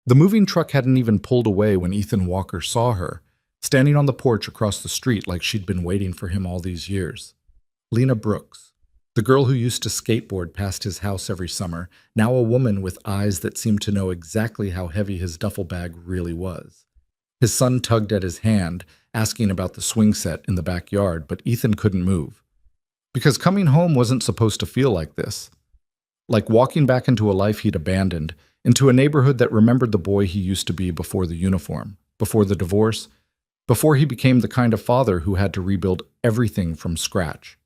The moving truck hadn't even pulled away when Ethan Walker saw her, standing on the porch across the street like she'd been waiting for him all these years. Lena Brooks, the girl who used to skateboard past his house every summer, now a woman with eyes that seemed to know exactly how heavy his duffel bag really was. His son tugged at his hand, asking about the swing set in the backyard, but Ethan couldn't move. Because coming home wasn't supposed to feel like this. Like walking back into a life he'd abandoned, into a neighborhood that remembered the boy he used to be before the uniform, before the divorce, before he became the kind of father who had to rebuild everything from scratch.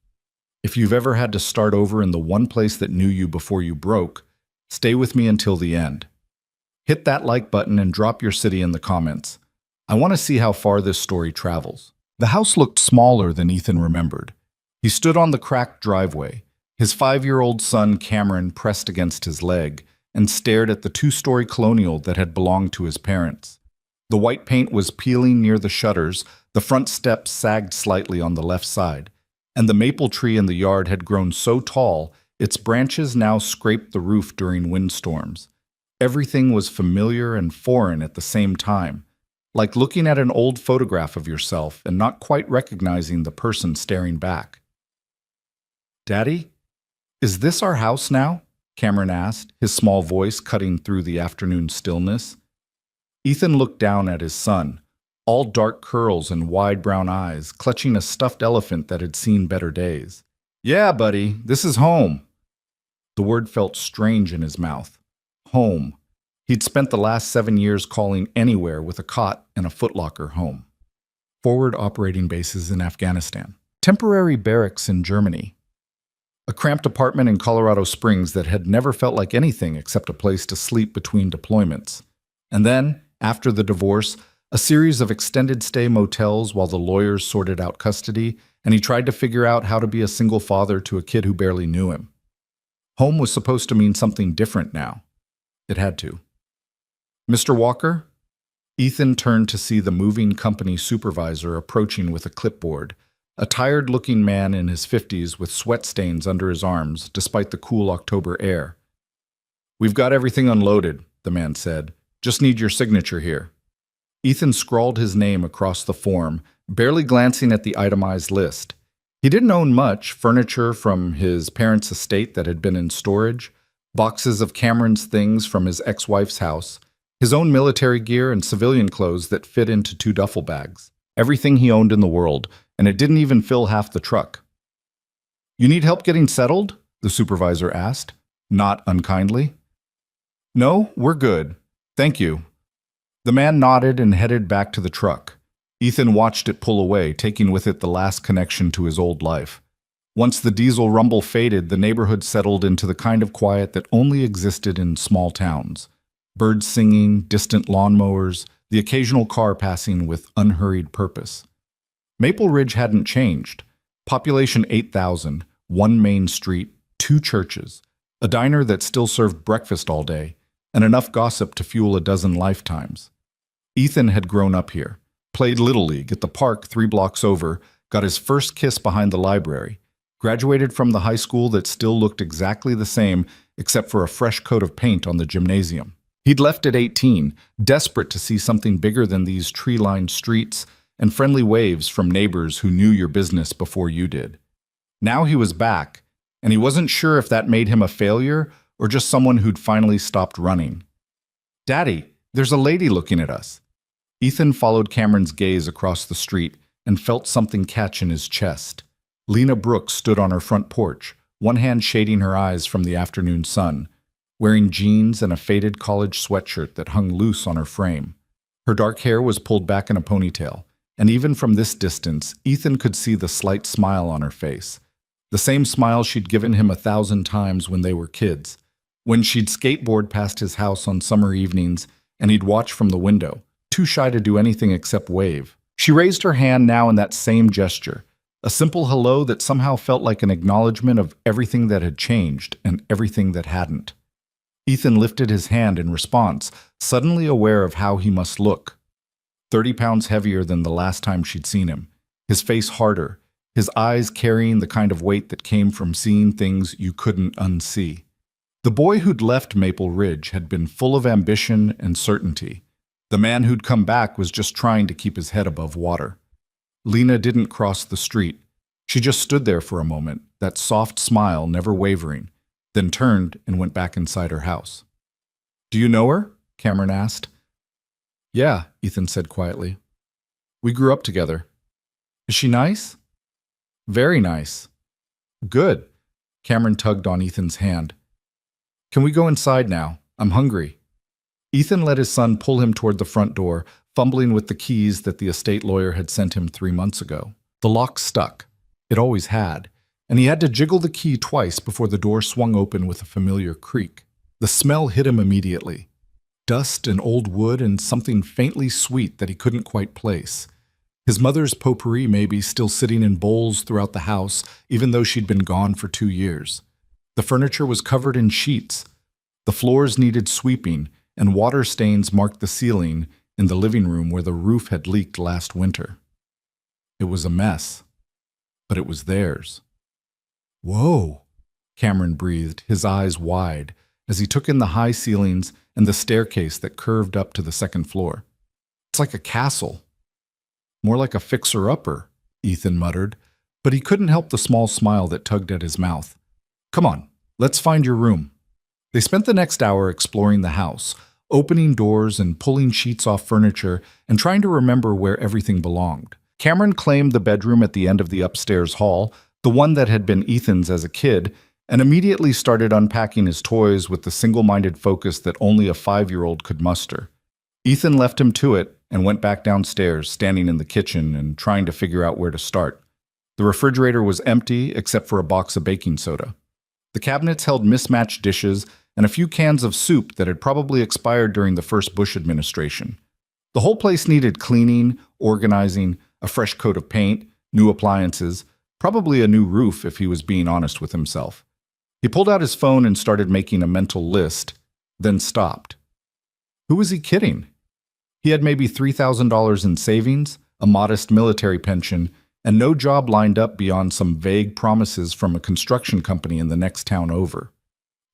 If you've ever had to start over in the one place that knew you before you broke, stay with me until the end. Hit that like button and drop your city in the comments. I want to see how far this story travels. The house looked smaller than Ethan remembered. He stood on the cracked driveway, his 5-year-old son Cameron pressed against his leg, and stared at the 2-story colonial that had belonged to his parents. The white paint was peeling near the shutters, the front steps sagged slightly on the left side, and the maple tree in the yard had grown so tall its branches now scraped the roof during windstorms. Everything was familiar and foreign at the same time, like looking at an old photograph of yourself and not quite recognizing the person staring back. "Daddy, is this our house now?" Cameron asked, his small voice cutting through the afternoon stillness. Ethan looked down at his son, all dark curls and wide brown eyes, clutching a stuffed elephant that had seen better days. "Yeah, buddy, this is home." The word felt strange in his mouth. Home. He'd spent the last 7 years calling anywhere with a cot and a footlocker home. Forward operating bases in Afghanistan. Temporary barracks in Germany. A cramped apartment in Colorado Springs that had never felt like anything except a place to sleep between deployments. And then, after the divorce, a series of extended stay motels while the lawyers sorted out custody, and he tried to figure out how to be a single father to a kid who barely knew him. Home was supposed to mean something different now. It had to. "Mr. Walker?" Ethan turned to see the moving company supervisor approaching with a clipboard, a tired-looking man in his 50s with sweat stains under his arms despite the cool October air. "We've got everything unloaded," the man said. "Just need your signature here." Ethan scrawled his name across the form, barely glancing at the itemized list. He didn't own much: furniture from his parents' estate that had been in storage, boxes of Cameron's things from his ex-wife's house, his own military gear and civilian clothes that fit into 2 duffel bags. Everything he owned in the world, and it didn't even fill half the truck. "You need help getting settled?" the supervisor asked, not unkindly. "No, we're good. Thank you." The man nodded and headed back to the truck. Ethan watched it pull away, taking with it the last connection to his old life. Once the diesel rumble faded, the neighborhood settled into the kind of quiet that only existed in small towns. Birds singing, distant lawnmowers, the occasional car passing with unhurried purpose. Maple Ridge hadn't changed. Population 8,000, 1 main street, 2 churches, a diner that still served breakfast all day, and enough gossip to fuel a dozen lifetimes. Ethan had grown up here, played Little League at the park 3 blocks over, got his first kiss behind the library, graduated from the high school that still looked exactly the same except for a fresh coat of paint on the gymnasium. He'd left at 18, desperate to see something bigger than these tree-lined streets and friendly waves from neighbors who knew your business before you did. Now he was back, and he wasn't sure if that made him a failure or just someone who'd finally stopped running. "Daddy, there's a lady looking at us." Ethan followed Cameron's gaze across the street and felt something catch in his chest. Lena Brooks stood on her front porch, one hand shading her eyes from the afternoon sun, wearing jeans and a faded college sweatshirt that hung loose on her frame. Her dark hair was pulled back in a ponytail, and even from this distance, Ethan could see the slight smile on her face. The same smile she'd given him 1,000 times when they were kids, when she'd skateboard past his house on summer evenings and he'd watch from the window, too shy to do anything except wave. She raised her hand now in that same gesture, a simple hello that somehow felt like an acknowledgement of everything that had changed and everything that hadn't. Ethan lifted his hand in response, suddenly aware of how he must look. 30 pounds heavier than the last time she'd seen him, his face harder, his eyes carrying the kind of weight that came from seeing things you couldn't unsee. The boy who'd left Maple Ridge had been full of ambition and certainty. The man who'd come back was just trying to keep his head above water. Lena didn't cross the street. She just stood there for a moment, that soft smile never wavering, then turned and went back inside her house. "Do you know her?" Cameron asked. "Yeah," Ethan said quietly. "We grew up together." "Is she nice?" "Very nice." "Good." Cameron tugged on Ethan's hand. "Can we go inside now? I'm hungry." Ethan let his son pull him toward the front door, fumbling with the keys that the estate lawyer had sent him 3 months ago. The lock stuck. It always had, and he had to jiggle the key twice before the door swung open with a familiar creak. The smell hit him immediately. Dust and old wood and something faintly sweet that he couldn't quite place. His mother's potpourri maybe still sitting in bowls throughout the house, even though she'd been gone for 2 years. The furniture was covered in sheets. The floors needed sweeping, and water stains marked the ceiling in the living room where the roof had leaked last winter. It was a mess, but it was theirs. "Whoa," Cameron breathed, his eyes wide, as he took in the high ceilings and the staircase that curved up to the second floor. "It's like a castle." "More like a fixer-upper," Ethan muttered, but he couldn't help the small smile that tugged at his mouth. "Come on, let's find your room." They spent the next hour exploring the house, opening doors and pulling sheets off furniture and trying to remember where everything belonged. Cameron claimed the bedroom at the end of the upstairs hall, the one that had been Ethan's as a kid, and immediately started unpacking his toys with the single-minded focus that only a 5-year-old could muster. Ethan left him to it and went back downstairs, standing in the kitchen and trying to figure out where to start. The refrigerator was empty except for a box of baking soda. The cabinets held mismatched dishes and a few cans of soup that had probably expired during the first Bush administration. The whole place needed cleaning, organizing, a fresh coat of paint, new appliances, probably a new roof if he was being honest with himself. He pulled out his phone and started making a mental list, then stopped. Who was he kidding? He had maybe $3,000 in savings, a modest military pension, and no job lined up beyond some vague promises from a construction company in the next town over.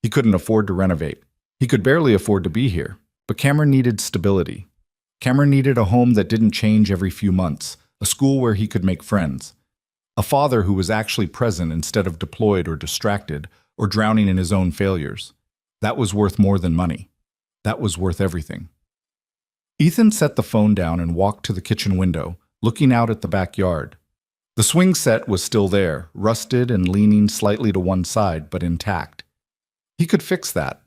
He couldn't afford to renovate. He could barely afford to be here. But Cameron needed stability. Cameron needed a home that didn't change every few months, a school where he could make friends, a father who was actually present instead of deployed or distracted or drowning in his own failures. That was worth more than money. That was worth everything. Ethan set the phone down and walked to the kitchen window, looking out at the backyard. The swing set was still there, rusted and leaning slightly to one side, but intact. He could fix that.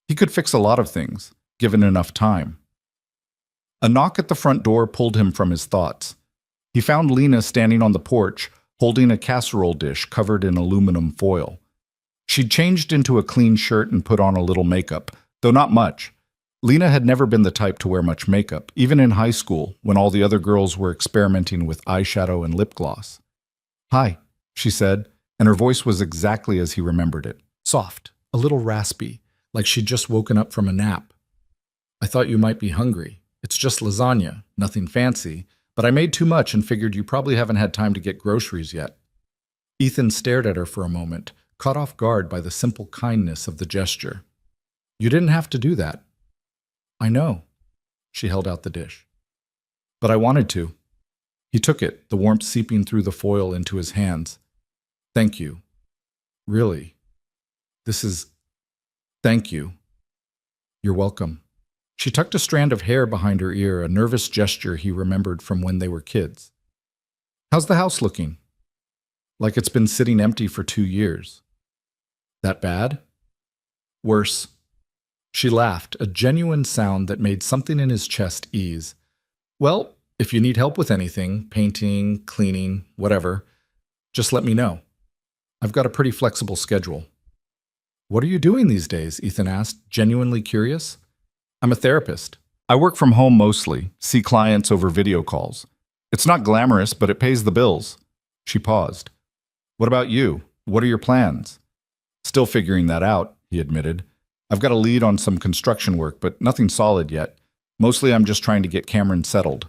He could fix a lot of things, given enough time. A knock at the front door pulled him from his thoughts. He found Lena standing on the porch, holding a casserole dish covered in aluminum foil. She'd changed into a clean shirt and put on a little makeup, though not much. Lena had never been the type to wear much makeup, even in high school, when all the other girls were experimenting with eyeshadow and lip gloss. "Hi," she said, and her voice was exactly as he remembered it. Soft, a little raspy, like she'd just woken up from a nap. "I thought you might be hungry. It's just lasagna, nothing fancy, but I made too much and figured you probably haven't had time to get groceries yet." Ethan stared at her for a moment, caught off guard by the simple kindness of the gesture. "You didn't have to do that." "I know." She held out the dish. "But I wanted to." He took it, the warmth seeping through the foil into his hands. "Thank you. Really. Thank you." "You're welcome." She tucked a strand of hair behind her ear, a nervous gesture he remembered from when they were kids. "How's the house looking?" "Like it's been sitting empty for 2 years." "That bad?" "Worse." She laughed, a genuine sound that made something in his chest ease. "Well, if you need help with anything, painting, cleaning, whatever, just let me know. I've got a pretty flexible schedule." "What are you doing these days?" Ethan asked, genuinely curious. "I'm a therapist. I work from home mostly, see clients over video calls. It's not glamorous, but it pays the bills." She paused. "What about you? What are your plans?" "Still figuring that out," he admitted. "I've got a lead on some construction work, but nothing solid yet. Mostly I'm just trying to get Cameron settled."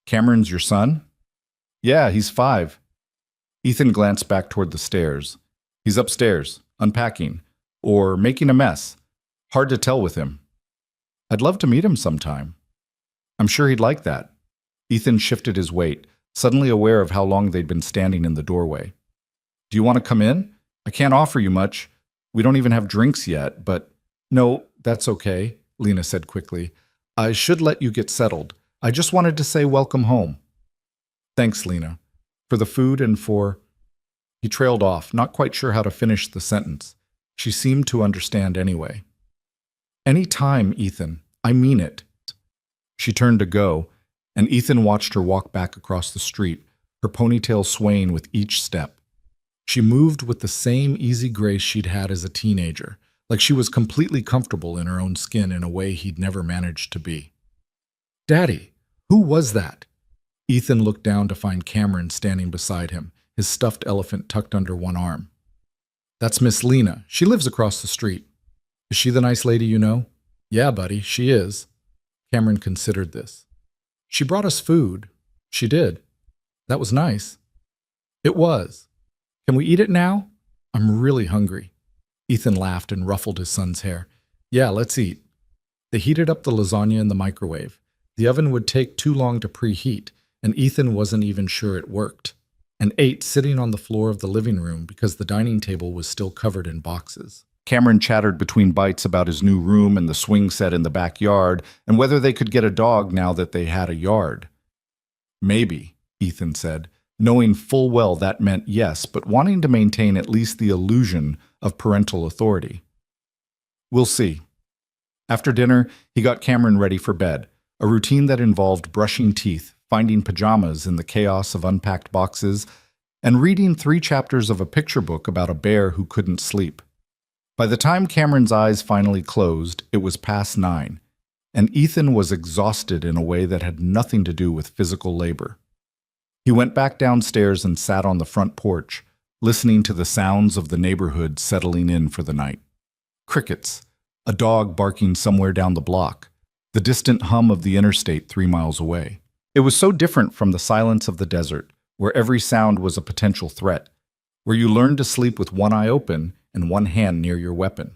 "Cameron's your son?" "Yeah, he's 5. Ethan glanced back toward the stairs. "He's upstairs, unpacking. or making a mess. Hard to tell with him. I'd love to meet him sometime. I'm sure he'd like that. Ethan shifted his weight, suddenly aware of how long they'd been standing in the doorway. Do you want to come in? I can't offer you much. We don't even have drinks yet, but… No, that's okay, Lena said quickly. I should let you get settled. I just wanted to say welcome home. Thanks, Lena. For the food and for… He trailed off, not quite sure how to finish the sentence. She seemed to understand anyway. Any time, Ethan. I mean it. She turned to go, and Ethan watched her walk back across the street, her ponytail swaying with each step. She moved with the same easy grace she'd had as a teenager, like she was completely comfortable in her own skin in a way he'd never managed to be. Daddy, who was that? Ethan looked down to find Cameron standing beside him, his stuffed elephant tucked under one arm. That's Miss Lena. She lives across the street. Is she the nice lady you know? Yeah, buddy, she is. Cameron considered this. She brought us food. She did. That was nice. It was. Can we eat it now? I'm really hungry. Ethan laughed and ruffled his son's hair. Yeah, let's eat. They heated up the lasagna in the microwave. The oven would take too long to preheat, and Ethan wasn't even sure it worked, and ate sitting on the floor of the living room because the dining table was still covered in boxes. Cameron chattered between bites about his new room and the swing set in the backyard, and whether they could get a dog now that they had a yard. Maybe, Ethan said, knowing full well that meant yes, but wanting to maintain at least the illusion of parental authority. We'll see. After dinner, he got Cameron ready for bed, a routine that involved brushing teeth, finding pajamas in the chaos of unpacked boxes, and reading 3 chapters of a picture book about a bear who couldn't sleep. By the time Cameron's eyes finally closed, it was past 9, and Ethan was exhausted in a way that had nothing to do with physical labor. He went back downstairs and sat on the front porch, listening to the sounds of the neighborhood settling in for the night. Crickets, a dog barking somewhere down the block, the distant hum of the interstate 3 miles away. It was so different from the silence of the desert, where every sound was a potential threat, where you learned to sleep with one eye open and one hand near your weapon.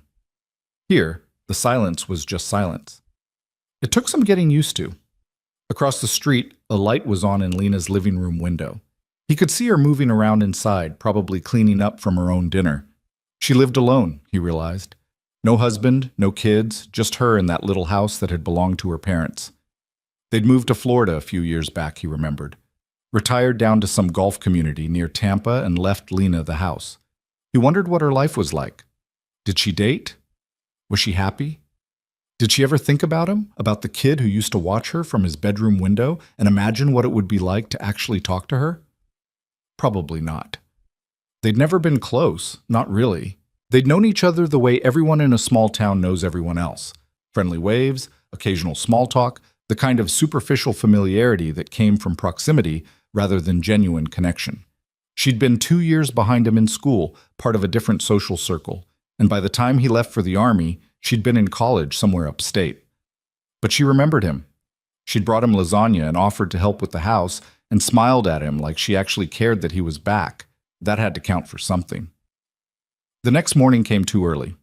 Here, the silence was just silence. It took some getting used to. Across the street, a light was on in Lena's living room window. He could see her moving around inside, probably cleaning up from her own dinner. She lived alone, he realized. No husband, no kids, just her in that little house that had belonged to her parents. They'd moved to Florida a few years back, he remembered. Retired down to some golf community near Tampa and left Lena the house. He wondered what her life was like. Did she date? Was she happy? Did she ever think about him, about the kid who used to watch her from his bedroom window and imagine what it would be like to actually talk to her? Probably not. They'd never been close, not really. They'd known each other the way everyone in a small town knows everyone else. Friendly waves, occasional small talk, the kind of superficial familiarity that came from proximity rather than genuine connection. She'd been 2 years behind him in school, part of a different social circle, and by the time he left for the army, she'd been in college somewhere upstate. But she remembered him. She'd brought him lasagna and offered to help with the house and smiled at him like she actually cared that he was back. That had to count for something. The next morning came too early.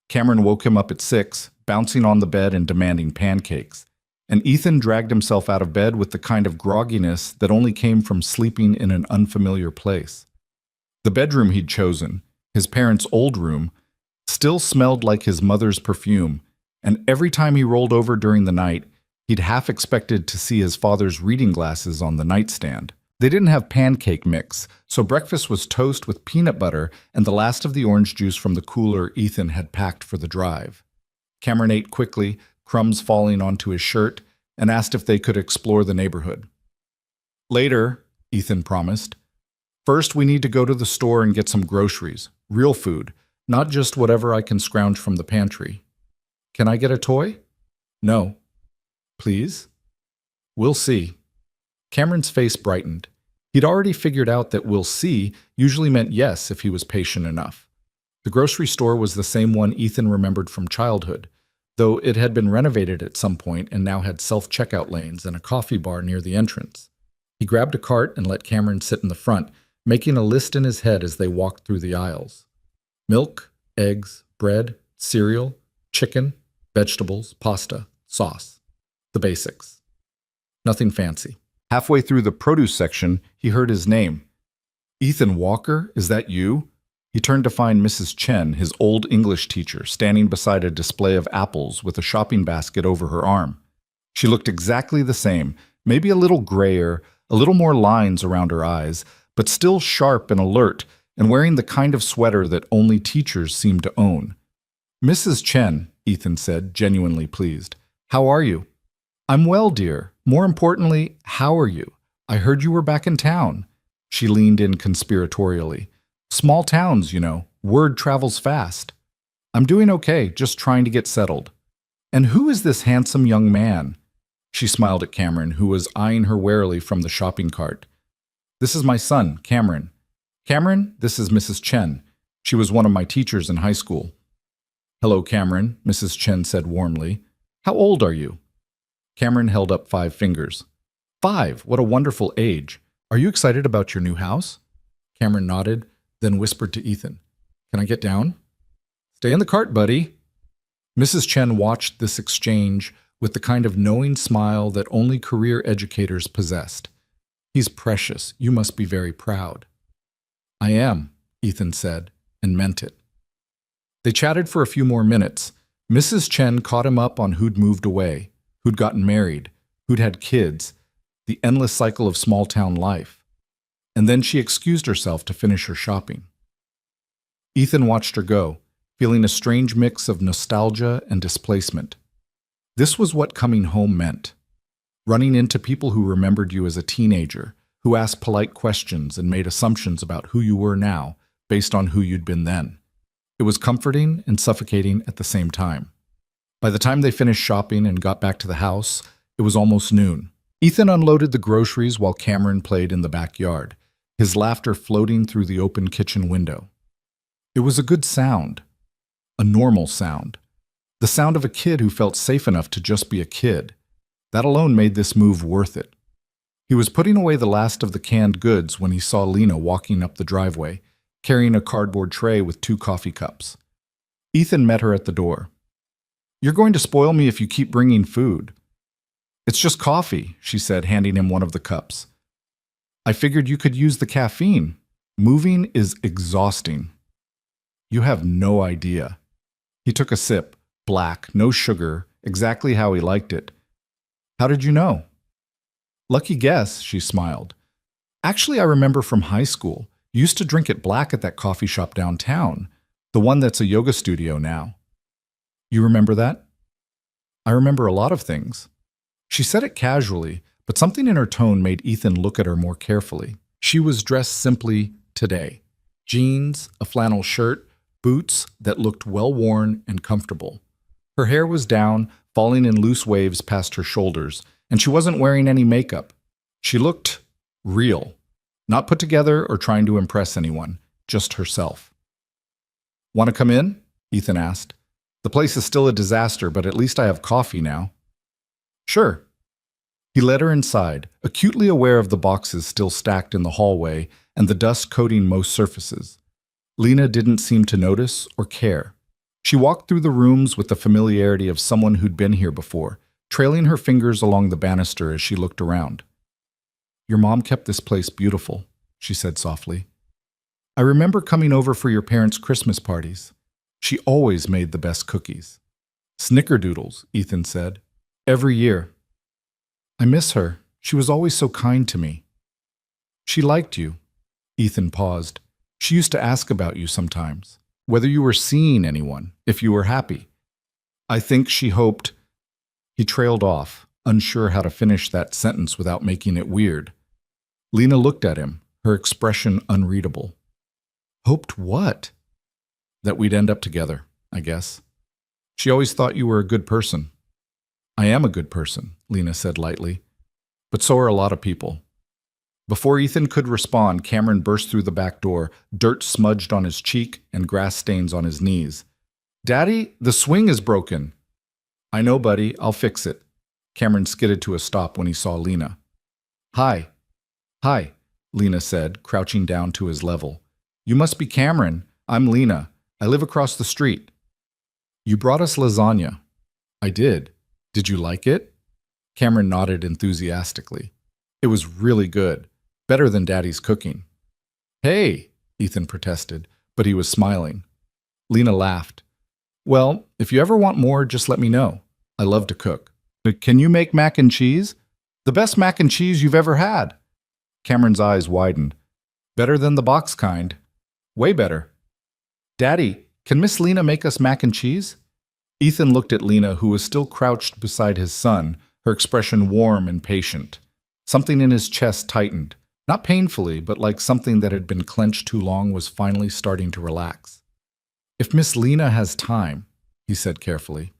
Cameron woke him up at 6, bouncing on the bed and demanding pancakes. And Ethan dragged himself out of bed with the kind of grogginess that only came from sleeping in an unfamiliar place. The bedroom he'd chosen, his parents' old room, still smelled like his mother's perfume, and every time he rolled over during the night, he'd half expected to see his father's reading glasses on the nightstand. They didn't have pancake mix, so breakfast was toast with peanut butter and the last of the orange juice from the cooler Ethan had packed for the drive. Cameron ate quickly, crumbs falling onto his shirt, and asked if they could explore the neighborhood. Later, Ethan promised. First, we need to go to the store and get some groceries, real food, not just whatever I can scrounge from the pantry. Can I get a toy? No. Please? We'll see. Cameron's face brightened. He'd already figured out that we'll see usually meant yes if he was patient enough. The grocery store was the same one Ethan remembered from childhood, though it had been renovated at some point and now had self-checkout lanes and a coffee bar near the entrance. He grabbed a cart and let Cameron sit in the front, making a list in his head as they walked through the aisles. Milk, eggs, bread, cereal, chicken, vegetables, pasta, sauce. The basics. Nothing fancy. Halfway through the produce section, he heard his name. Ethan Walker, is that you? He turned to find Mrs. Chen, his old English teacher, standing beside a display of apples with a shopping basket over her arm. She looked exactly the same, maybe a little grayer, a little more lines around her eyes, but still sharp and alert, and wearing the kind of sweater that only teachers seem to own. Mrs. Chen, Ethan said, genuinely pleased. How are you? I'm well, dear. More importantly, how are you? I heard you were back in town. She leaned in conspiratorially. Small towns, you know. Word travels fast. I'm doing okay, just trying to get settled. And who is this handsome young man? She smiled at Cameron, who was eyeing her warily from the shopping cart. This is my son, Cameron. Cameron, this is Mrs. Chen. She was one of my teachers in high school. Hello, Cameron, Mrs. Chen said warmly. How old are you? Cameron held up 5 fingers. 5, what a wonderful age. Are you excited about your new house? Cameron nodded, then whispered to Ethan. Can I get down? Stay in the cart, buddy. Mrs. Chen watched this exchange with the kind of knowing smile that only career educators possessed. He's precious. You must be very proud. I am, Ethan said, and meant it. They chatted for a few more minutes. Mrs. Chen caught him up on who'd moved away, who'd gotten married, who'd had kids, the endless cycle of small-town life. And then she excused herself to finish her shopping. Ethan watched her go, feeling a strange mix of nostalgia and displacement. This was what coming home meant. Running into people who remembered you as a teenager, who asked polite questions and made assumptions about who you were now based on who you'd been then. It was comforting and suffocating at the same time. By the time they finished shopping and got back to the house, it was almost noon. Ethan unloaded the groceries while Cameron played in the backyard, his laughter floating through the open kitchen window. It was a good sound, a normal sound, the sound of a kid who felt safe enough to just be a kid. That alone made this move worth it. He was putting away the last of the canned goods when he saw Lena walking up the driveway, carrying a cardboard tray with 2 coffee cups. Ethan met her at the door. You're going to spoil me if you keep bringing food. It's just coffee, she said, handing him one of the cups. I figured you could use the caffeine. Moving is exhausting. You have no idea. He took a sip, black, no sugar, exactly how he liked it. How did you know? Lucky guess, she smiled. Actually, I remember from high school. You used to drink it black at that coffee shop downtown, the one that's a yoga studio now. You remember that? I remember a lot of things. She said it casually, but something in her tone made Ethan look at her more carefully. She was dressed simply today. Jeans, a flannel shirt, boots that looked well-worn and comfortable. Her hair was down, falling in loose waves past her shoulders, and she wasn't wearing any makeup. She looked real, not put together or trying to impress anyone, just herself. Want to come in? Ethan asked. The place is still a disaster, but at least I have coffee now. Sure. He led her inside, acutely aware of the boxes still stacked in the hallway and the dust coating most surfaces. Lena didn't seem to notice or care. She walked through the rooms with the familiarity of someone who'd been here before, trailing her fingers along the banister as she looked around. Your mom kept this place beautiful, she said softly. I remember coming over for your parents' Christmas parties. She always made the best cookies. Snickerdoodles, Ethan said. Every year. I miss her. She was always so kind to me. She liked you. Ethan paused. She used to ask about you sometimes, whether you were seeing anyone, if you were happy. I think she hoped... He trailed off, unsure how to finish that sentence without making it weird. Lena looked at him, her expression unreadable. Hoped what? That we'd end up together, I guess. She always thought you were a good person. I am a good person, Lena said lightly. But so are a lot of people. Before Ethan could respond, Cameron burst through the back door, dirt smudged on his cheek and grass stains on his knees. Daddy, the swing is broken. I know, buddy. I'll fix it. Cameron skidded to a stop when he saw Lena. Hi. Hi, Lena said, crouching down to his level. You must be Cameron. I'm Lena. I live across the street. You brought us lasagna. I did. Did you like it? Cameron nodded enthusiastically. It was really good. Better than Daddy's cooking. Hey, Ethan protested, but he was smiling. Lena laughed. Well, if you ever want more, just let me know. I love to cook. But can you make mac and cheese? The best mac and cheese you've ever had. Cameron's eyes widened. Better than the box kind. Way better. Daddy, can Miss Lena make us mac and cheese? Ethan looked at Lena, who was still crouched beside his son, her expression warm and patient. Something in his chest tightened. Not painfully, but like something that had been clenched too long was finally starting to relax. If Miss Lena has time, he said carefully.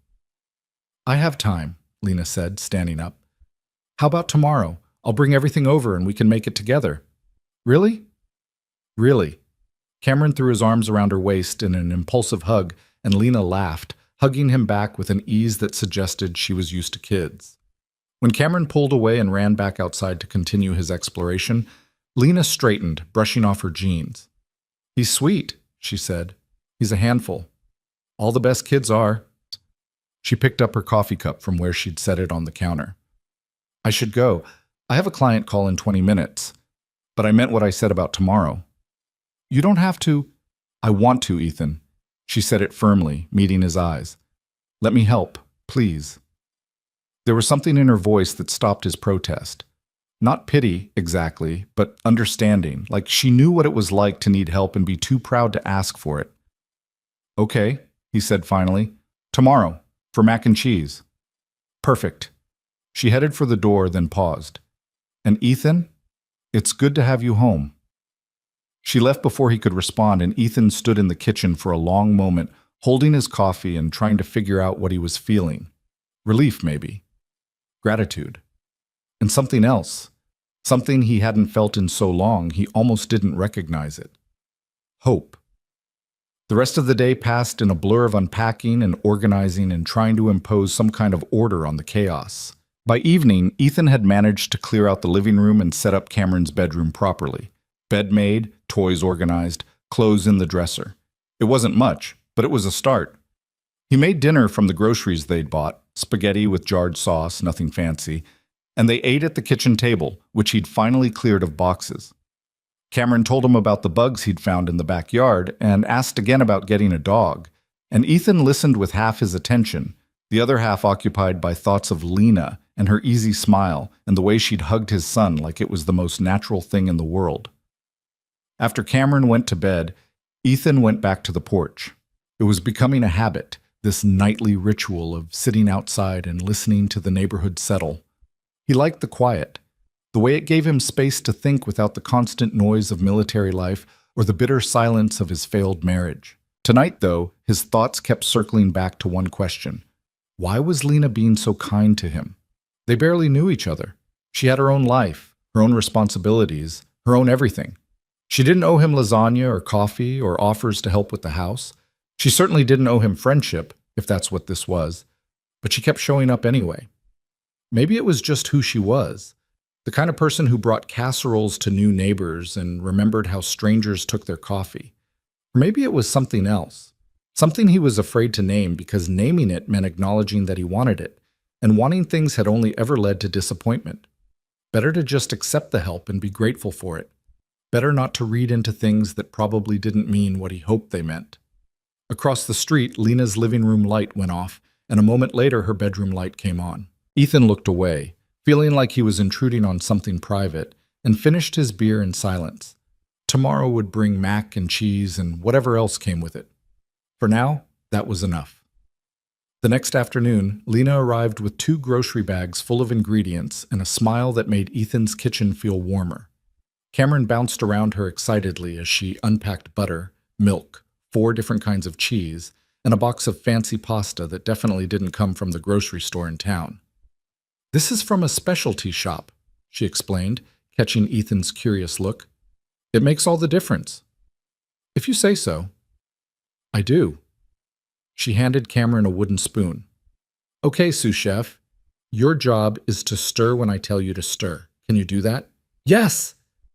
I have time, Lena said, standing up. How about tomorrow? I'll bring everything over and we can make it together. Really? Really. Cameron threw his arms around her waist in an impulsive hug, and Lena laughed, hugging him back with an ease that suggested she was used to kids. When Cameron pulled away and ran back outside to continue his exploration, Lena straightened, brushing off her jeans. He's sweet, she said. He's a handful. All the best kids are. She picked up her coffee cup from where she'd set it on the counter. I should go. I have a client call in 20 minutes. But I meant what I said about tomorrow. You don't have to. I want to, Ethan. She said it firmly, meeting his eyes. Let me help, please. There was something in her voice that stopped his protest. Not pity, exactly, but understanding, like she knew what it was like to need help and be too proud to ask for it. Okay, he said finally. Tomorrow, for mac and cheese. Perfect. She headed for the door, then paused. And Ethan, it's good to have you home. She left before he could respond, and Ethan stood in the kitchen for a long moment, holding his coffee and trying to figure out what he was feeling. Relief, maybe. Gratitude. And something else. Something he hadn't felt in so long, he almost didn't recognize it. Hope. The rest of the day passed in a blur of unpacking and organizing and trying to impose some kind of order on the chaos. By evening, Ethan had managed to clear out the living room and set up Cameron's bedroom properly. Bed made, toys organized, clothes in the dresser. It wasn't much, but it was a start. He made dinner from the groceries they'd bought, spaghetti with jarred sauce, nothing fancy, and they ate at the kitchen table, which he'd finally cleared of boxes. Cameron told him about the bugs he'd found in the backyard and asked again about getting a dog, and Ethan listened with half his attention, the other half occupied by thoughts of Lena and her easy smile and the way she'd hugged his son like it was the most natural thing in the world. After Cameron went to bed, Ethan went back to the porch. It was becoming a habit, this nightly ritual of sitting outside and listening to the neighborhood settle. He liked the quiet, the way it gave him space to think without the constant noise of military life or the bitter silence of his failed marriage. Tonight, though, his thoughts kept circling back to one question. Why was Lena being so kind to him? They barely knew each other. She had her own life, her own responsibilities, her own everything. She didn't owe him lasagna or coffee or offers to help with the house. She certainly didn't owe him friendship, if that's what this was, but she kept showing up anyway. Maybe it was just who she was, the kind of person who brought casseroles to new neighbors and remembered how strangers took their coffee. Or maybe it was something else, something he was afraid to name because naming it meant acknowledging that he wanted it, and wanting things had only ever led to disappointment. Better to just accept the help and be grateful for it. Better not to read into things that probably didn't mean what he hoped they meant. Across the street, Lena's living room light went off, and a moment later her bedroom light came on. Ethan looked away, feeling like he was intruding on something private, and finished his beer in silence. Tomorrow would bring mac and cheese and whatever else came with it. For now, that was enough. The next afternoon, Lena arrived with 2 grocery bags full of ingredients and a smile that made Ethan's kitchen feel warmer. Cameron bounced around her excitedly as she unpacked butter, milk, 4 different kinds of cheese, and a box of fancy pasta that definitely didn't come from the grocery store in town. This is from a specialty shop, she explained, catching Ethan's curious look. It makes all the difference. If you say so. I do. She handed Cameron a wooden spoon. Okay, sous chef. Your job is to stir when I tell you to stir. Can you do that? Yes!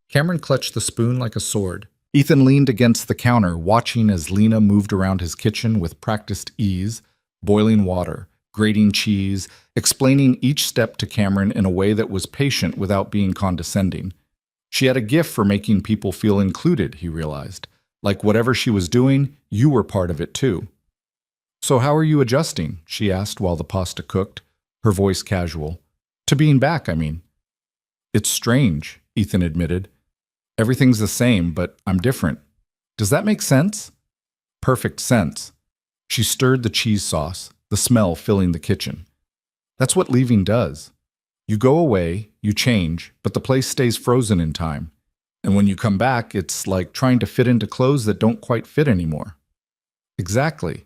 Cameron clutched the spoon like a sword. Ethan leaned against the counter, watching as Lena moved around his kitchen with practiced ease, boiling water, grating cheese, explaining each step to Cameron in a way that was patient without being condescending. She had a gift for making people feel included, he realized. Like whatever she was doing, you were part of it too. "So how are you adjusting?" she asked while the pasta cooked, her voice casual. "To being back, I mean." "It's strange," Ethan admitted. "Everything's the same, but I'm different. Does that make sense?" "Perfect sense." She stirred the cheese sauce, the smell filling the kitchen. "That's what leaving does. You go away, you change, but the place stays frozen in time. And when you come back, it's like trying to fit into clothes that don't quite fit anymore." "Exactly."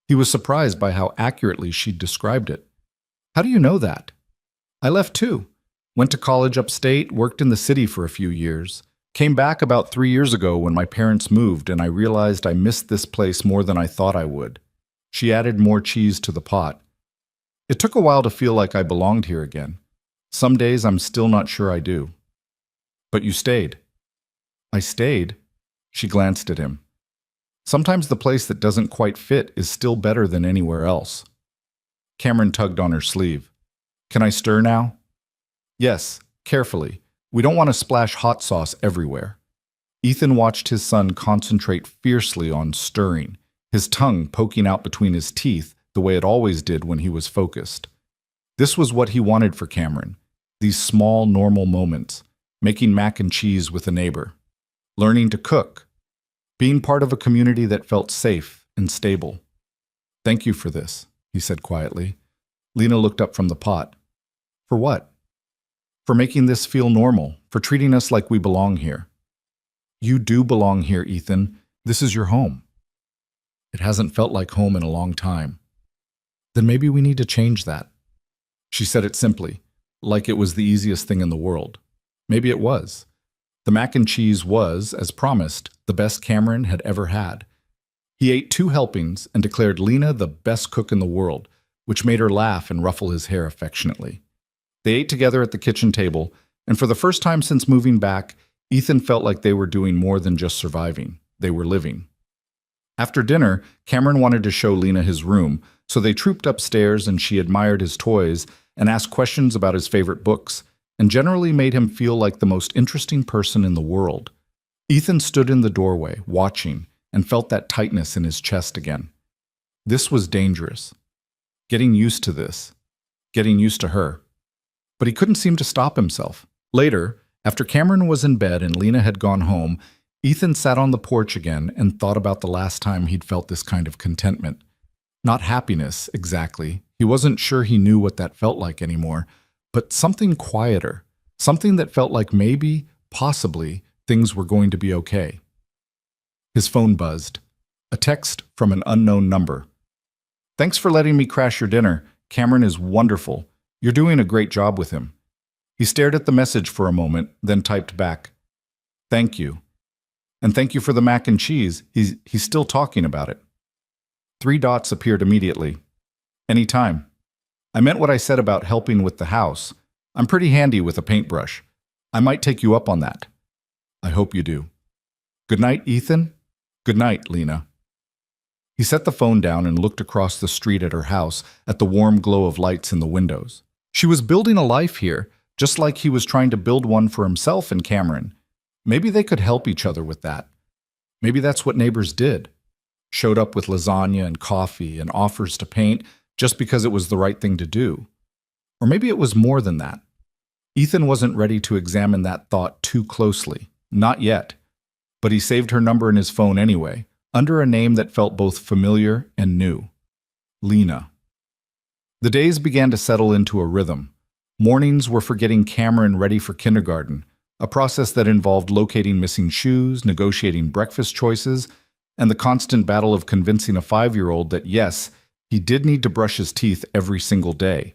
He was surprised by how accurately she'd described it. "How do you know that?" "I left too. Went to college upstate, worked in the city for a few years. Came back about 3 years ago when my parents moved and I realized I missed this place more than I thought I would." She added more cheese to the pot. "It took a while to feel like I belonged here again. Some days I'm still not sure I do." "But you stayed." "I stayed?" She glanced at him. "Sometimes the place that doesn't quite fit is still better than anywhere else." Cameron tugged on her sleeve. "Can I stir now?" "Yes, carefully. We don't want to splash hot sauce everywhere." Ethan watched his son concentrate fiercely on stirring, his tongue poking out between his teeth the way it always did when he was focused. This was what he wanted for Cameron, these small, normal moments, making mac and cheese with a neighbor, learning to cook, being part of a community that felt safe and stable. "Thank you for this," he said quietly. Lena looked up from the pot. "For what?" "For making this feel normal, for treating us like we belong here." "You do belong here, Ethan. This is your home." "It hasn't felt like home in a long time." "Then maybe we need to change that." She said it simply, like it was the easiest thing in the world. Maybe it was. The mac and cheese was, as promised, the best Cameron had ever had. He ate 2 helpings and declared Lena the best cook in the world, which made her laugh and ruffle his hair affectionately. They ate together at the kitchen table, and for the first time since moving back, Ethan felt like they were doing more than just surviving. They were living. After dinner, Cameron wanted to show Lena his room, so they trooped upstairs and she admired his toys and asked questions about his favorite books, and generally made him feel like the most interesting person in the world. Ethan stood in the doorway, watching, and felt that tightness in his chest again. This was dangerous. Getting used to this. Getting used to her. But he couldn't seem to stop himself. Later, after Cameron was in bed and Lena had gone home, Ethan sat on the porch again and thought about the last time he'd felt this kind of contentment. Not happiness, exactly. He wasn't sure he knew what that felt like anymore, but something quieter, something that felt like maybe, possibly, things were going to be okay. His phone buzzed. A text from an unknown number. "Thanks for letting me crash your dinner. Cameron is wonderful. You're doing a great job with him." He stared at the message for a moment, then typed back, "Thank you. And thank you for the mac and cheese. He's still talking about it." 3 dots appeared immediately. "Anytime. I meant what I said about helping with the house. I'm pretty handy with a paintbrush. I might take you up on that." "I hope you do." "Good night, Ethan." "Good night, Lena." He set the phone down and looked across the street at her house, at the warm glow of lights in the windows. She was building a life here, just like he was trying to build one for himself and Cameron. Maybe they could help each other with that. Maybe that's what neighbors did. Showed up with lasagna and coffee and offers to paint just because it was the right thing to do. Or maybe it was more than that. Ethan wasn't ready to examine that thought too closely. Not yet. But he saved her number in his phone anyway, under a name that felt both familiar and new. Lena. The days began to settle into a rhythm. Mornings were for getting Cameron ready for kindergarten, a process that involved locating missing shoes, negotiating breakfast choices, and the constant battle of convincing a 5-year-old that yes, he did need to brush his teeth every single day.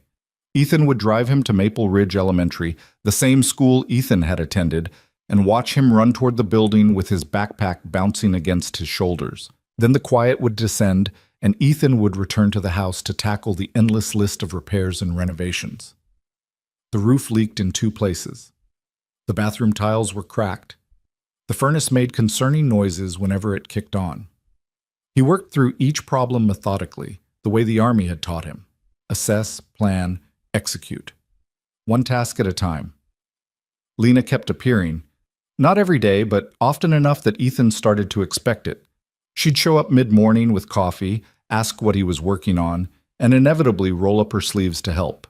Ethan would drive him to Maple Ridge Elementary, the same school Ethan had attended, and watch him run toward the building with his backpack bouncing against his shoulders. Then the quiet would descend, and Ethan would return to the house to tackle the endless list of repairs and renovations. The roof leaked in 2 places. The bathroom tiles were cracked. The furnace made concerning noises whenever it kicked on. He worked through each problem methodically, the way the army had taught him. Assess, plan, execute. One task at a time. Lena kept appearing. Not every day, but often enough that Ethan started to expect it. She'd show up mid-morning with coffee, ask what he was working on, and inevitably roll up her sleeves to help.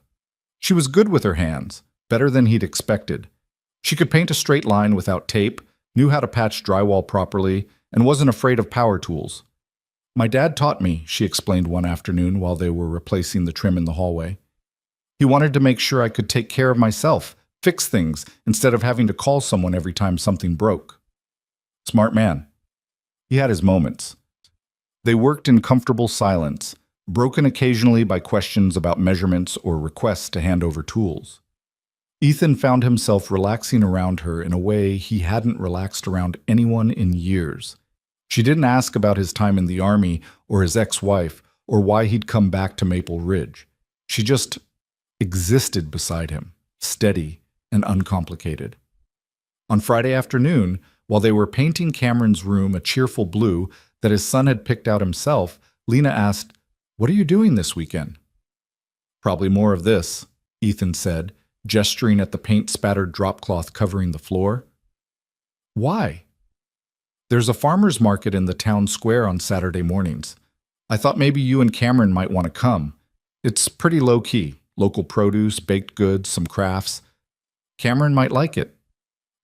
She was good with her hands, better than he'd expected. She could paint a straight line without tape, knew how to patch drywall properly, and wasn't afraid of power tools. "My dad taught me," she explained one afternoon while they were replacing the trim in the hallway. "He wanted to make sure I could take care of myself, fix things, instead of having to call someone every time something broke." Smart man. He had his moments. They worked in comfortable silence, broken occasionally by questions about measurements or requests to hand over tools. Ethan found himself relaxing around her in a way he hadn't relaxed around anyone in years. She didn't ask about his time in the army or his ex-wife or why he'd come back to Maple Ridge. She just existed beside him, steady and uncomplicated. On Friday afternoon, while they were painting Cameron's room a cheerful blue that his son had picked out himself, Lena asked, "What are you doing this weekend?" "Probably more of this," Ethan said, gesturing at the paint-spattered drop-cloth covering the floor. "Why?" "There's a farmer's market in the town square on Saturday mornings. I thought maybe you and Cameron might want to come. It's pretty low-key, local produce, baked goods, some crafts. Cameron might like it."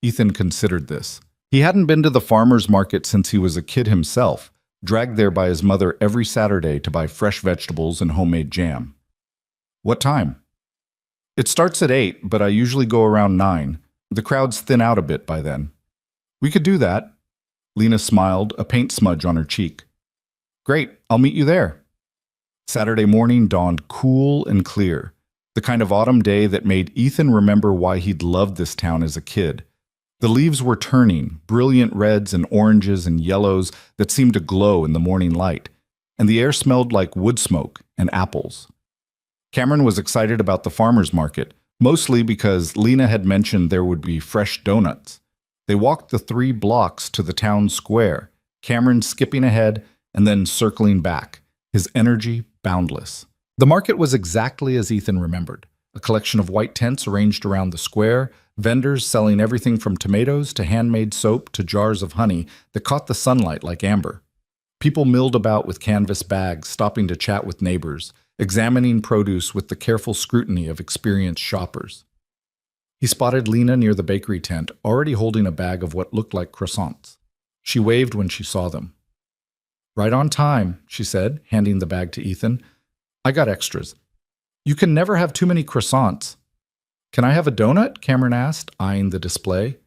Ethan considered this. He hadn't been to the farmer's market since he was a kid himself, dragged there by his mother every Saturday to buy fresh vegetables and homemade jam. "What time?" "It starts at 8, but I usually go around 9. The crowds thin out a bit by then." "We could do that." Lena smiled, a paint smudge on her cheek. "Great, I'll meet you there." Saturday morning dawned cool and clear, the kind of autumn day that made Ethan remember why he'd loved this town as a kid. The leaves were turning, brilliant reds and oranges and yellows that seemed to glow in the morning light, and the air smelled like wood smoke and apples. Cameron was excited about the farmer's market, mostly because Lena had mentioned there would be fresh donuts. They walked the 3 blocks to the town square, Cameron skipping ahead and then circling back, his energy boundless. The market was exactly as Ethan remembered, a collection of white tents arranged around the square, vendors selling everything from tomatoes to handmade soap to jars of honey that caught the sunlight like amber. People milled about with canvas bags, stopping to chat with neighbors, examining produce with the careful scrutiny of experienced shoppers. He spotted Lena near the bakery tent, already holding a bag of what looked like croissants. She waved when she saw them. "Right on time," she said, handing the bag to Ethan. "I got extras." "You can never have too many croissants." "Can I have a donut?" Cameron asked, eyeing the display.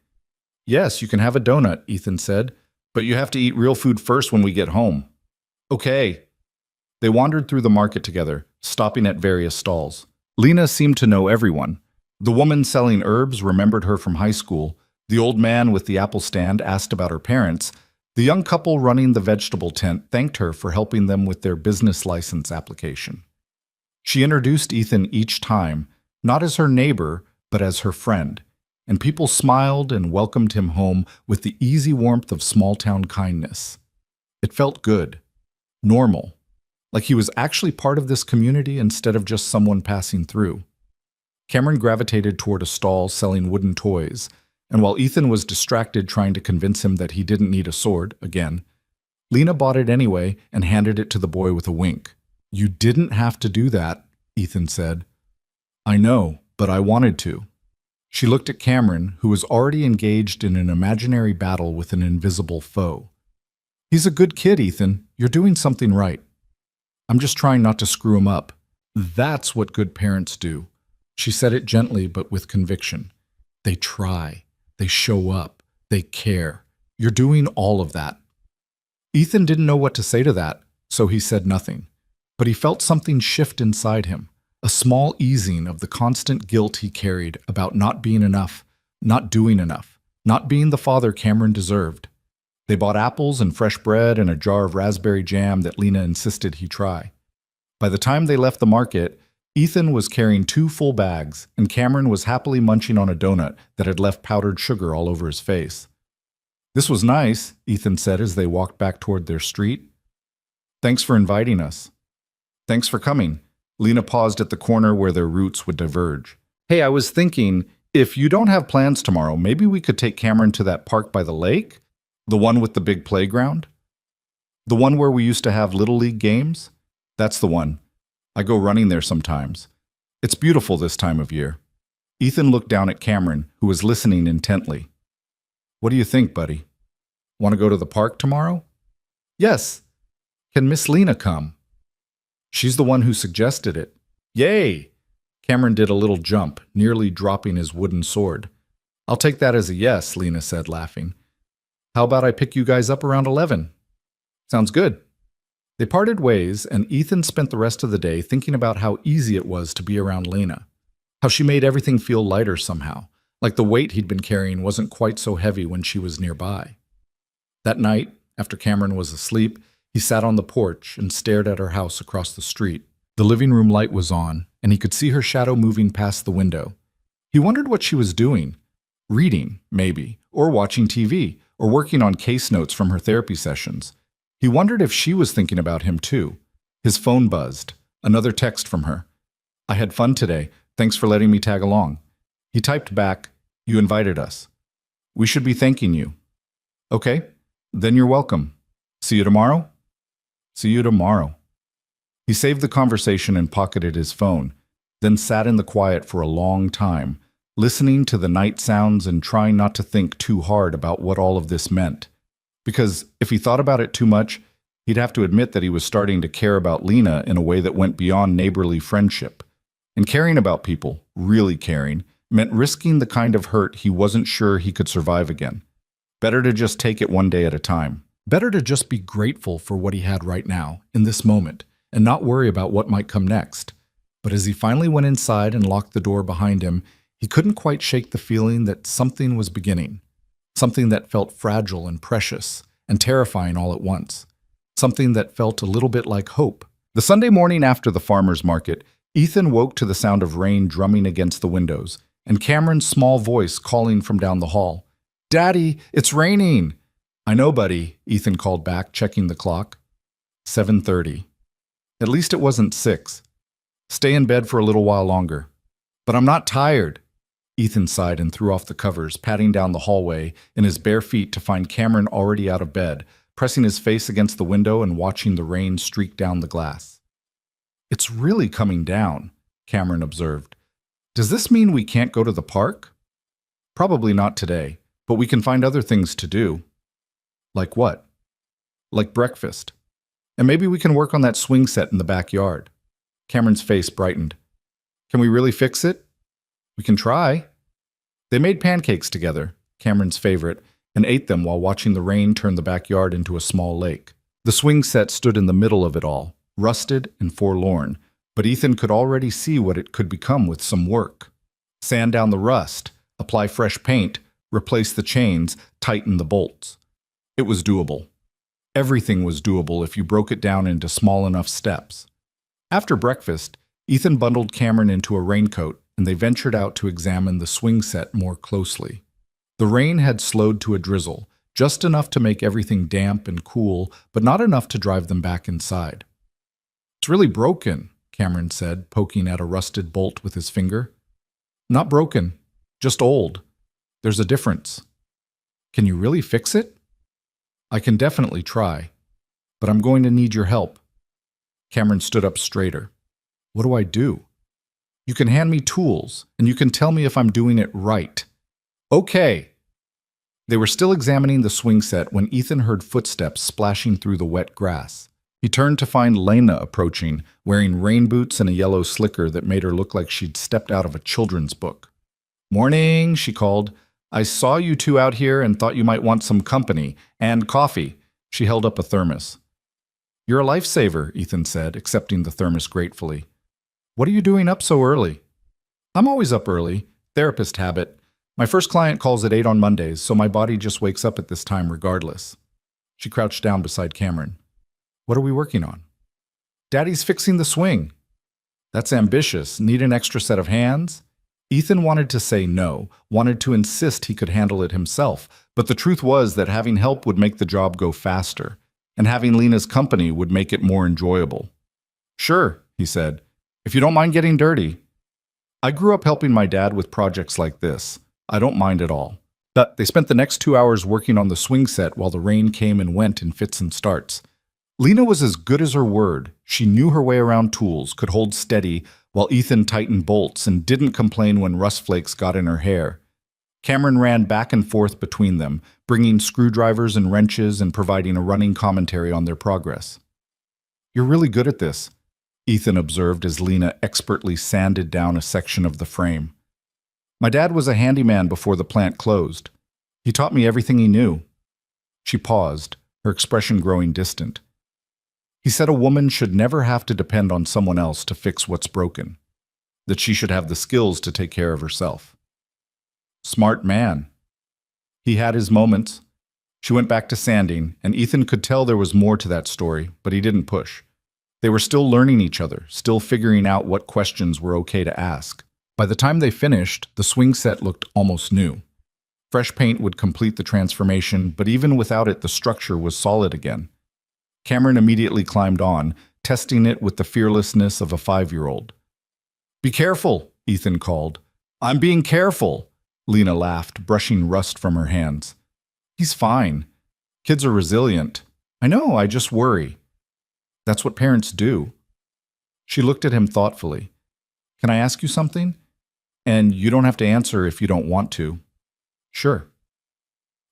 "Yes, you can have a donut," Ethan said, "but you have to eat real food first when we get home." "Okay." They wandered through the market together, stopping at various stalls. Lena seemed to know everyone. The woman selling herbs remembered her from high school. The old man with the apple stand asked about her parents. The young couple running the vegetable tent thanked her for helping them with their business license application. She introduced Ethan each time, not as her neighbor, but as her friend, and people smiled and welcomed him home with the easy warmth of small-town kindness. It felt good, normal, like he was actually part of this community instead of just someone passing through. Cameron gravitated toward a stall selling wooden toys, and while Ethan was distracted trying to convince him that he didn't need a sword, again, Lena bought it anyway and handed it to the boy with a wink. "You didn't have to do that," Ethan said. "I know, but I wanted to." She looked at Cameron, who was already engaged in an imaginary battle with an invisible foe. "He's a good kid, Ethan. You're doing something right. I'm just trying not to screw him up. That's what good parents do." She said it gently but with conviction. "They try. They show up. They care. You're doing all of that." Ethan didn't know what to say to that, so he said nothing. But he felt something shift inside him, a small easing of the constant guilt he carried about not being enough, not doing enough, not being the father Cameron deserved. They bought apples and fresh bread and a jar of raspberry jam that Lena insisted he try. By the time they left the market, Ethan was carrying 2 full bags, and Cameron was happily munching on a donut that had left powdered sugar all over his face. "This was nice," Ethan said as they walked back toward their street. "Thanks for inviting us." Thanks for coming. Lena paused at the corner where their routes would diverge. Hey, I was thinking, if you don't have plans tomorrow, maybe we could take Cameron to that park by the lake? The one with the big playground? The one where we used to have Little League games? That's the one. I go running there sometimes. It's beautiful this time of year. Ethan looked down at Cameron, who was listening intently. What do you think, buddy? Want to go to the park tomorrow? Yes. Can Miss Lena come? She's the one who suggested it. Yay! Cameron did a little jump, nearly dropping his wooden sword. I'll take that as a yes, Lena said, laughing. How about I pick you guys up around 11? Sounds good. They parted ways, and Ethan spent the rest of the day thinking about how easy it was to be around Lena, how she made everything feel lighter somehow, like the weight he'd been carrying wasn't quite so heavy when she was nearby. That night, after Cameron was asleep, he sat on the porch and stared at her house across the street. The living room light was on, and he could see her shadow moving past the window. He wondered what she was doing. Reading, maybe, or watching TV, or working on case notes from her therapy sessions. He wondered if she was thinking about him too. His phone buzzed. Another text from her. I had fun today. Thanks for letting me tag along. He typed back, You invited us. We should be thanking you. Okay, then you're welcome. See you tomorrow? See you tomorrow. He saved the conversation and pocketed his phone, then sat in the quiet for a long time, listening to the night sounds and trying not to think too hard about what all of this meant. Because if he thought about it too much, he'd have to admit that he was starting to care about Lena in a way that went beyond neighborly friendship. And caring about people, really caring, meant risking the kind of hurt he wasn't sure he could survive again. Better to just take it one day at a time. Better to just be grateful for what he had right now, in this moment, and not worry about what might come next. But as he finally went inside and locked the door behind him, he couldn't quite shake the feeling that something was beginning. Something that felt fragile and precious and terrifying all at once. Something that felt a little bit like hope. The Sunday morning after the farmer's market, Ethan woke to the sound of rain drumming against the windows and Cameron's small voice calling from down the hall. Daddy, it's raining! I know, buddy, Ethan called back, checking the clock. 7:30. At least it wasn't 6. Stay in bed for a little while longer. But I'm not tired. Ethan sighed and threw off the covers, patting down the hallway in his bare feet to find Cameron already out of bed, pressing his face against the window and watching the rain streak down the glass. It's really coming down, Cameron observed. Does this mean we can't go to the park? Probably not today, but we can find other things to do. Like what? Like breakfast. And maybe we can work on that swing set in the backyard. Cameron's face brightened. Can we really fix it? We can try. They made pancakes together, Cameron's favorite, and ate them while watching the rain turn the backyard into a small lake. The swing set stood in the middle of it all, rusted and forlorn, but Ethan could already see what it could become with some work. Sand down the rust, apply fresh paint, replace the chains, tighten the bolts. It was doable. Everything was doable if you broke it down into small enough steps. After breakfast, Ethan bundled Cameron into a raincoat and they ventured out to examine the swing set more closely. The rain had slowed to a drizzle, just enough to make everything damp and cool, but not enough to drive them back inside. It's really broken, Cameron said, poking at a rusted bolt with his finger. Not broken, just old. There's a difference. Can you really fix it? I can definitely try, but I'm going to need your help. Cameron stood up straighter. What do I do? You can hand me tools, and you can tell me if I'm doing it right. Okay. They were still examining the swing set when Ethan heard footsteps splashing through the wet grass. He turned to find Lena approaching, wearing rain boots and a yellow slicker that made her look like she'd stepped out of a children's book. Morning, she called. I saw you two out here and thought you might want some company and coffee. She held up a thermos. You're a lifesaver, Ethan said, accepting the thermos gratefully. What are you doing up so early? I'm always up early. Therapist habit. My first client calls at 8 on Mondays, so my body just wakes up at this time regardless. She crouched down beside Cameron. What are we working on? Daddy's fixing the swing. That's ambitious. Need an extra set of hands? Ethan wanted to say no, wanted to insist he could handle it himself, but the truth was that having help would make the job go faster, and having Lena's company would make it more enjoyable. Sure, he said, if you don't mind getting dirty. I grew up helping my dad with projects like this. I don't mind at all. But they spent the next 2 hours working on the swing set while the rain came and went in fits and starts. Lena was as good as her word. She knew her way around tools, could hold steady, while Ethan tightened bolts and didn't complain when rust flakes got in her hair. Cameron ran back and forth between them, bringing screwdrivers and wrenches and providing a running commentary on their progress. You're really good at this, Ethan observed as Lena expertly sanded down a section of the frame. My dad was a handyman before the plant closed. He taught me everything he knew. She paused, her expression growing distant. He said a woman should never have to depend on someone else to fix what's broken, that she should have the skills to take care of herself. Smart man. He had his moments. She went back to sanding, and Ethan could tell there was more to that story, but he didn't push. They were still learning each other, still figuring out what questions were okay to ask. By the time they finished, the swing set looked almost new. Fresh paint would complete the transformation, but even without it, the structure was solid again. Cameron immediately climbed on, testing it with the fearlessness of a 5-year-old. Be careful, Ethan called. I'm being careful, Lena laughed, brushing rust from her hands. He's fine. Kids are resilient. I know, I just worry. That's what parents do. She looked at him thoughtfully. Can I ask you something? And you don't have to answer if you don't want to. Sure.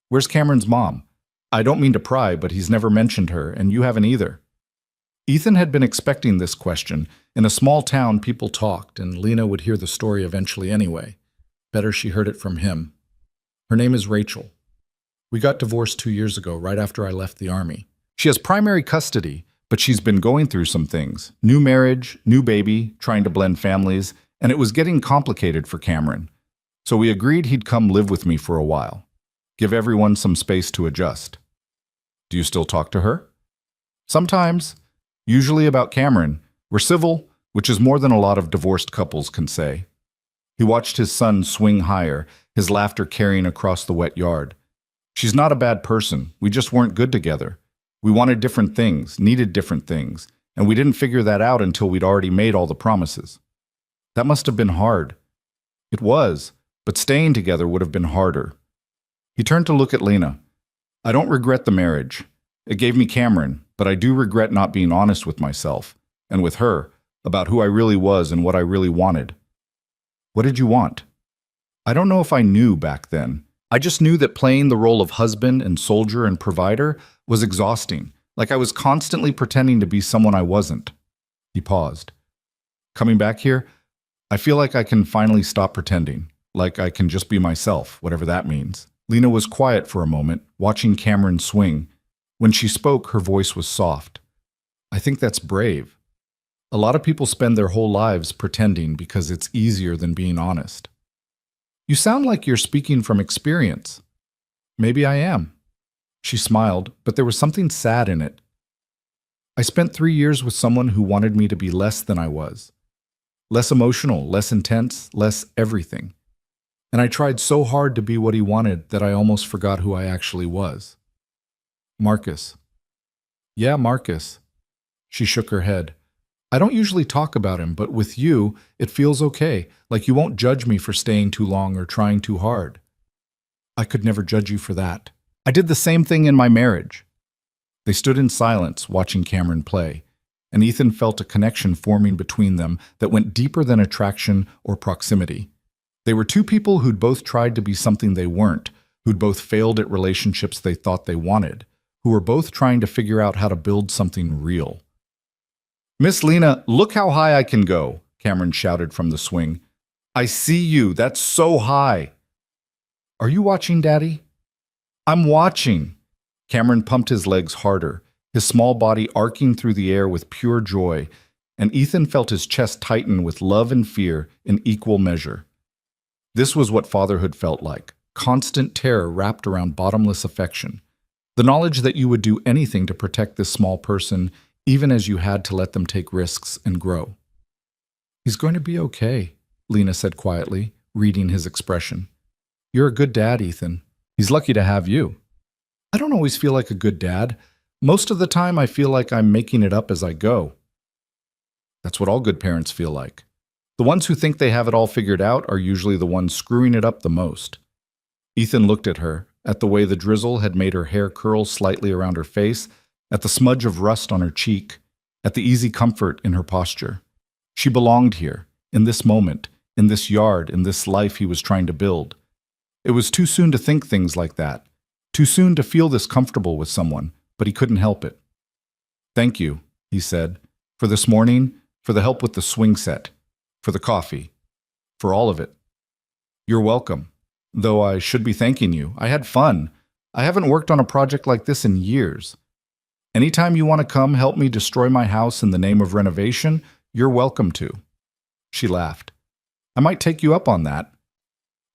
Where's Cameron's mom? I don't mean to pry, but he's never mentioned her, and you haven't either. Ethan had been expecting this question. In a small town, people talked, and Lena would hear the story eventually anyway. Better she heard it from him. Her name is Rachel. We got divorced 2 years ago, right after I left the army. She has primary custody, but she's been going through some things. New marriage, new baby, trying to blend families, and it was getting complicated for Cameron. So we agreed he'd come live with me for a while. Give everyone some space to adjust. Do you still talk to her? Sometimes. Usually about Cameron. We're civil, which is more than a lot of divorced couples can say. He watched his son swing higher, his laughter carrying across the wet yard. She's not a bad person. We just weren't good together. We wanted different things, needed different things, and we didn't figure that out until we'd already made all the promises. That must have been hard. It was, but staying together would have been harder. He turned to look at Lena. I don't regret the marriage. It gave me Cameron, but I do regret not being honest with myself, and with her, about who I really was and what I really wanted. What did you want? I don't know if I knew back then. I just knew that playing the role of husband and soldier and provider was exhausting, like I was constantly pretending to be someone I wasn't. He paused. Coming back here, I feel like I can finally stop pretending, like I can just be myself, whatever that means. Lena was quiet for a moment, watching Cameron swing. When she spoke, her voice was soft. I think that's brave. A lot of people spend their whole lives pretending because it's easier than being honest. You sound like you're speaking from experience. Maybe I am. She smiled, but there was something sad in it. I spent 3 years with someone who wanted me to be less than I was. Less emotional, less intense, less everything. And I tried so hard to be what he wanted that I almost forgot who I actually was. Marcus. Yeah, Marcus. She shook her head. I don't usually talk about him, but with you, it feels okay, like you won't judge me for staying too long or trying too hard. I could never judge you for that. I did the same thing in my marriage. They stood in silence, watching Cameron play, and Ethan felt a connection forming between them that went deeper than attraction or proximity. They were two people who'd both tried to be something they weren't, who'd both failed at relationships they thought they wanted, who were both trying to figure out how to build something real. Miss Lena, look how high I can go, Cameron shouted from the swing. I see you. That's so high. Are you watching, Daddy? I'm watching. Cameron pumped his legs harder, his small body arcing through the air with pure joy, and Ethan felt his chest tighten with love and fear in equal measure. This was what fatherhood felt like, constant terror wrapped around bottomless affection. The knowledge that you would do anything to protect this small person, even as you had to let them take risks and grow. He's going to be okay, Lena said quietly, reading his expression. You're a good dad, Ethan. He's lucky to have you. I don't always feel like a good dad. Most of the time I feel like I'm making it up as I go. That's what all good parents feel like. The ones who think they have it all figured out are usually the ones screwing it up the most. Ethan looked at her, at the way the drizzle had made her hair curl slightly around her face, at the smudge of rust on her cheek, at the easy comfort in her posture. She belonged here, in this moment, in this yard, in this life he was trying to build. It was too soon to think things like that, too soon to feel this comfortable with someone, but he couldn't help it. "Thank you," he said, "for this morning, for the help with the swing set, for the coffee, for all of it." "You're welcome. Though I should be thanking you. I had fun. I haven't worked on a project like this in years. Anytime you want to come help me destroy my house in the name of renovation, you're welcome to." She laughed. "I might take you up on that."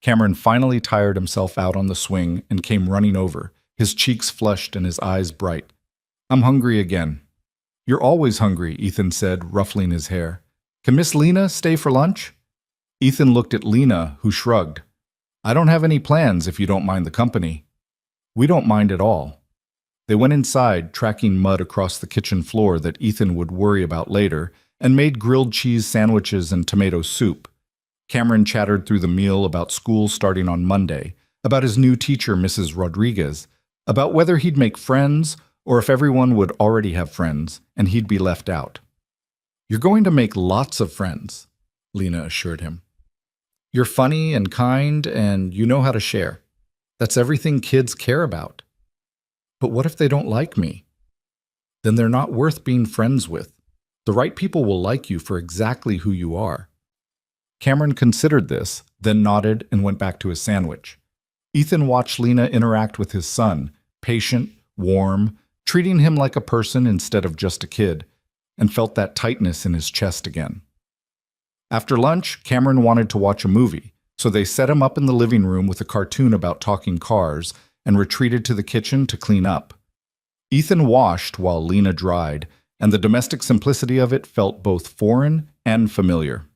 Cameron finally tired himself out on the swing and came running over, his cheeks flushed and his eyes bright. "I'm hungry again." "You're always hungry," Ethan said, ruffling his hair. "Can Miss Lena stay for lunch?" Ethan looked at Lena, who shrugged. "I don't have any plans if you don't mind the company." "We don't mind at all." They went inside, tracking mud across the kitchen floor that Ethan would worry about later, and made grilled cheese sandwiches and tomato soup. Cameron chattered through the meal about school starting on Monday, about his new teacher, Mrs. Rodriguez, about whether he'd make friends or if everyone would already have friends and he'd be left out. "You're going to make lots of friends," Lena assured him. "You're funny and kind and you know how to share. That's everything kids care about." "But what if they don't like me?" "Then they're not worth being friends with. The right people will like you for exactly who you are." Cameron considered this, then nodded and went back to his sandwich. Ethan watched Lena interact with his son, patient, warm, treating him like a person instead of just a kid, and felt that tightness in his chest again. After lunch, Cameron wanted to watch a movie, so they set him up in the living room with a cartoon about talking cars and retreated to the kitchen to clean up. Ethan washed while Lena dried, and the domestic simplicity of it felt both foreign and familiar.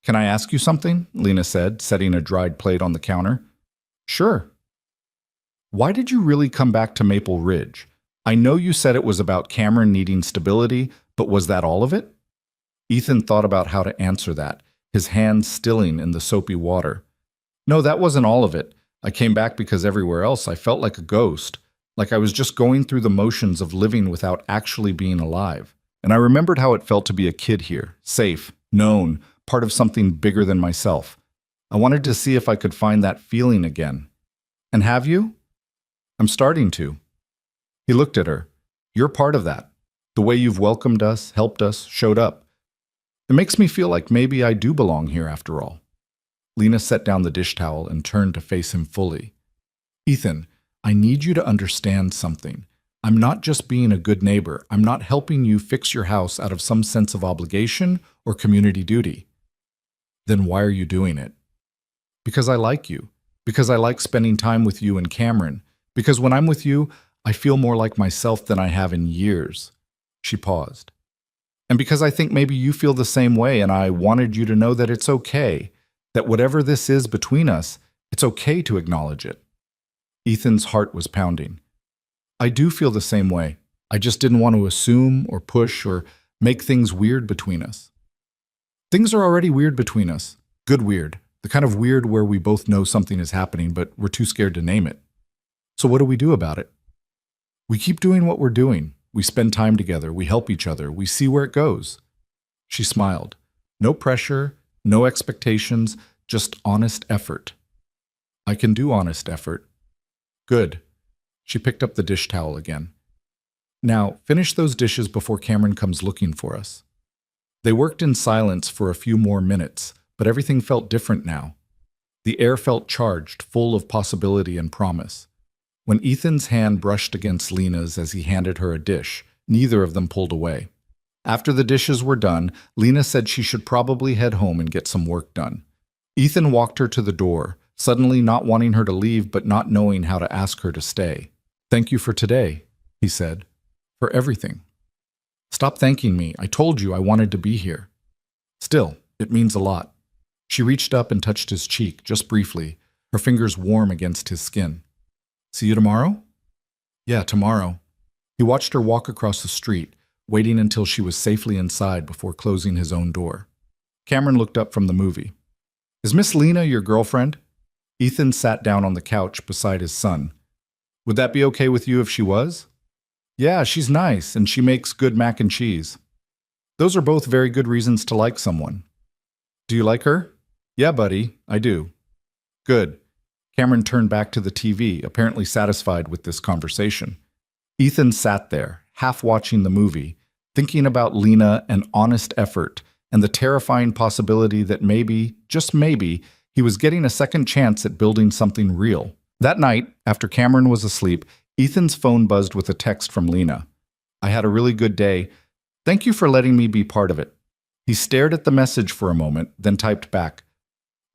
"Can I ask you something?" Lena said, setting a dried plate on the counter. "Sure." "Why did you really come back to Maple Ridge? I know you said it was about Cameron needing stability, but was that all of it?" Ethan thought about how to answer that, his hands stilling in the soapy water. "No, that wasn't all of it. I came back because everywhere else I felt like a ghost, like I was just going through the motions of living without actually being alive. And I remembered how it felt to be a kid here, safe, known, part of something bigger than myself. I wanted to see if I could find that feeling again." "And have you?" "I'm starting to." He looked at her. "You're part of that. The way you've welcomed us, helped us, showed up. It makes me feel like maybe I do belong here after all." Lena set down the dish towel and turned to face him fully. "Ethan, I need you to understand something. I'm not just being a good neighbor. I'm not helping you fix your house out of some sense of obligation or community duty." "Then why are you doing it?" "Because I like you. Because I like spending time with you and Cameron. Because when I'm with you, I feel more like myself than I have in years." She paused. "And because I think maybe you feel the same way, and I wanted you to know that it's okay, that whatever this is between us, it's okay to acknowledge it." Ethan's heart was pounding. "I do feel the same way. I just didn't want to assume or push or make things weird between us." "Things are already weird between us. Good weird. The kind of weird where we both know something is happening, but we're too scared to name it. So what do we do about it?" "We keep doing what we're doing. We spend time together. We help each other. We see where it goes." She smiled. No pressure, no expectations, just honest effort. "I can do honest effort." "Good." She picked up the dish towel again. "Now, finish those dishes before Cameron comes looking for us." They worked in silence for a few more minutes, but everything felt different now. The air felt charged, full of possibility and promise. When Ethan's hand brushed against Lena's as he handed her a dish, neither of them pulled away. After the dishes were done, Lena said she should probably head home and get some work done. Ethan walked her to the door, suddenly not wanting her to leave but not knowing how to ask her to stay. "Thank you for today," he said. "For everything." "Stop thanking me. I told you I wanted to be here." "Still, it means a lot." She reached up and touched his cheek, just briefly, her fingers warm against his skin. "See you tomorrow?" "Yeah, tomorrow." He watched her walk across the street, waiting until she was safely inside before closing his own door. Cameron looked up from the movie. "Is Miss Lena your girlfriend?" Ethan sat down on the couch beside his son. "Would that be okay with you if she was?" "Yeah, she's nice, and she makes good mac and cheese." "Those are both very good reasons to like someone." "Do you like her?" "Yeah, buddy, I do." "Good." Cameron turned back to the TV, apparently satisfied with this conversation. Ethan sat there, half watching the movie, thinking about Lena and honest effort, and the terrifying possibility that maybe, just maybe, he was getting a second chance at building something real. That night, after Cameron was asleep, Ethan's phone buzzed with a text from Lena. "I had a really good day. Thank you for letting me be part of it." He stared at the message for a moment, then typed back,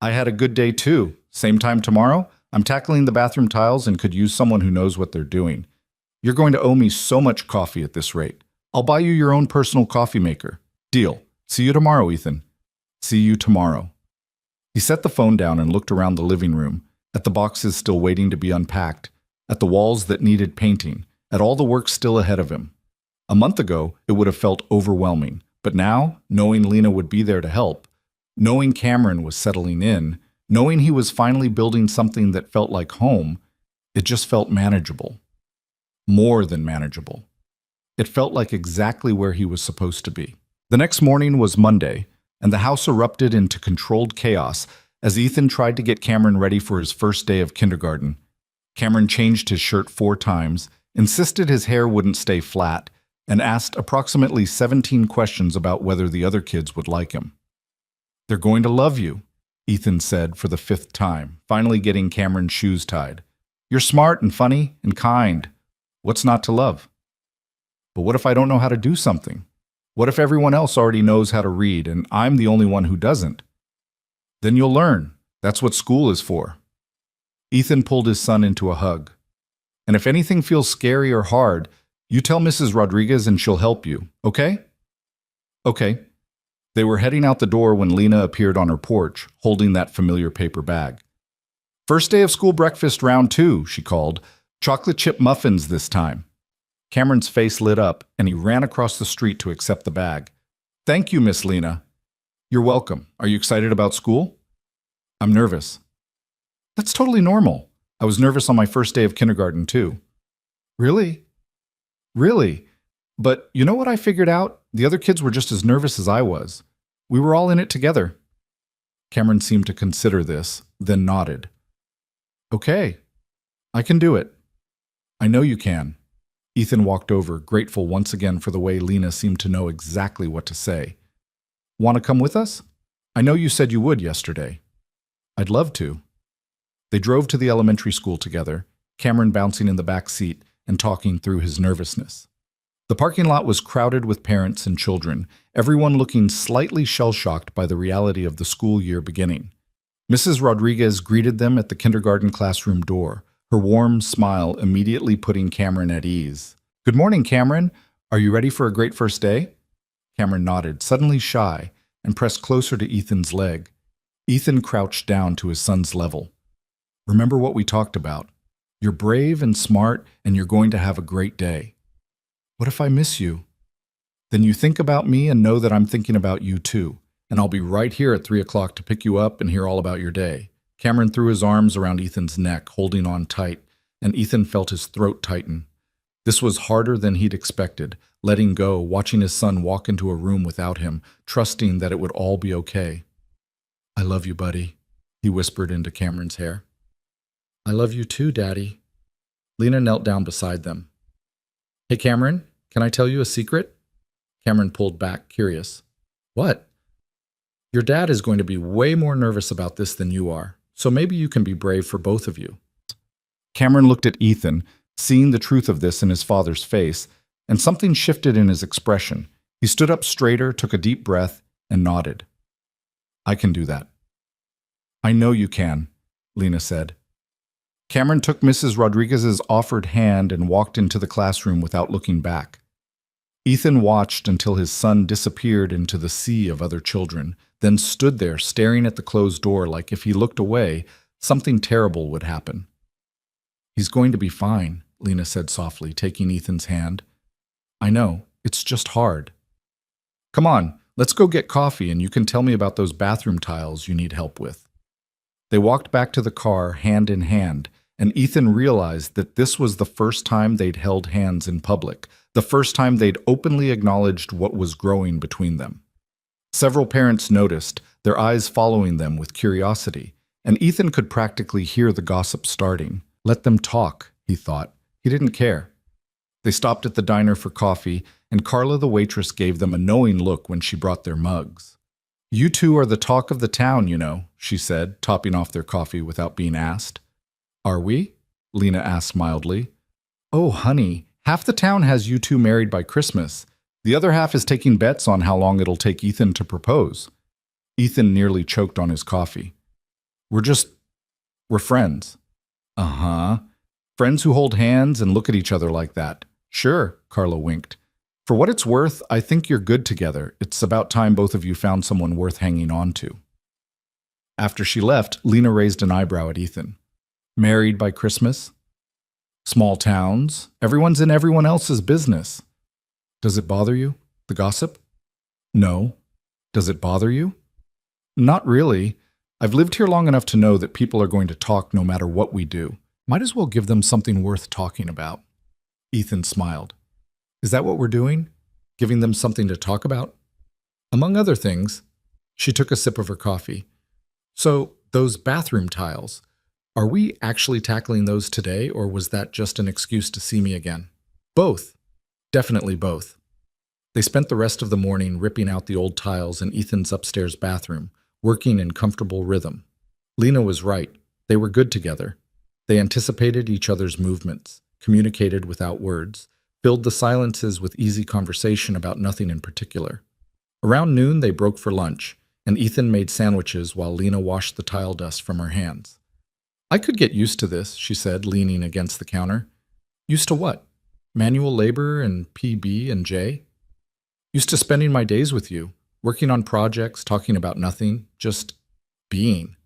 "I had a good day too. Same time tomorrow? I'm tackling the bathroom tiles and could use someone who knows what they're doing. You're going to owe me so much coffee at this rate. I'll buy you your own personal coffee maker. Deal. See you tomorrow, Ethan." "See you tomorrow." He set the phone down and looked around the living room, at the boxes still waiting to be unpacked, at the walls that needed painting, at all the work still ahead of him. A month ago, it would have felt overwhelming, but now, knowing Lena would be there to help, knowing Cameron was settling in, knowing he was finally building something that felt like home, it just felt manageable. More than manageable. It felt like exactly where he was supposed to be. The next morning was Monday, and the house erupted into controlled chaos as Ethan tried to get Cameron ready for his first day of kindergarten. Cameron changed his shirt 4 times, insisted his hair wouldn't stay flat, and asked approximately 17 questions about whether the other kids would like him. "They're going to love you," Ethan said for the 5th time, finally getting Cameron's shoes tied. "You're smart and funny and kind. What's not to love?" "But what if I don't know how to do something? What if everyone else already knows how to read and I'm the only one who doesn't?" "Then you'll learn. That's what school is for." Ethan pulled his son into a hug. "And if anything feels scary or hard, you tell Mrs. Rodriguez and she'll help you, okay?" "Okay." They were heading out the door when Lena appeared on her porch, holding that familiar paper bag. "First day of school breakfast round 2, she called. "Chocolate chip muffins this time." Cameron's face lit up, and he ran across the street to accept the bag. "Thank you, Miss Lena." "You're welcome. Are you excited about school?" "I'm nervous." "That's totally normal. I was nervous on my first day of kindergarten, too." "Really?" "Really. But you know what I figured out? The other kids were just as nervous as I was. We were all in it together." Cameron seemed to consider this, then nodded. "Okay. I can do it." "I know you can." Ethan walked over, grateful once again for the way Lena seemed to know exactly what to say. "Want to come with us? I know you said you would yesterday." "I'd love to." They drove to the elementary school together, Cameron bouncing in the back seat and talking through his nervousness. The parking lot was crowded with parents and children, everyone looking slightly shell-shocked by the reality of the school year beginning. Mrs. Rodriguez greeted them at the kindergarten classroom door, her warm smile immediately putting Cameron at ease. "Good morning, Cameron. Are you ready for a great first day?" Cameron nodded, suddenly shy, and pressed closer to Ethan's leg. Ethan crouched down to his son's level. "Remember what we talked about. You're brave and smart, and you're going to have a great day." "What if I miss you?" "Then you think about me and know that I'm thinking about you too, and I'll be right here at 3 o'clock to pick you up and hear all about your day." Cameron threw his arms around Ethan's neck, holding on tight, and Ethan felt his throat tighten. This was harder than he'd expected, letting go, watching his son walk into a room without him, trusting that it would all be okay. "I love you, buddy," he whispered into Cameron's hair. "I love you too, Daddy." Lena knelt down beside them. "Hey, Cameron, can I tell you a secret?" Cameron pulled back, curious. "What?" "Your dad is going to be way more nervous about this than you are, so maybe you can be brave for both of you." Cameron looked at Ethan, seeing the truth of this in his father's face, and something shifted in his expression. He stood up straighter, took a deep breath, and nodded. "I can do that." "I know you can," Lena said. Cameron took Mrs. Rodriguez's offered hand and walked into the classroom without looking back. Ethan watched until his son disappeared into the sea of other children, then stood there staring at the closed door like if he looked away, something terrible would happen. "He's going to be fine," Lena said softly, taking Ethan's hand. "I know. It's just hard. Come on, let's go get coffee and you can tell me about those bathroom tiles you need help with. They walked back to the car hand in hand, and Ethan realized that this was the first time they'd held hands in public, the first time they'd openly acknowledged what was growing between them. Several parents noticed, their eyes following them with curiosity, and Ethan could practically hear the gossip starting. Let them talk, he thought. He didn't care. They stopped at the diner for coffee, and Carla the waitress gave them a knowing look when she brought their mugs. "You two are the talk of the town, you know," she said, topping off their coffee without being asked. "Are we?" Lena asked mildly. "Oh, honey, half the town has you two married by Christmas. The other half is taking bets on how long it'll take Ethan to propose." Ethan nearly choked on his coffee. We're friends." "Uh-huh. Friends who hold hands and look at each other like that." "Sure," Carla winked. "For what it's worth, I think you're good together. It's about time both of you found someone worth hanging on to." After she left, Lena raised an eyebrow at Ethan. "Married by Christmas? Small towns. Everyone's in everyone else's business. Does it bother you, the gossip?" "No." "Does it bother you?" "Not really. I've lived here long enough to know that people are going to talk no matter what we do. Might as well give them something worth talking about." Ethan smiled. "Is that what we're doing? Giving them something to talk about?" "Among other things." She took a sip of her coffee. "So, those bathroom tiles, are we actually tackling those today, or was that just an excuse to see me again?" "Both. Definitely both." They spent the rest of the morning ripping out the old tiles in Ethan's upstairs bathroom, working in comfortable rhythm. Lena was right. They were good together. They anticipated each other's movements, communicated without words, filled the silences with easy conversation about nothing in particular. Around noon, they broke for lunch, and Ethan made sandwiches while Lena washed the tile dust from her hands. "I could get used to this," she said, leaning against the counter. "Used to what? Manual labor and PB and J? Used to spending my days with you, working on projects, talking about nothing, just being."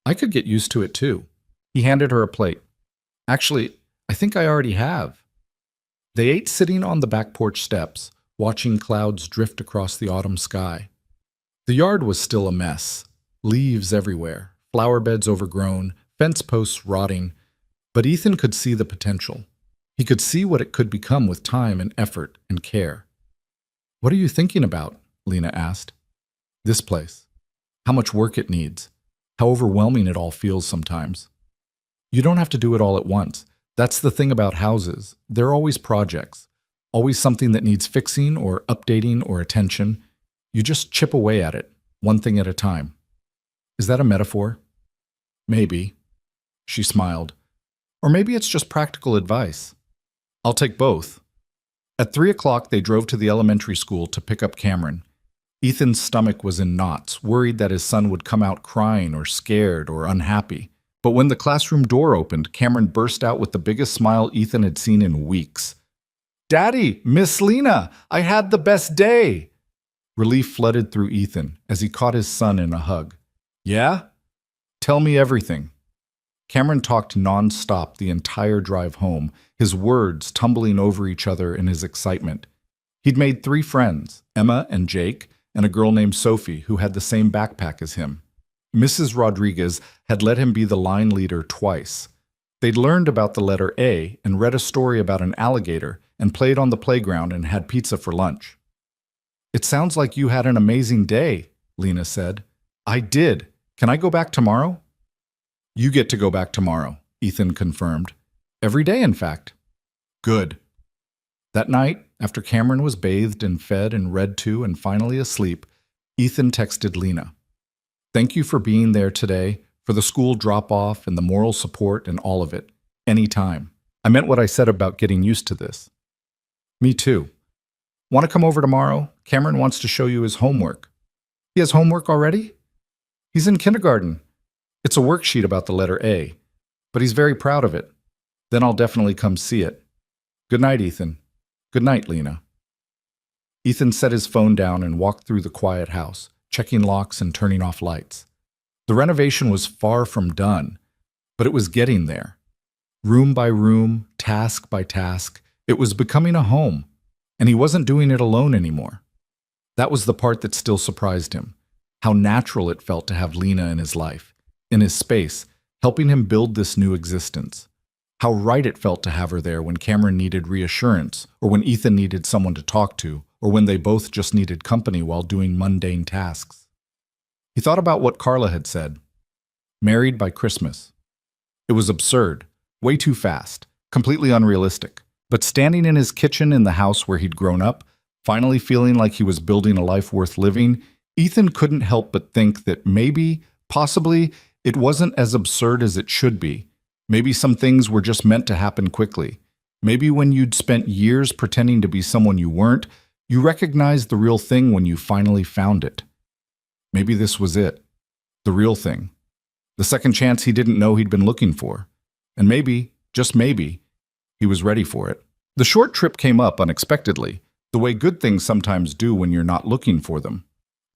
"I could get used to it too." He handed her a plate. "Actually, I think I already have." They ate sitting on the back porch steps, watching clouds drift across the autumn sky. The yard was still a mess. Leaves everywhere, flower beds overgrown, fence posts rotting, but Ethan could see the potential. He could see what it could become with time and effort and care. "What are you thinking about?" Lena asked. "This place. How much work it needs. How overwhelming it all feels sometimes." "You don't have to do it all at once. That's the thing about houses. They're always projects. Always something that needs fixing or updating or attention. You just chip away at it, one thing at a time." "Is that a metaphor?" "Maybe." She smiled. "Or maybe it's just practical advice." "I'll take both." At 3 o'clock, they drove to the elementary school to pick up Cameron. Ethan's stomach was in knots, worried that his son would come out crying or scared or unhappy. But when the classroom door opened, Cameron burst out with the biggest smile Ethan had seen in weeks. "Daddy, Miss Lena, I had the best day!" Relief flooded through Ethan as he caught his son in a hug. "Yeah? Tell me everything." Cameron talked non-stop the entire drive home, his words tumbling over each other in his excitement. He'd made 3 friends, Emma and Jake, and a girl named Sophie who had the same backpack as him. Mrs. Rodriguez had let him be the line leader twice. They'd learned about the letter A and read a story about an alligator and played on the playground and had pizza for lunch. "It sounds like you had an amazing day," Lena said. "I did. Can I go back tomorrow?" "You get to go back tomorrow," Ethan confirmed. "Every day, in fact." "Good." That night, after Cameron was bathed and fed and read to and finally asleep, Ethan texted Lena. "Thank you for being there today, for the school drop-off and the moral support and all of it. Anytime. I meant what I said about getting used to this." "Me too. Want to come over tomorrow? Cameron wants to show you his homework." "He has homework already?" "He's in kindergarten. It's a worksheet about the letter A, but he's very proud of it. Then I'll definitely come see it. Good night, Ethan." "Good night, Lena." Ethan set his phone down and walked through the quiet house, checking locks and turning off lights. The renovation was far from done, but it was getting there. Room by room, task by task, it was becoming a home. and he wasn't doing it alone anymore. That was the part that still surprised him. How natural it felt to have Lena in his life, in his space, helping him build this new existence. How right it felt to have her there when Cameron needed reassurance, or when Ethan needed someone to talk to, or when they both just needed company while doing mundane tasks. He thought about what Carla had said. Married by Christmas. It was absurd, way too fast, completely unrealistic. But standing in his kitchen in the house where he'd grown up, finally feeling like he was building a life worth living, Ethan couldn't help but think that maybe, possibly, it wasn't as absurd as it should be. Maybe some things were just meant to happen quickly. Maybe when you'd spent years pretending to be someone you weren't, you recognized the real thing when you finally found it. Maybe this was it. The real thing. The second chance he didn't know he'd been looking for. And maybe, just maybe, he was ready for it. The short trip came up unexpectedly, the way good things sometimes do when you're not looking for them.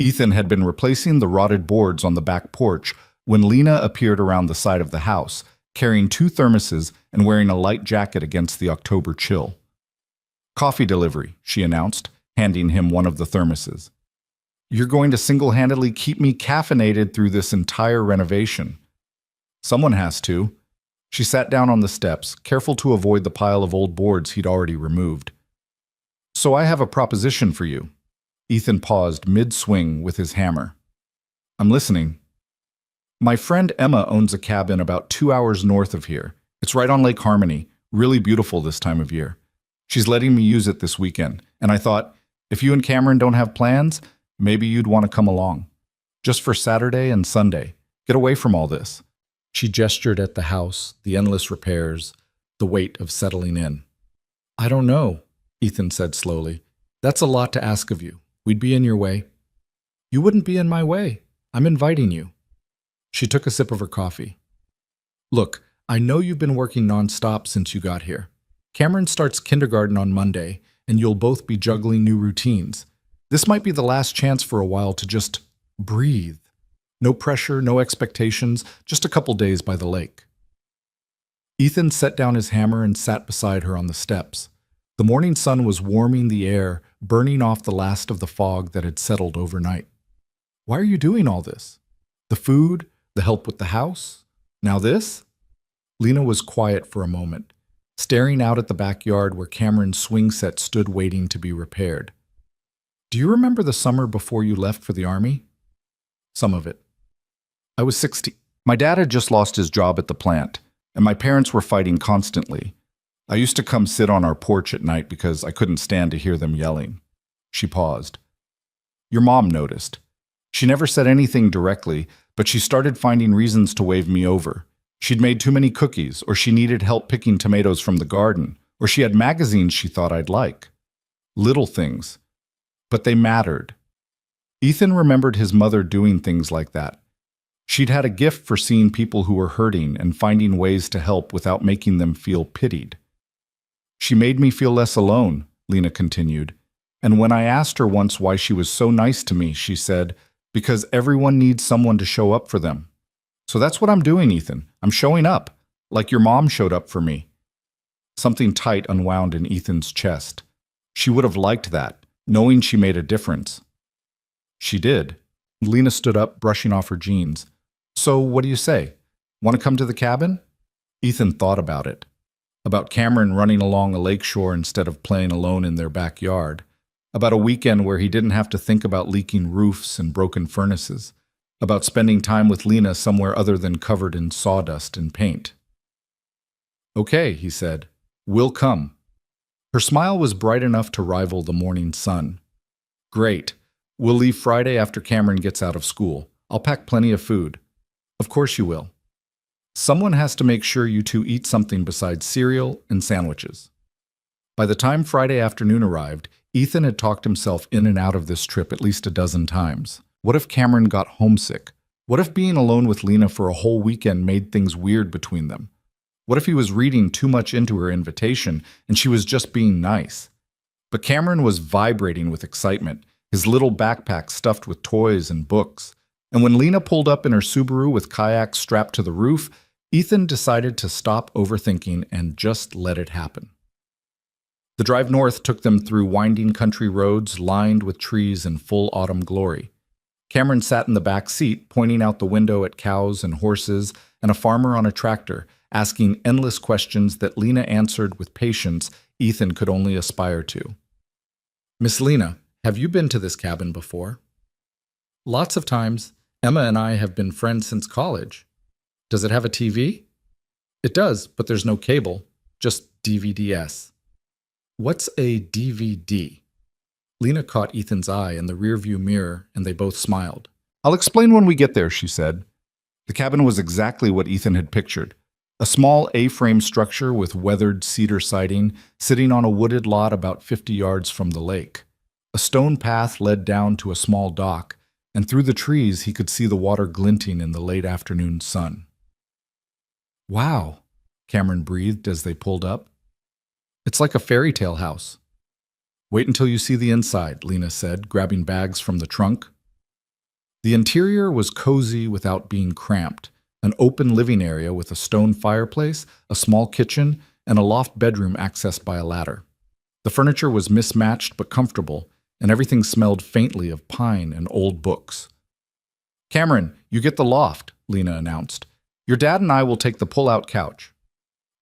Ethan had been replacing the rotted boards on the back porch when Lena appeared around the side of the house, carrying 2 thermoses and wearing a light jacket against the October chill. "Coffee delivery," she announced, handing him one of the thermoses. "You're going to single-handedly keep me caffeinated through this entire renovation." "Someone has to." She sat down on the steps, careful to avoid the pile of old boards he'd already removed. "So I have a proposition for you." Ethan paused mid-swing with his hammer. "I'm listening." "My friend Emma owns a cabin about 2 hours north of here. It's right on Lake Harmony, really beautiful this time of year. She's letting me use it this weekend, and I thought, if you and Cameron don't have plans, maybe you'd want to come along. Just for Saturday and Sunday. Get away from all this." She gestured at the house, the endless repairs, the weight of settling in. "I don't know," Ethan said slowly. "That's a lot to ask of you. We'd be in your way." "You wouldn't be in my way. I'm inviting you." She took a sip of her coffee. "Look, I know you've been working nonstop since you got here. Cameron starts kindergarten on Monday, and you'll both be juggling new routines. This might be the last chance for a while to just breathe. No pressure, no expectations, just a couple days by the lake." Ethan set down his hammer and sat beside her on the steps. The morning sun was warming the air, burning off the last of the fog that had settled overnight. "Why are you doing all this? The food, the help with the house, now this?" Lena was quiet for a moment, staring out at the backyard where Cameron's swing set stood waiting to be repaired. "Do you remember the summer before you left for the army?" "Some of it. I was 16. My dad had just lost his job at the plant, and my parents were fighting constantly. I used to come sit on our porch at night because I couldn't stand to hear them yelling." She paused. "Your mom noticed. She never said anything directly, but she started finding reasons to wave me over. She'd made too many cookies, or she needed help picking tomatoes from the garden, or she had magazines she thought I'd like. Little things. But they mattered." Ethan remembered his mother doing things like that. She'd had a gift for seeing people who were hurting and finding ways to help without making them feel pitied. "She made me feel less alone," Lena continued. "And when I asked her once why she was so nice to me, she said, because everyone needs someone to show up for them. So that's what I'm doing, Ethan. I'm showing up, like your mom showed up for me." Something tight unwound in Ethan's chest. She would have liked that, knowing she made a difference. She did. Lena stood up, brushing off her jeans. "So what do you say? Want to come to the cabin?" Ethan thought about it. About Cameron running along a lakeshore instead of playing alone in their backyard. About a weekend where he didn't have to think about leaking roofs and broken furnaces. About spending time with Lena somewhere other than covered in sawdust and paint. "Okay," he said. "We'll come." Her smile was bright enough to rival the morning sun. "Great. We'll leave Friday after Cameron gets out of school. I'll pack plenty of food." "Of course you will." "Someone has to make sure you two eat something besides cereal and sandwiches." By the time Friday afternoon arrived, Ethan had talked himself in and out of this trip at least a dozen times. What if Cameron got homesick? What if being alone with Lena for a whole weekend made things weird between them? What if he was reading too much into her invitation and she was just being nice? But Cameron was vibrating with excitement, his little backpack stuffed with toys and books. And when Lena pulled up in her Subaru with kayaks strapped to the roof, Ethan decided to stop overthinking and just let it happen. The drive north took them through winding country roads lined with trees in full autumn glory. Cameron sat in the back seat, pointing out the window at cows and horses and a farmer on a tractor, asking endless questions that Lena answered with patience Ethan could only aspire to. "Miss Lena, have you been to this cabin before?" "Lots of times. Emma and I have been friends since college." "Does it have a TV?" "It does, but there's no cable, just DVDs." "What's a DVD?" Lena caught Ethan's eye in the rearview mirror, and they both smiled. "I'll explain when we get there," she said. The cabin was exactly what Ethan had pictured. A small A-frame structure with weathered cedar siding sitting on a wooded lot about 50 yards from the lake. A stone path led down to a small dock, and through the trees he could see the water glinting in the late afternoon sun. "Wow," Cameron breathed as they pulled up. "It's like a fairy tale house." "Wait until you see the inside," Lena said, grabbing bags from the trunk. The interior was cozy without being cramped. An open living area with a stone fireplace, a small kitchen, and a loft bedroom accessed by a ladder. The furniture was mismatched but comfortable, and everything smelled faintly of pine and old books. "Cameron, you get the loft," Lena announced. "Your dad and I will take the pull-out couch."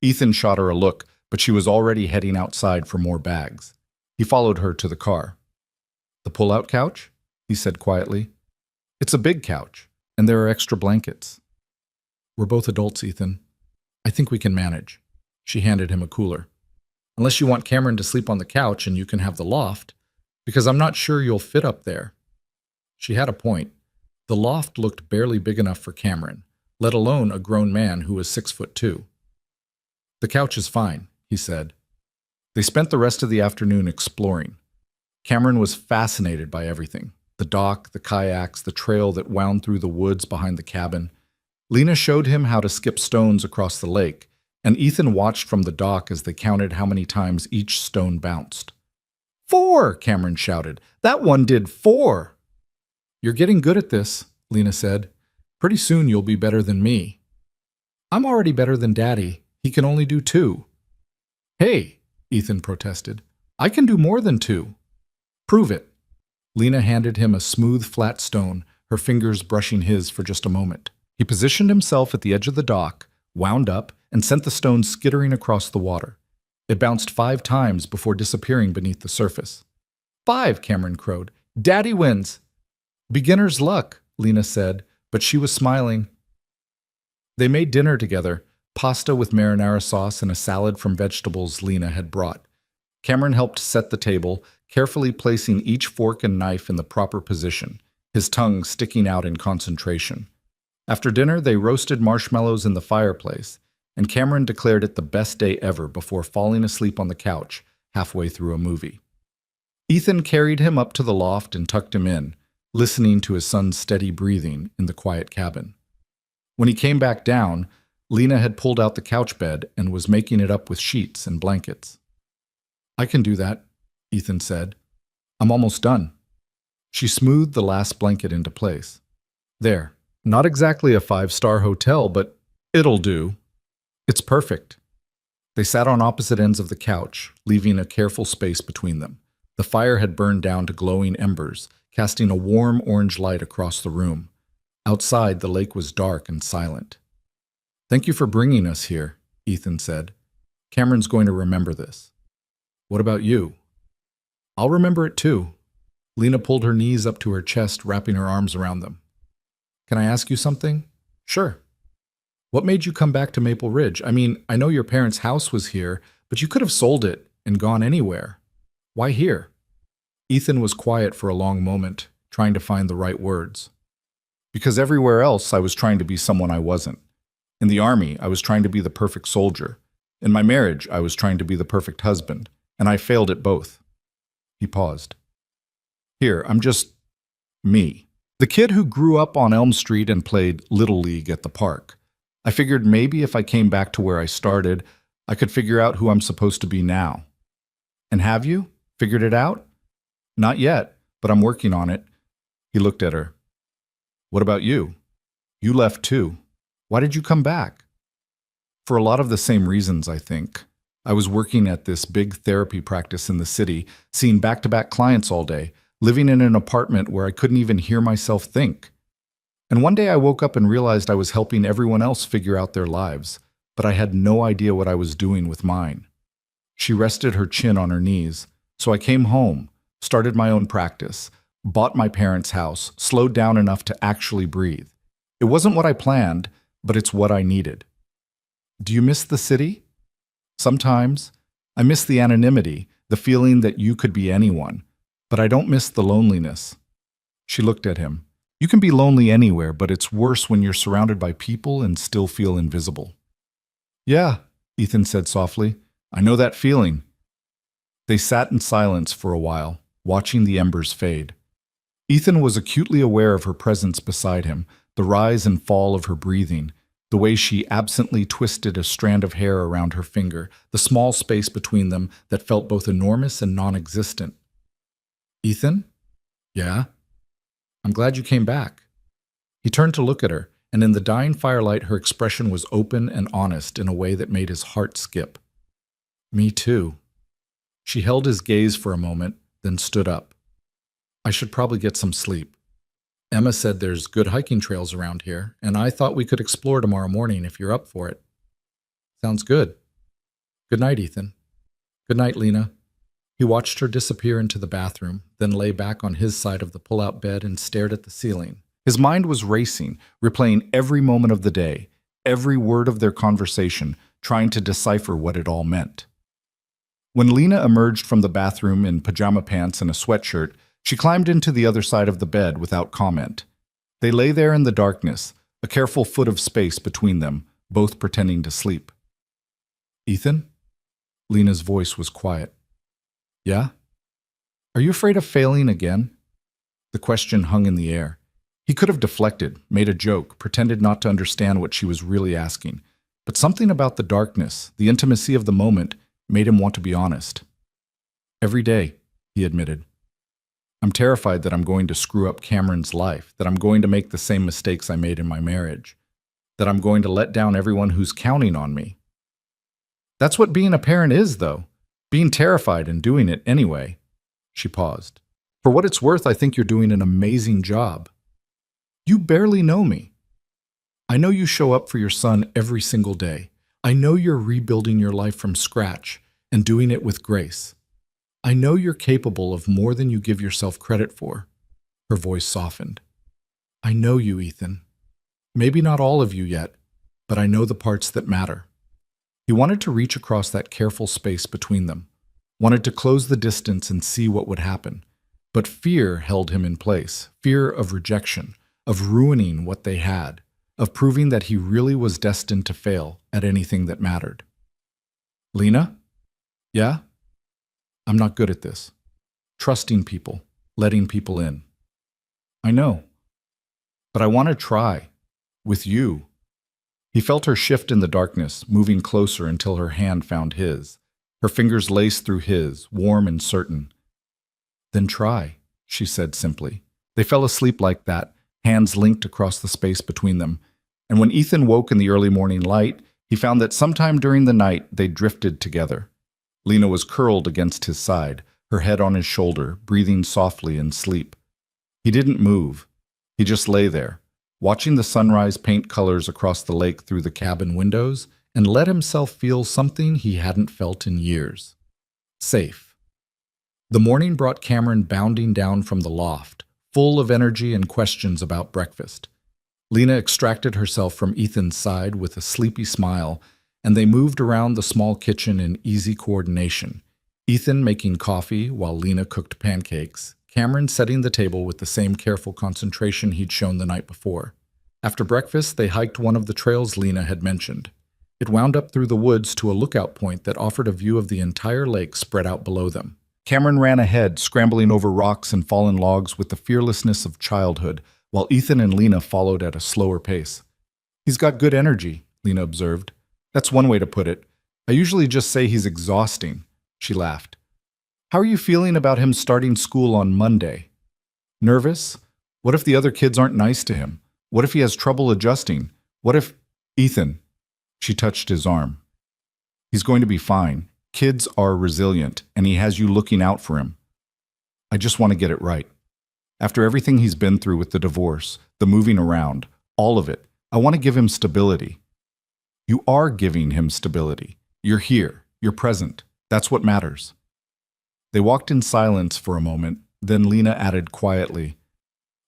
Ethan shot her a look, but she was already heading outside for more bags. He followed her to the car. "The pull-out couch?" he said quietly. "It's a big couch, and there are extra blankets." "We're both adults, Ethan. I think we can manage." She handed him a cooler. "Unless you want Cameron to sleep on the couch and you can have the loft, because I'm not sure you'll fit up there." She had a point. The loft looked barely big enough for Cameron, let alone a grown man who was 6'2". "The couch is fine," he said. They spent the rest of the afternoon exploring. Cameron was fascinated by everything: the dock, the kayaks, the trail that wound through the woods behind the cabin. Lena showed him how to skip stones across the lake, and Ethan watched from the dock as they counted how many times each stone bounced. "4!" Cameron shouted. "That one did 4!" "You're getting good at this," Lena said. "Pretty soon you'll be better than me." "I'm already better than Daddy. He can only do 2. "Hey," Ethan protested. "I can do more than 2. "Prove it." Lena handed him a smooth, flat stone, her fingers brushing his for just a moment. He positioned himself at the edge of the dock, wound up, and sent the stone skittering across the water. It bounced 5 times before disappearing beneath the surface. 5, Cameron crowed. "Daddy wins." "Beginner's luck," Lena said, but she was smiling. They made dinner together, pasta with marinara sauce and a salad from vegetables Lena had brought. Cameron helped set the table, carefully placing each fork and knife in the proper position, his tongue sticking out in concentration. After dinner, they roasted marshmallows in the fireplace, and Cameron declared it the best day ever before falling asleep on the couch halfway through a movie. Ethan carried him up to the loft and tucked him in, listening to his son's steady breathing in the quiet cabin. When he came back down, Lena had pulled out the couch bed and was making it up with sheets and blankets. "I can do that," Ethan said. "I'm almost done." She smoothed the last blanket into place. "There. Not exactly a 5-star hotel, but it'll do. It's perfect." They sat on opposite ends of the couch, leaving a careful space between them. The fire had burned down to glowing embers, casting a warm orange light across the room. Outside, the lake was dark and silent. "Thank you for bringing us here," Ethan said. "Cameron's going to remember this." "What about you?" "I'll remember it too." Lena pulled her knees up to her chest, wrapping her arms around them. "Can I ask you something?" "Sure." "What made you come back to Maple Ridge? I mean, I know your parents' house was here, but you could have sold it and gone anywhere. Why here?" Ethan was quiet for a long moment, trying to find the right words. "Because everywhere else I was trying to be someone I wasn't. In the army, I was trying to be the perfect soldier. In my marriage, I was trying to be the perfect husband, and I failed at both." He paused. "Here, I'm just me. The kid who grew up on Elm Street and played Little League at the park. I figured maybe if I came back to where I started, I could figure out who I'm supposed to be now." "And have you? Figured it out?" "Not yet, but I'm working on it." He looked at her. "What about you? You left too. Why did you come back?" "For a lot of the same reasons, I think." I was working at this big therapy practice in the city, seeing back-to-back clients all day, living in an apartment where I couldn't even hear myself think. And one day I woke up and realized I was helping everyone else figure out their lives, but I had no idea what I was doing with mine. She rested her chin on her knees, so I came home, started my own practice, bought my parents' house, slowed down enough to actually breathe. It wasn't what I planned, but it's what I needed. Do you miss the city? Sometimes. I miss the anonymity, the feeling that you could be anyone, but I don't miss the loneliness. She looked at him. You can be lonely anywhere, but it's worse when you're surrounded by people and still feel invisible. Yeah, Ethan said softly. I know that feeling. They sat in silence for a while, watching the embers fade. Ethan was acutely aware of her presence beside him, the rise and fall of her breathing, the way she absently twisted a strand of hair around her finger, the small space between them that felt both enormous and non-existent. Ethan? Yeah? I'm glad you came back. He turned to look at her, and in the dying firelight her expression was open and honest in a way that made his heart skip. Me too. She held his gaze for a moment, then stood up. I should probably get some sleep. Emma said there's good hiking trails around here, and I thought we could explore tomorrow morning if you're up for it. Sounds good. Good night, Ethan. Good night, Lena. He watched her disappear into the bathroom, then lay back on his side of the pull-out bed and stared at the ceiling. His mind was racing, replaying every moment of the day, every word of their conversation, trying to decipher what it all meant. When Lena emerged from the bathroom in pajama pants and a sweatshirt, she climbed into the other side of the bed without comment. They lay there in the darkness, a careful foot of space between them, both pretending to sleep. Ethan? Lena's voice was quiet. Yeah? Are you afraid of failing again? The question hung in the air. He could have deflected, made a joke, pretended not to understand what she was really asking. But something about the darkness, the intimacy of the moment, made him want to be honest. Every day, he admitted. I'm terrified that I'm going to screw up Cameron's life, that I'm going to make the same mistakes I made in my marriage, that I'm going to let down everyone who's counting on me. That's what being a parent is, though. Being terrified and doing it anyway. She paused. For what it's worth, I think you're doing an amazing job. You barely know me. I know you show up for your son every single day. I know you're rebuilding your life from scratch and doing it with grace. I know you're capable of more than you give yourself credit for. Her voice softened. I know you, Ethan. Maybe not all of you yet, but I know the parts that matter. He wanted to reach across that careful space between them, wanted to close the distance and see what would happen. But fear held him in place, fear of rejection, of ruining what they had, of proving that he really was destined to fail at anything that mattered. Lena? Yeah? I'm not good at this. Trusting people, letting people in. I know. But I want to try. With you. He felt her shift in the darkness, moving closer until her hand found his. Her fingers laced through his, warm and certain. Then try, she said simply. They fell asleep like that, hands linked across the space between them. And when Ethan woke in the early morning light, he found that sometime during the night they drifted together. Lena was curled against his side, her head on his shoulder, breathing softly in sleep. He didn't move. He just lay there, watching the sunrise paint colors across the lake through the cabin windows, and let himself feel something he hadn't felt in years. Safe. The morning brought Cameron bounding down from the loft, full of energy and questions about breakfast. Lena extracted herself from Ethan's side with a sleepy smile, and they moved around the small kitchen in easy coordination. Ethan making coffee while Lena cooked pancakes, Cameron setting the table with the same careful concentration he'd shown the night before. After breakfast, they hiked one of the trails Lena had mentioned. It wound up through the woods to a lookout point that offered a view of the entire lake spread out below them. Cameron ran ahead, scrambling over rocks and fallen logs with the fearlessness of childhood, while Ethan and Lena followed at a slower pace. He's got good energy, Lena observed. That's one way to put it. I usually just say he's exhausting, she laughed. How are you feeling about him starting school on Monday? Nervous? What if the other kids aren't nice to him? What if he has trouble adjusting? What if… Ethan. She touched his arm. He's going to be fine. Kids are resilient, and he has you looking out for him. I just want to get it right. After everything he's been through with the divorce, the moving around, all of it, I want to give him stability. You are giving him stability. You're here. You're present. That's what matters. They walked in silence for a moment, then Lena added quietly,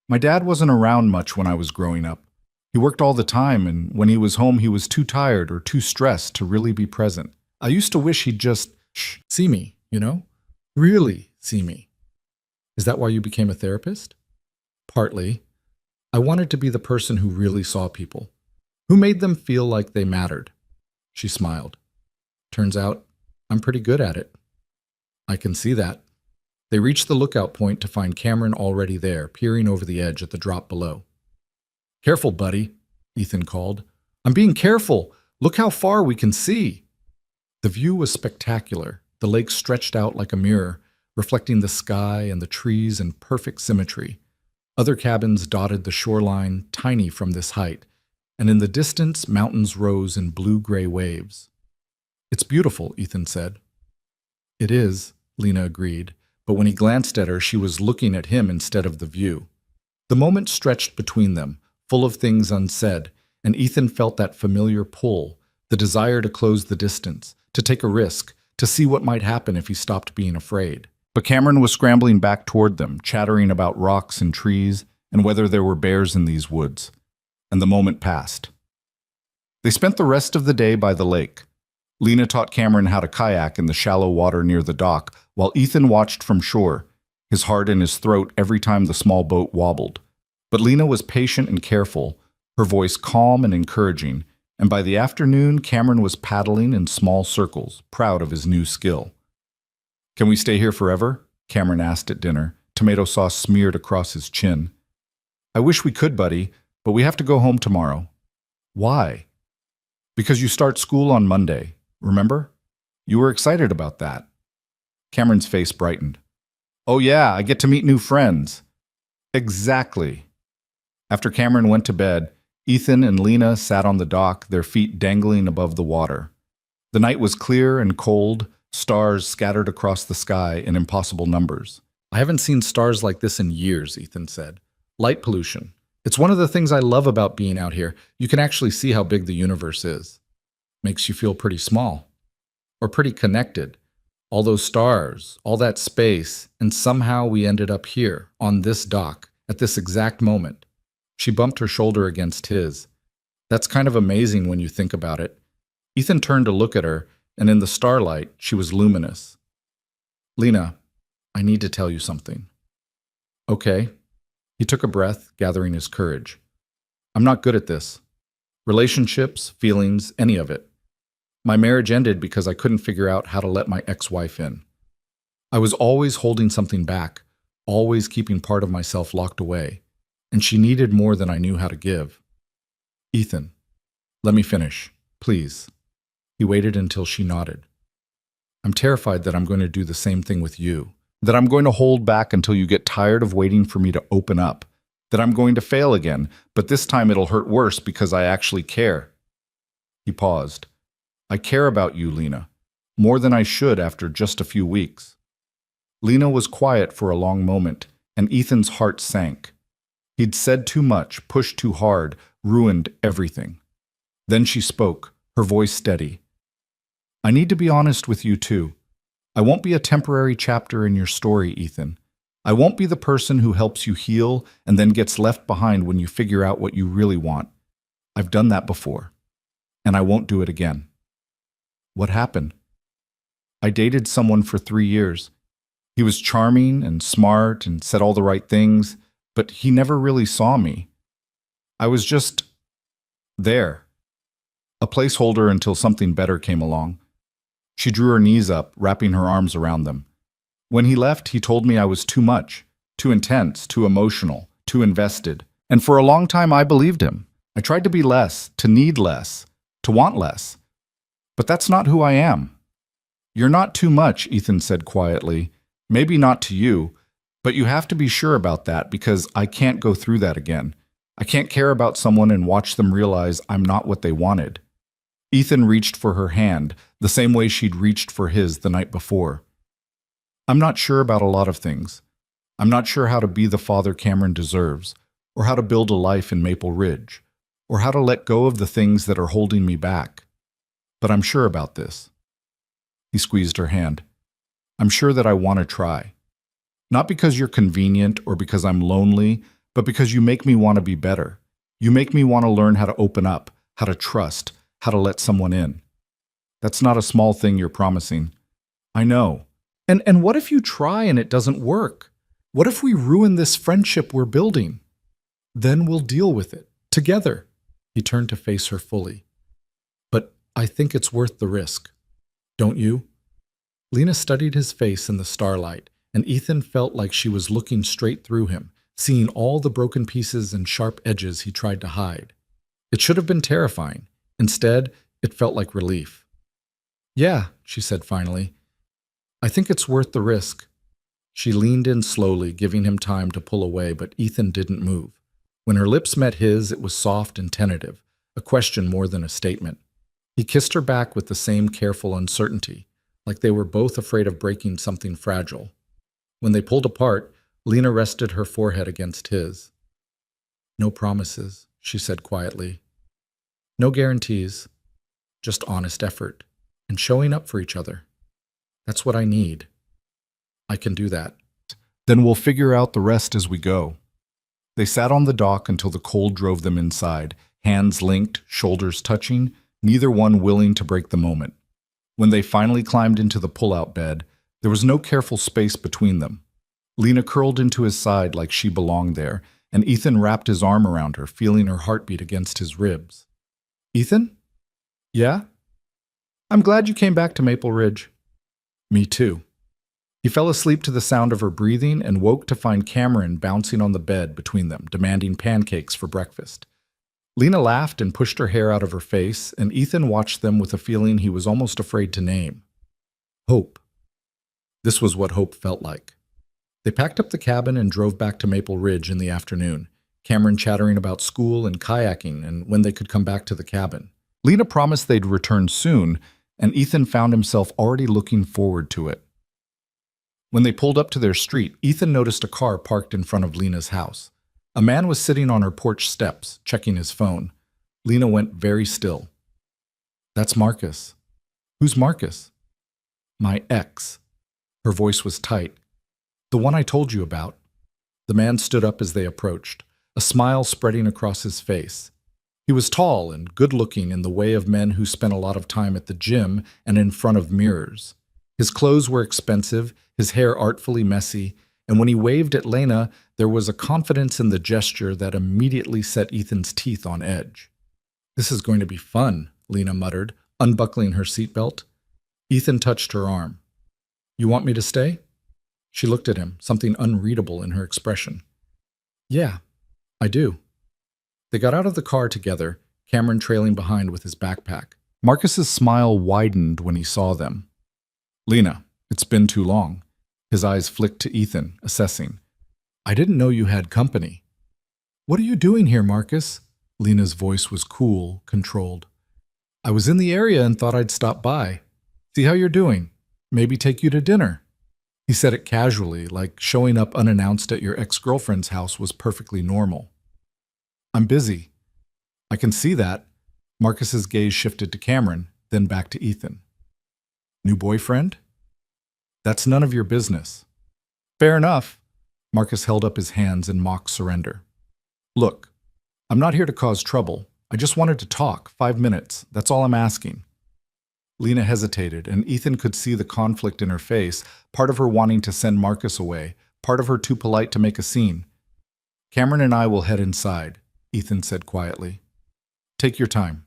"My dad wasn't around much when I was growing up. He worked all the time, and when he was home, he was too tired or too stressed to really be present. I used to wish he'd just see me, really see me." Is that why you became a therapist? Partly. I wanted to be the person who really saw people, who made them feel like they mattered. She smiled. Turns out, I'm pretty good at it. I can see that. They reached the lookout point to find Cameron already there, peering over the edge at the drop below. "Careful, buddy," Ethan called. "I'm being careful. Look how far we can see." The view was spectacular. The lake stretched out like a mirror, reflecting the sky and the trees in perfect symmetry. Other cabins dotted the shoreline, tiny from this height, and in the distance, mountains rose in blue-gray waves. "It's beautiful," Ethan said. "It is," Lena agreed, but when he glanced at her, she was looking at him instead of the view. The moment stretched between them, full of things unsaid, and Ethan felt that familiar pull, the desire to close the distance, to take a risk, to see what might happen if he stopped being afraid. But Cameron was scrambling back toward them, chattering about rocks and trees and whether there were bears in these woods. And the moment passed. They spent the rest of the day by the lake. Lena taught Cameron how to kayak in the shallow water near the dock, while Ethan watched from shore, his heart in his throat every time the small boat wobbled. But Lena was patient and careful, her voice calm and encouraging, and by the afternoon, Cameron was paddling in small circles, proud of his new skill. "Can we stay here forever?" Cameron asked at dinner, tomato sauce smeared across his chin. "I wish we could, buddy, but we have to go home tomorrow." "Why?" "Because you start school on Monday, remember? You were excited about that." Cameron's face brightened. "Oh yeah, I get to meet new friends." "Exactly." After Cameron went to bed, Ethan and Lena sat on the dock, their feet dangling above the water. The night was clear and cold, stars scattered across the sky in impossible numbers. "I haven't seen stars like this in years," Ethan said. "Light pollution. It's one of the things I love about being out here. You can actually see how big the universe is. Makes you feel pretty small. Or pretty connected. All those stars, all that space, and somehow we ended up here, on this dock, at this exact moment." She bumped her shoulder against his. "That's kind of amazing when you think about it." Ethan turned to look at her, and in the starlight, she was luminous. "Lena, I need to tell you something." "Okay." He took a breath, gathering his courage. "I'm not good at this. Relationships, feelings, any of it. My marriage ended because I couldn't figure out how to let my ex-wife in. I was always holding something back, always keeping part of myself locked away, and she needed more than I knew how to give." "Ethan, let me finish, please." He waited until she nodded. "I'm terrified that I'm going to do the same thing with you, that I'm going to hold back until you get tired of waiting for me to open up, that I'm going to fail again, but this time it'll hurt worse because I actually care." He paused. "I care about you, Lena, more than I should after just a few weeks." Lena was quiet for a long moment, and Ethan's heart sank. He'd said too much, pushed too hard, ruined everything. Then she spoke, her voice steady. "I need to be honest with you too. I won't be a temporary chapter in your story, Ethan. I won't be the person who helps you heal and then gets left behind when you figure out what you really want. I've done that before, and I won't do it again." "What happened?" "I dated someone for 3 years. He was charming and smart and said all the right things, but he never really saw me. I was just there. A placeholder until something better came along." She drew her knees up, wrapping her arms around them. "When he left, he told me I was too much, too intense, too emotional, too invested. And for a long time, I believed him. I tried to be less, to need less, to want less. But that's not who I am." "You're not too much," Ethan said quietly. "Maybe not to you, but you have to be sure about that because I can't go through that again. I can't care about someone and watch them realize I'm not what they wanted." Ethan reached for her hand, the same way she'd reached for his the night before. I'm not sure about a lot of things. I'm not sure how to be the father Cameron deserves, or how to build a life in Maple Ridge, or how to let go of the things that are holding me back. But I'm sure about this. He squeezed her hand. I'm sure that I want to try. Not because you're convenient or because I'm lonely, but because you make me want to be better. You make me want to learn how to open up, how to trust, how to let someone in. That's not a small thing you're promising. I know. And what if you try and it doesn't work? What if we ruin this friendship we're building? Then we'll deal with it, together. He turned to face her fully. But I think it's worth the risk. Don't you? Lena studied his face in the starlight, and Ethan felt like she was looking straight through him, seeing all the broken pieces and sharp edges he tried to hide. It should have been terrifying. Instead, it felt like relief. Yeah, she said finally. I think it's worth the risk. She leaned in slowly, giving him time to pull away, but Ethan didn't move. When her lips met his, it was soft and tentative, a question more than a statement. He kissed her back with the same careful uncertainty, like they were both afraid of breaking something fragile. When they pulled apart, Lena rested her forehead against his. No promises, she said quietly. No guarantees, just honest effort, and showing up for each other. That's what I need. I can do that. Then we'll figure out the rest as we go. They sat on the dock until the cold drove them inside, hands linked, shoulders touching, neither one willing to break the moment. When they finally climbed into the pull-out bed, there was no careful space between them. Lena curled into his side like she belonged there, and Ethan wrapped his arm around her, feeling her heartbeat against his ribs. Ethan? Yeah? I'm glad you came back to Maple Ridge. Me too. He fell asleep to the sound of her breathing and woke to find Cameron bouncing on the bed between them, demanding pancakes for breakfast. Lena laughed and pushed her hair out of her face, and Ethan watched them with a feeling he was almost afraid to name. Hope. This was what hope felt like. They packed up the cabin and drove back to Maple Ridge in the afternoon, Cameron chattering about school and kayaking and when they could come back to the cabin. Lena promised they'd return soon, and Ethan found himself already looking forward to it. When they pulled up to their street, Ethan noticed a car parked in front of Lena's house. A man was sitting on her porch steps, checking his phone. Lena went very still. That's Marcus. Who's Marcus? My ex. Her voice was tight. The one I told you about. The man stood up as they approached, a smile spreading across his face. He was tall and good-looking in the way of men who spent a lot of time at the gym and in front of mirrors. His clothes were expensive, his hair artfully messy, and when he waved at Lena, there was a confidence in the gesture that immediately set Ethan's teeth on edge. This is going to be fun, Lena muttered, unbuckling her seatbelt. Ethan touched her arm. You want me to stay? She looked at him, something unreadable in her expression. Yeah, I do. They got out of the car together, Cameron trailing behind with his backpack. Marcus's smile widened when he saw them. Lena, it's been too long. His eyes flicked to Ethan, assessing. I didn't know you had company. What are you doing here, Marcus? Lena's voice was cool, controlled. I was in the area and thought I'd stop by. See how you're doing. Maybe take you to dinner. He said it casually, like showing up unannounced at your ex-girlfriend's house was perfectly normal. I'm busy. I can see that. Marcus's gaze shifted to Cameron, then back to Ethan. New boyfriend? That's none of your business. Fair enough. Marcus held up his hands in mock surrender. Look, I'm not here to cause trouble. I just wanted to talk, 5 minutes. That's all I'm asking. Lena hesitated, and Ethan could see the conflict in her face, part of her wanting to send Marcus away, part of her too polite to make a scene. Cameron and I will head inside, Ethan said quietly. Take your time.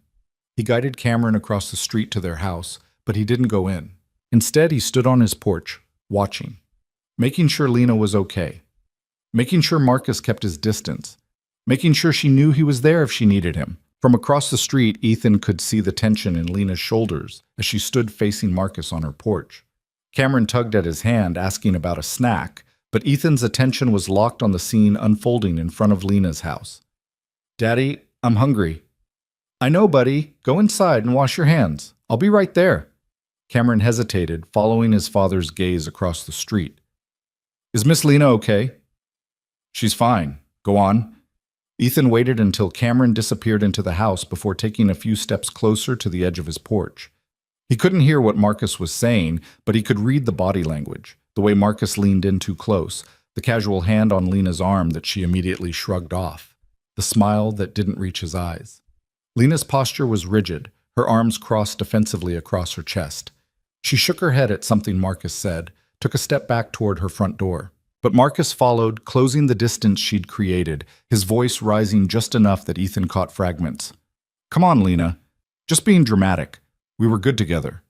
He guided Cameron across the street to their house, but he didn't go in. Instead, he stood on his porch, watching, making sure Lena was okay, making sure Marcus kept his distance, making sure she knew he was there if she needed him. From across the street, Ethan could see the tension in Lena's shoulders as she stood facing Marcus on her porch. Cameron tugged at his hand, asking about a snack, but Ethan's attention was locked on the scene unfolding in front of Lena's house. Daddy, I'm hungry. I know, buddy. Go inside and wash your hands. I'll be right there. Cameron hesitated, following his father's gaze across the street. Is Miss Lena okay? She's fine. Go on. Ethan waited until Cameron disappeared into the house before taking a few steps closer to the edge of his porch. He couldn't hear what Marcus was saying, but he could read the body language, the way Marcus leaned in too close, the casual hand on Lena's arm that she immediately shrugged off, the smile that didn't reach his eyes. Lena's posture was rigid, her arms crossed defensively across her chest. She shook her head at something Marcus said, took a step back toward her front door. But Marcus followed, closing the distance she'd created, his voice rising just enough that Ethan caught fragments. Come on, Lena. Just being dramatic. We were good together.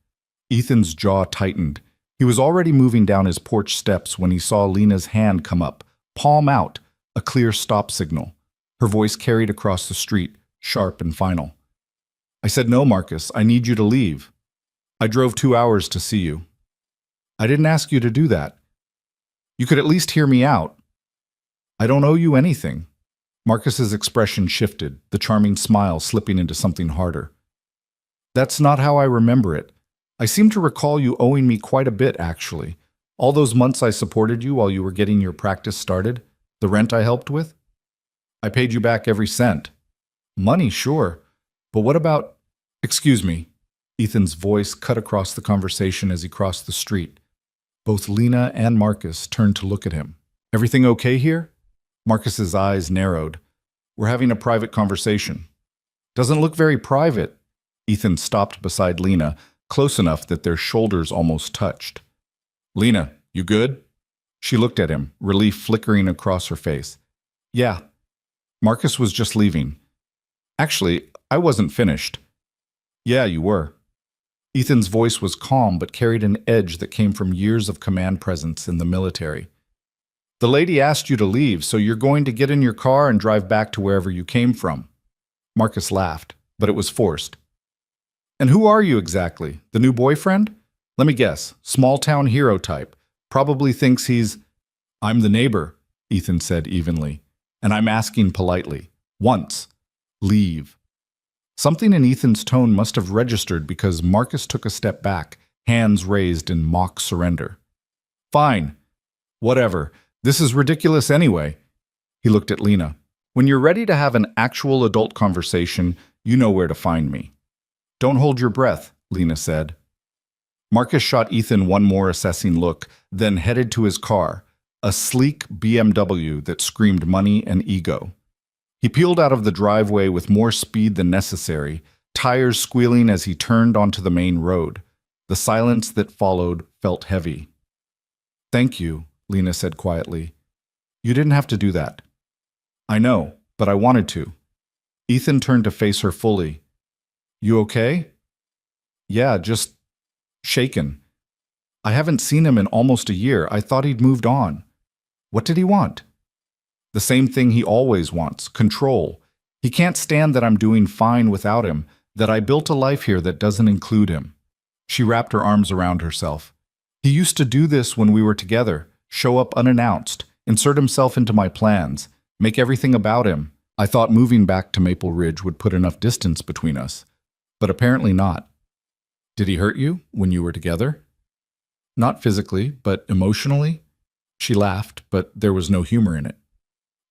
Ethan's jaw tightened. He was already moving down his porch steps when he saw Lena's hand come up, palm out, a clear stop signal. Her voice carried across the street, sharp and final. I said, no, Marcus, I need you to leave. I drove 2 hours to see you. I didn't ask you to do that. You could at least hear me out. I don't owe you anything. Marcus's expression shifted, the charming smile slipping into something harder. That's not how I remember it. I seem to recall you owing me quite a bit, actually. All those months I supported you while you were getting your practice started, the rent I helped with. I paid you back every cent. Money, sure. But what about... Excuse me. Ethan's voice cut across the conversation as he crossed the street. Both Lena and Marcus turned to look at him. Everything okay here? Marcus's eyes narrowed. We're having a private conversation. Doesn't look very private. Ethan stopped beside Lena, close enough that their shoulders almost touched. Lena, you good? She looked at him, relief flickering across her face. Yeah. Marcus was just leaving. Actually, I wasn't finished. Yeah, you were. Ethan's voice was calm but carried an edge that came from years of command presence in the military. The lady asked you to leave, so you're going to get in your car and drive back to wherever you came from. Marcus laughed, but it was forced. And who are you exactly? The new boyfriend? Let me guess, small-town hero type. Probably thinks he's... I'm the neighbor, Ethan said evenly. And I'm asking politely. Once. Leave. Something in Ethan's tone must have registered because Marcus took a step back, hands raised in mock surrender. Fine. Whatever. This is ridiculous anyway. He looked at Lena. When you're ready to have an actual adult conversation, you know where to find me. Don't hold your breath, Lena said. Marcus shot Ethan one more assessing look, then headed to his car, a sleek BMW that screamed money and ego. He peeled out of the driveway with more speed than necessary, tires squealing as he turned onto the main road. The silence that followed felt heavy. Thank you, Lena said quietly. You didn't have to do that. I know, but I wanted to. Ethan turned to face her fully. You okay? Yeah, just shaken. I haven't seen him in almost a year. I thought he'd moved on. What did he want? The same thing he always wants, control. He can't stand that I'm doing fine without him, that I built a life here that doesn't include him. She wrapped her arms around herself. He used to do this when we were together, show up unannounced, insert himself into my plans, make everything about him. I thought moving back to Maple Ridge would put enough distance between us, but apparently not. Did he hurt you when you were together? Not physically, but emotionally? She laughed, but there was no humor in it.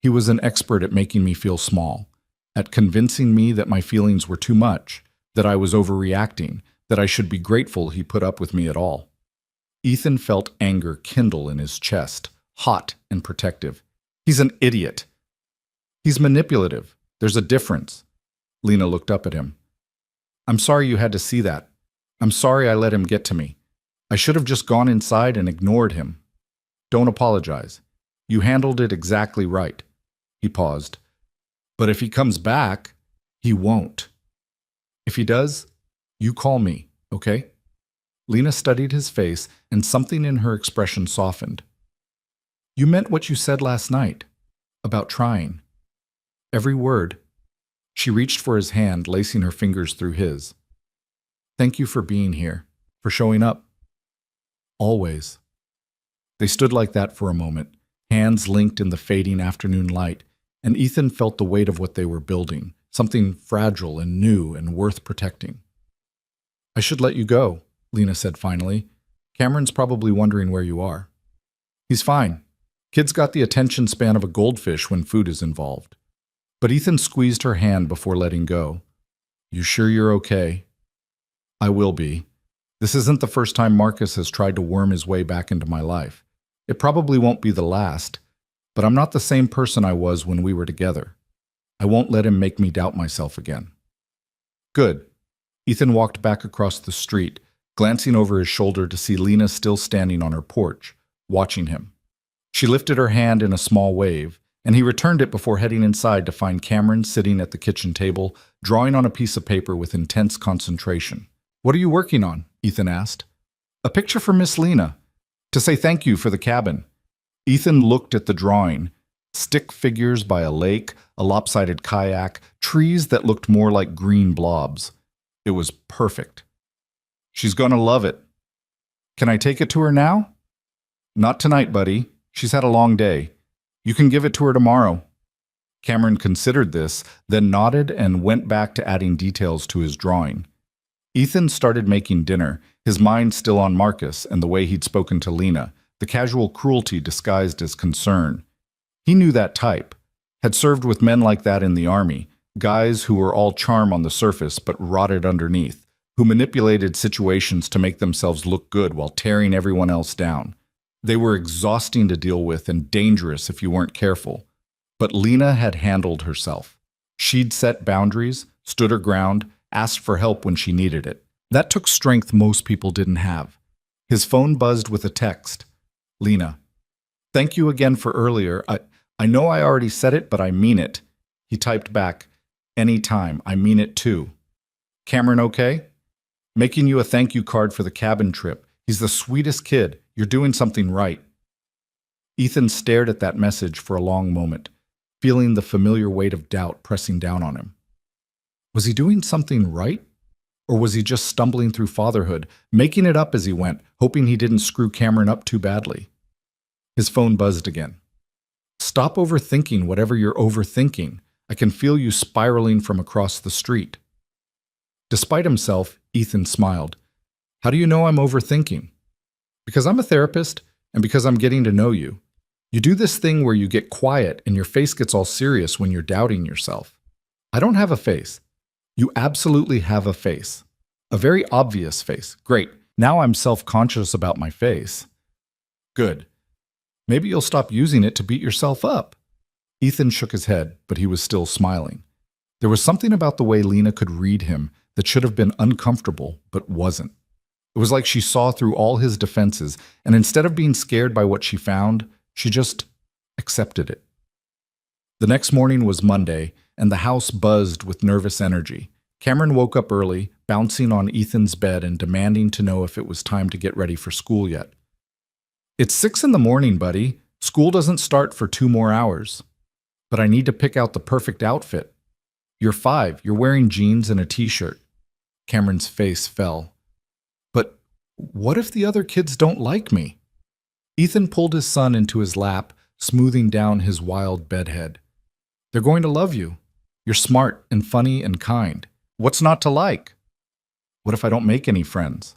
He was an expert at making me feel small, at convincing me that my feelings were too much, that I was overreacting, that I should be grateful he put up with me at all. Ethan felt anger kindle in his chest, hot and protective. He's an idiot. He's manipulative. There's a difference. Lena looked up at him. I'm sorry you had to see that. I'm sorry I let him get to me. I should have just gone inside and ignored him. Don't apologize. You handled it exactly right. He paused. But if he comes back, he won't. If he does, you call me, okay? Lena studied his face, and something in her expression softened. You meant what you said last night, about trying. Every word. She reached for his hand, lacing her fingers through his. Thank you for being here, for showing up. Always. They stood like that for a moment, hands linked in the fading afternoon light, and Ethan felt the weight of what they were building, something fragile and new and worth protecting. I should let you go, Lena said finally. Cameron's probably wondering where you are. He's fine. Kid's got the attention span of a goldfish when food is involved. But Ethan squeezed her hand before letting go. You sure you're okay? I will be. This isn't the first time Marcus has tried to worm his way back into my life. It probably won't be the last, but I'm not the same person I was when we were together. I won't let him make me doubt myself again. Good. Ethan walked back across the street, glancing over his shoulder to see Lena still standing on her porch, watching him. She lifted her hand in a small wave, and he returned it before heading inside to find Cameron sitting at the kitchen table, drawing on a piece of paper with intense concentration. What are you working on? Ethan asked. A picture for Miss Lena, to say thank you for the cabin. Ethan looked at the drawing. Stick figures by a lake, a lopsided kayak, trees that looked more like green blobs. It was perfect. She's gonna love it. Can I take it to her now? Not tonight, buddy. She's had a long day. You can give it to her tomorrow. Cameron considered this, then nodded and went back to adding details to his drawing. Ethan started making dinner, his mind still on Marcus and the way he'd spoken to Lena, the casual cruelty disguised as concern. He knew that type, had served with men like that in the army, guys who were all charm on the surface but rotted underneath, who manipulated situations to make themselves look good while tearing everyone else down. They were exhausting to deal with and dangerous if you weren't careful. But Lena had handled herself. She'd set boundaries, stood her ground, asked for help when she needed it. That took strength most people didn't have. His phone buzzed with a text. Lena, thank you again for earlier. I know I already said it, but I mean it. He typed back, anytime, I mean it too. Cameron okay? Making you a thank you card for the cabin trip. He's the sweetest kid. You're doing something right. Ethan stared at that message for a long moment, feeling the familiar weight of doubt pressing down on him. Was he doing something right? Or was he just stumbling through fatherhood, making it up as he went, hoping he didn't screw Cameron up too badly? His phone buzzed again. Stop overthinking whatever you're overthinking. I can feel you spiraling from across the street. Despite himself, Ethan smiled. How do you know I'm overthinking? Because I'm a therapist and because I'm getting to know you. You do this thing where you get quiet and your face gets all serious when you're doubting yourself. I don't have a face. You absolutely have a face. A very obvious face. Great. Now I'm self-conscious about my face. Good. Maybe you'll stop using it to beat yourself up. Ethan shook his head, but he was still smiling. There was something about the way Lena could read him that should have been uncomfortable, but wasn't. It was like she saw through all his defenses, and instead of being scared by what she found, she just accepted it. The next morning was Monday, and the house buzzed with nervous energy. Cameron woke up early, bouncing on Ethan's bed and demanding to know if it was time to get ready for school yet. It's 6 a.m, buddy. School doesn't start for 2 more hours. But I need to pick out the perfect outfit. You're 5. You're wearing jeans and a t-shirt. Cameron's face fell. But what if the other kids don't like me? Ethan pulled his son into his lap, smoothing down his wild bedhead. They're going to love you. You're smart and funny and kind. What's not to like? What if I don't make any friends?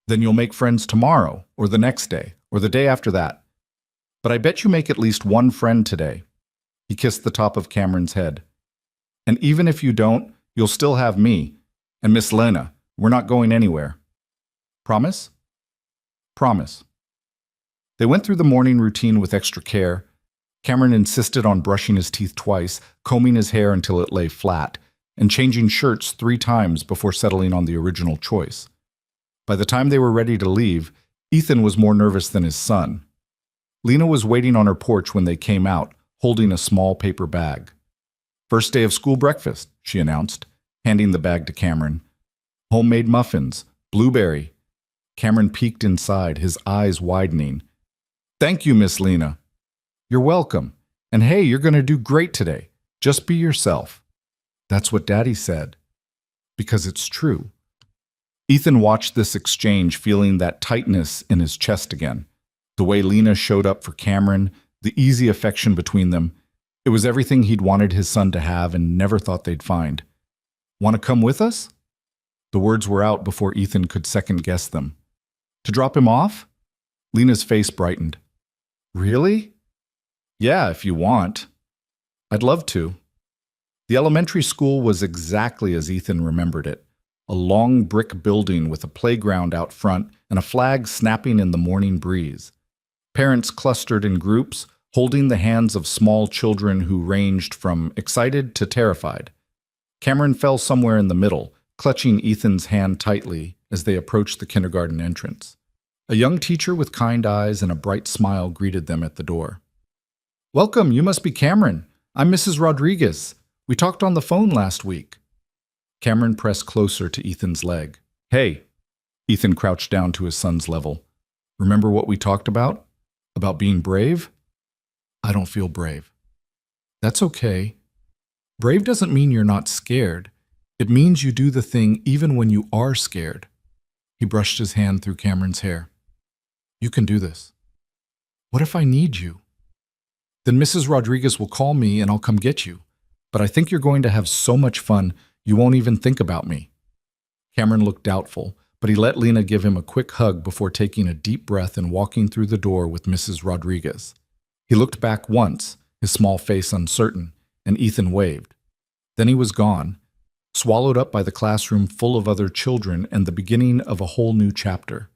Then you'll make friends tomorrow, or the next day, or the day after that. But I bet you make at least one friend today. He kissed the top of Cameron's head. And even if you don't, you'll still have me. And Miss Lena, we're not going anywhere. Promise? Promise. They went through the morning routine with extra care. Cameron insisted on brushing his teeth twice, combing his hair until it lay flat, and changing shirts 3 times before settling on the original choice. By the time they were ready to leave, Ethan was more nervous than his son. Lena was waiting on her porch when they came out, holding a small paper bag. First day of school breakfast, she announced, handing the bag to Cameron. Homemade muffins, blueberry. Cameron peeked inside, his eyes widening. Thank you, Miss Lena. You're welcome. And hey, you're going to do great today. Just be yourself. That's what Daddy said. Because it's true. Ethan watched this exchange, feeling that tightness in his chest again. The way Lena showed up for Cameron, the easy affection between them. It was everything he'd wanted his son to have and never thought they'd find. Want to come with us? The words were out before Ethan could second guess them. To drop him off? Lena's face brightened. Really? Yeah, if you want. I'd love to. The elementary school was exactly as Ethan remembered it. A long brick building with a playground out front and a flag snapping in the morning breeze. Parents clustered in groups, holding the hands of small children who ranged from excited to terrified. Cameron fell somewhere in the middle, clutching Ethan's hand tightly as they approached the kindergarten entrance. A young teacher with kind eyes and a bright smile greeted them at the door. Welcome, you must be Cameron. I'm Mrs. Rodriguez. We talked on the phone last week. Cameron pressed closer to Ethan's leg. Hey, Ethan crouched down to his son's level. Remember what we talked about? About being brave? I don't feel brave. That's okay. Brave doesn't mean you're not scared. It means you do the thing even when you are scared. He brushed his hand through Cameron's hair. You can do this. What if I need you? Then Mrs. Rodriguez will call me and I'll come get you. But I think you're going to have so much fun, you won't even think about me. Cameron looked doubtful, but he let Lena give him a quick hug before taking a deep breath and walking through the door with Mrs. Rodriguez. He looked back once, his small face uncertain, and Ethan waved. Then he was gone, swallowed up by the classroom full of other children and the beginning of a whole new chapter.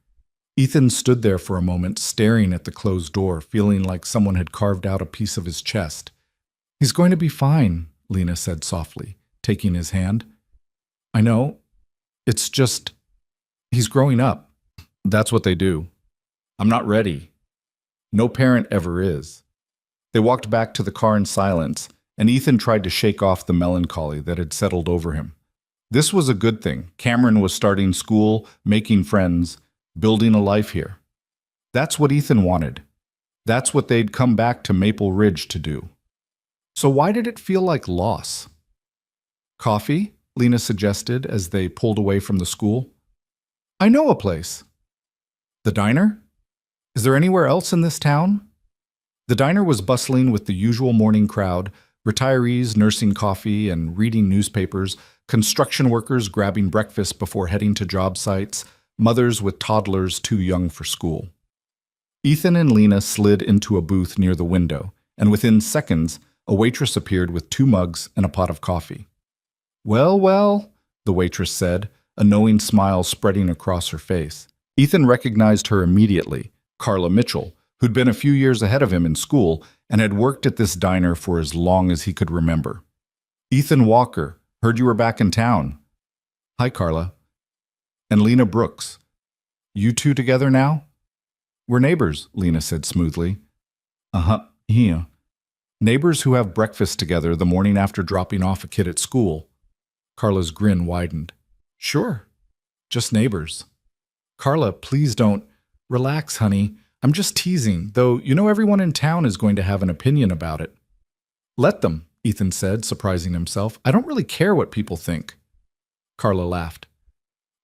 Ethan stood there for a moment, staring at the closed door, feeling like someone had carved out a piece of his chest. He's going to be fine, Lena said softly, taking his hand. I know. It's just, he's growing up. That's what they do. I'm not ready. No parent ever is. They walked back to the car in silence, and Ethan tried to shake off the melancholy that had settled over him. This was a good thing. Cameron was starting school, making friends, building a life here. That's what Ethan wanted. That's what they'd come back to Maple Ridge to do. So why did it feel like loss? Coffee? Lena suggested as they pulled away from the school. I know a place. The diner? Is there anywhere else in this town? The diner was bustling with the usual morning crowd, retirees nursing coffee and reading newspapers, construction workers grabbing breakfast before heading to job sites, mothers with toddlers too young for school. Ethan and Lena slid into a booth near the window, and within seconds, a waitress appeared with 2 mugs and a pot of coffee. Well, well, the waitress said, a knowing smile spreading across her face. Ethan recognized her immediately, Carla Mitchell, who'd been a few years ahead of him in school and had worked at this diner for as long as he could remember. Ethan Walker, heard you were back in town. Hi, Carla. And Lena Brooks. You two together now? We're neighbors, Lena said smoothly. Yeah. Neighbors who have breakfast together the morning after dropping off a kid at school. Carla's grin widened. Sure. Just neighbors. Carla, please don't. Relax, honey. I'm just teasing, though you know everyone in town is going to have an opinion about it. Let them, Ethan said, surprising himself. I don't really care what people think. Carla laughed.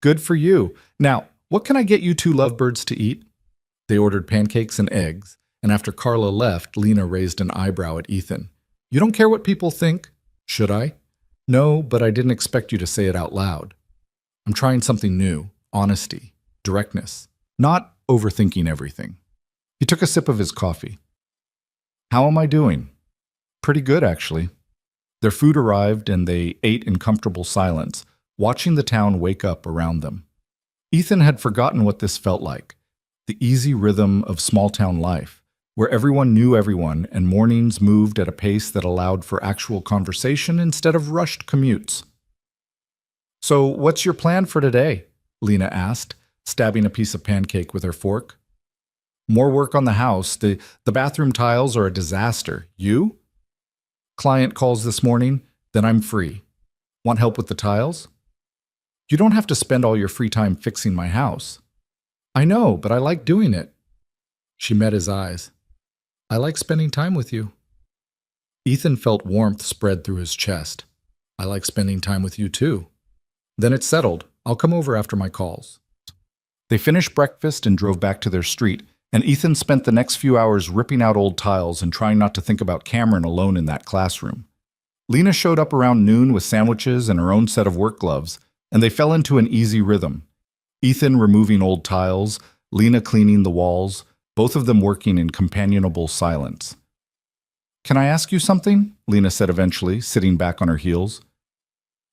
Good for you. Now, what can I get you 2 lovebirds to eat? They ordered pancakes and eggs, and after Carla left, Lena raised an eyebrow at Ethan. You don't care what people think? Should I? No, but I didn't expect you to say it out loud. I'm trying something new, honesty, directness, not overthinking everything. He took a sip of his coffee. How am I doing? Pretty good, actually. Their food arrived and they ate in comfortable silence, watching the town wake up around them. Ethan had forgotten what this felt like, the easy rhythm of small-town life, where everyone knew everyone and mornings moved at a pace that allowed for actual conversation instead of rushed commutes. So, what's your plan for today? Lena asked, stabbing a piece of pancake with her fork. More work on the house. The bathroom tiles are a disaster. You? Client calls this morning, then I'm free. Want help with the tiles? You don't have to spend all your free time fixing my house. I know, but I like doing it. She met his eyes. I like spending time with you. Ethan felt warmth spread through his chest. I like spending time with you too. Then it's settled. I'll come over after my calls. They finished breakfast and drove back to their street, And Ethan spent the next few hours ripping out old tiles and trying not to think about Cameron alone in that classroom. Lena showed up around noon with sandwiches and her own set of work gloves, and they fell into an easy rhythm. Ethan removing old tiles, Lena cleaning the walls, both of them working in companionable silence. "Can I ask you something?" Lena said eventually, sitting back on her heels.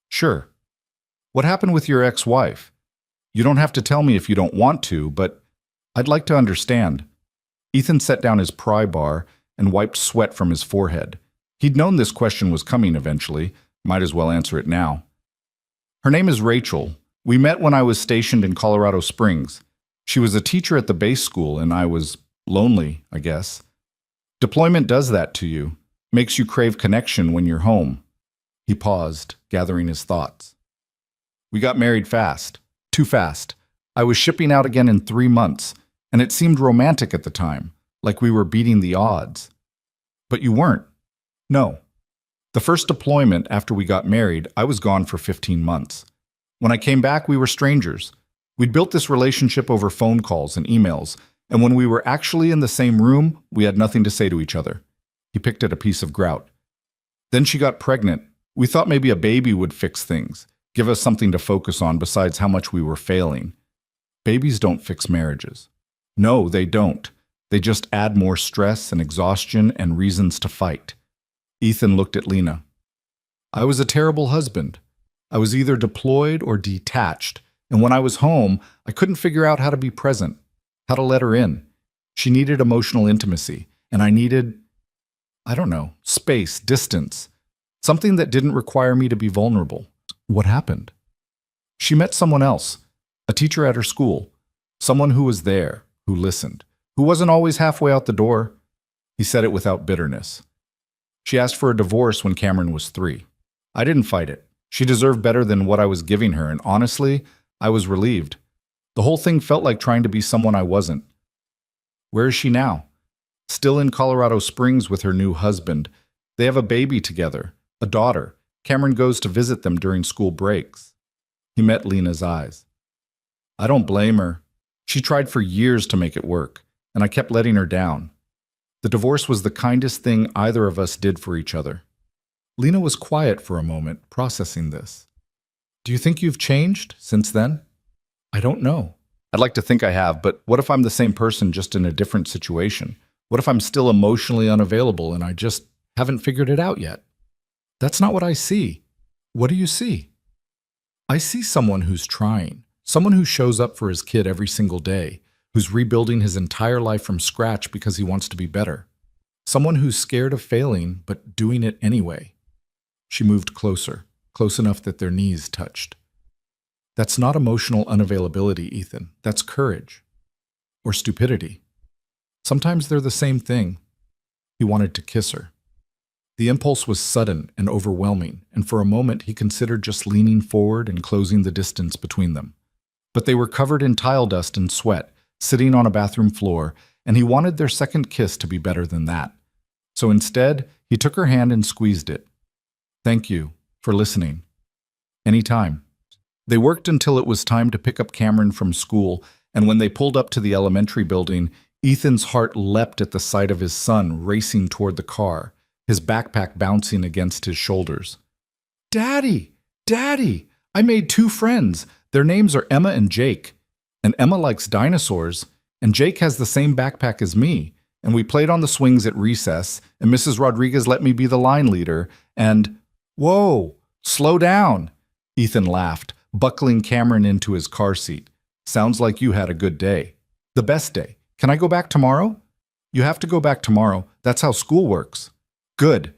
"Sure. What happened with your ex-wife? You don't have to tell me if you don't want to, but I'd like to understand." Ethan set down his pry bar and wiped sweat from his forehead. He'd known this question was coming eventually. Might as well answer it now. "Her name is Rachel. We met when I was stationed in Colorado Springs. She was a teacher at the base school, and I was lonely, I guess. Deployment does that to you. Makes you crave connection when you're home." He paused, gathering his thoughts. "We got married fast. Too fast. I was shipping out again in 3 months, and it seemed romantic at the time, like we were beating the odds. But you weren't. No. The first deployment after we got married, I was gone for 15 months. When I came back, we were strangers. We'd built this relationship over phone calls and emails, and when we were actually in the same room, we had nothing to say to each other." He picked at a piece of grout. "Then she got pregnant. We thought maybe a baby would fix things, give us something to focus on besides how much we were failing. Babies don't fix marriages. No, they don't. They just add more stress and exhaustion and reasons to fight." Ethan looked at Lena. "I was a terrible husband. I was either deployed or detached, and when I was home, I couldn't figure out how to be present, how to let her in. She needed emotional intimacy, and I needed, I don't know, space, distance, something that didn't require me to be vulnerable." "What happened?" "She met someone else, a teacher at her school, someone who was there, who listened, who wasn't always halfway out the door." He said it without bitterness. "She asked for a divorce when Cameron was 3. I didn't fight it. She deserved better than what I was giving her, and honestly, I was relieved. The whole thing felt like trying to be someone I wasn't." "Where is she now?" "Still in Colorado Springs with her new husband. They have a baby together, a daughter. Cameron goes to visit them during school breaks." He met Lena's eyes. "I don't blame her. She tried for years to make it work, and I kept letting her down. The divorce was the kindest thing either of us did for each other." Lena was quiet for a moment, processing this. "Do you think you've changed since then?" "I don't know. I'd like to think I have, but what if I'm the same person just in a different situation? What if I'm still emotionally unavailable and I just haven't figured it out yet?" "That's not what I see." "What do you see?" "I see someone who's trying, someone who shows up for his kid every single day, who's rebuilding his entire life from scratch because he wants to be better. Someone who's scared of failing, but doing it anyway." She moved closer, close enough that their knees touched. "That's not emotional unavailability, Ethan. That's courage. Or stupidity. Sometimes they're the same thing." He wanted to kiss her. The impulse was sudden and overwhelming, and for a moment he considered just leaning forward and closing the distance between them. But they were covered in tile dust and sweat, sitting on a bathroom floor, and he wanted their second kiss to be better than that. So instead, he took her hand and squeezed it. "Thank you for listening. Anytime." They worked until it was time to pick up Cameron from school, and when they pulled up to the elementary building, Ethan's heart leapt at the sight of his son racing toward the car, his backpack bouncing against his shoulders. "Daddy! Daddy! I made 2 friends. Their names are Emma and Jake. And Emma likes dinosaurs, and Jake has the same backpack as me. And we played on the swings at recess, and Mrs. Rodriguez let me be the line leader, and—" "Whoa! Slow down!" Ethan laughed, buckling Cameron into his car seat. "Sounds like you had a good day. The best day. Can I go back tomorrow?" "You have to go back tomorrow. That's how school works." "Good."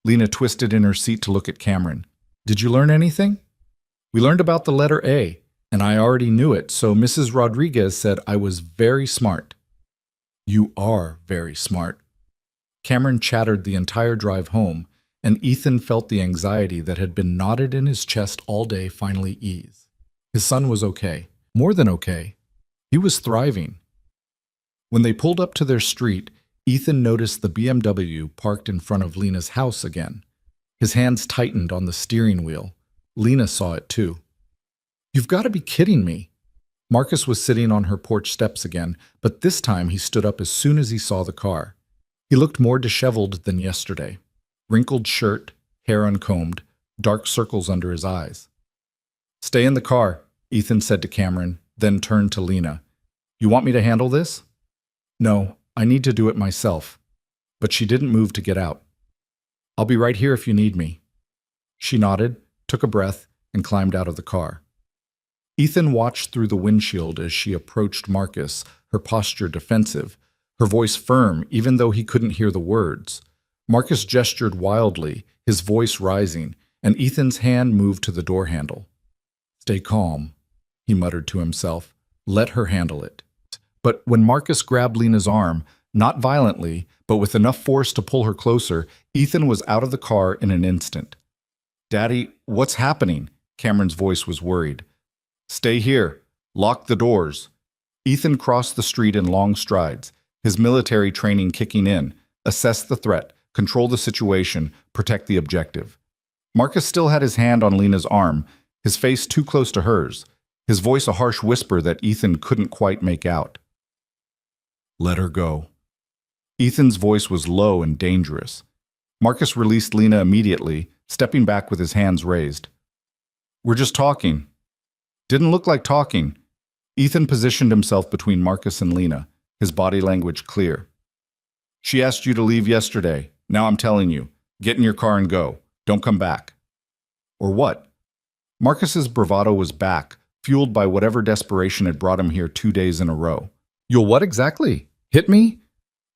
Lena twisted in her seat to look at Cameron. "Did you learn anything?" "We learned about the letter A, and I already knew it, so Mrs. Rodriguez said I was very smart." "You are very smart." Cameron chattered the entire drive home, and Ethan felt the anxiety that had been knotted in his chest all day finally ease. His son was okay. More than okay. He was thriving. When they pulled up to their street, Ethan noticed the BMW parked in front of Lena's house again. His hands tightened on the steering wheel. Lena saw it too. "You've got to be kidding me." Marcus was sitting on her porch steps again, but this time he stood up as soon as he saw the car. He looked more disheveled than yesterday. Wrinkled shirt, hair uncombed, dark circles under his eyes. "Stay in the car," Ethan said to Cameron, then turned to Lena. "You want me to handle this?" "No, I need to do it myself." But she didn't move to get out. "I'll be right here if you need me." She nodded, took a breath, and climbed out of the car. Ethan watched through the windshield as she approached Marcus, her posture defensive, her voice firm even though he couldn't hear the words. Marcus gestured wildly, his voice rising, and Ethan's hand moved to the door handle. "Stay calm," he muttered to himself. "Let her handle it." But when Marcus grabbed Lena's arm, not violently, but with enough force to pull her closer, Ethan was out of the car in an instant. "Daddy, what's happening?" Cameron's voice was worried. "Stay here. Lock the doors." Ethan crossed the street in long strides, his military training kicking in, assess the threat, control the situation, protect the objective. Marcus still had his hand on Lena's arm, his face too close to hers, his voice a harsh whisper that Ethan couldn't quite make out. "Let her go." Ethan's voice was low and dangerous. Marcus released Lena immediately, stepping back with his hands raised. "We're just talking." Didn't look like talking. Ethan positioned himself between Marcus and Lena, his body language clear. "She asked you to leave yesterday. Now I'm telling you, get in your car and go. Don't come back." "Or what?" Marcus's bravado was back, fueled by whatever desperation had brought him here 2 days in a row. "You'll what exactly? Hit me?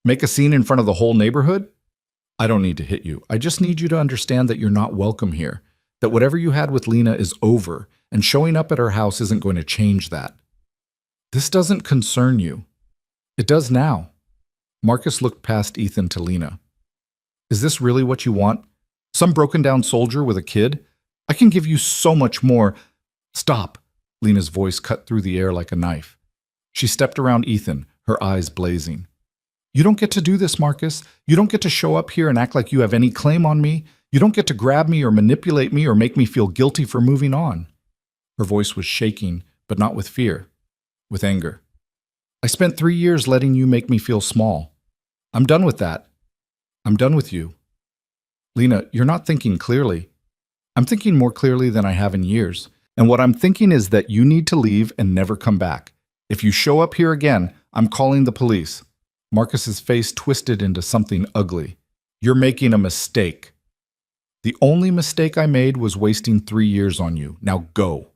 Make a scene in front of the whole neighborhood?" "I don't need to hit you. I just need you to understand that you're not welcome here, that whatever you had with Lena is over, and showing up at her house isn't going to change that." "This doesn't concern you." "It does now." Marcus looked past Ethan to Lena. "Is this really what you want? Some broken-down soldier with a kid? I can give you so much more." "Stop." Lena's voice cut through the air like a knife. She stepped around Ethan, her eyes blazing. "You don't get to do this, Marcus. You don't get to show up here and act like you have any claim on me. You don't get to grab me or manipulate me or make me feel guilty for moving on." Her voice was shaking, but not with fear, with anger. "I spent 3 years letting you make me feel small. I'm done with that. I'm done with you." "Lena, you're not thinking clearly." "I'm thinking more clearly than I have in years. And what I'm thinking is that you need to leave and never come back. If you show up here again, I'm calling the police." Marcus's face twisted into something ugly. "You're making a mistake." "The only mistake I made was wasting 3 years on you. Now go."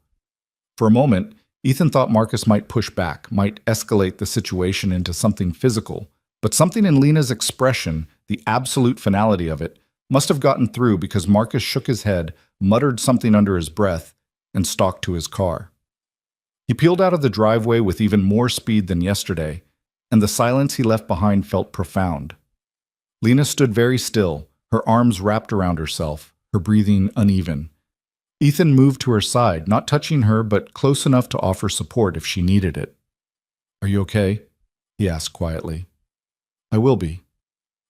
For a moment, Ethan thought Marcus might push back, might escalate the situation into something physical, but something in Lena's expression, the absolute finality of it, must have gotten through because Marcus shook his head, muttered something under his breath, and stalked to his car. He peeled out of the driveway with even more speed than yesterday, and the silence he left behind felt profound. Lena stood very still, her arms wrapped around herself, her breathing uneven. Ethan moved to her side, not touching her, but close enough to offer support if she needed it. "Are you okay?" he asked quietly. "I will be."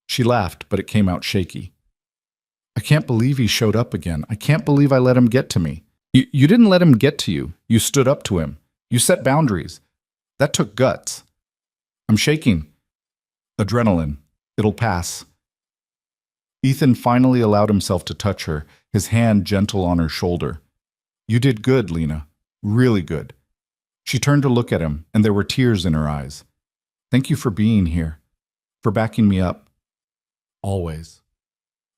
She laughed, but it came out shaky. "I can't believe he showed up again. I can't believe I let him get to me." You didn't let him get to you. You stood up to him. You set boundaries. That took guts." "I'm shaking." "Adrenaline. It'll pass." Ethan finally allowed himself to touch her, his hand gentle on her shoulder. "You did good, Lena. Really good." She turned to look at him, and there were tears in her eyes. "Thank you for being here, for backing me up. Always."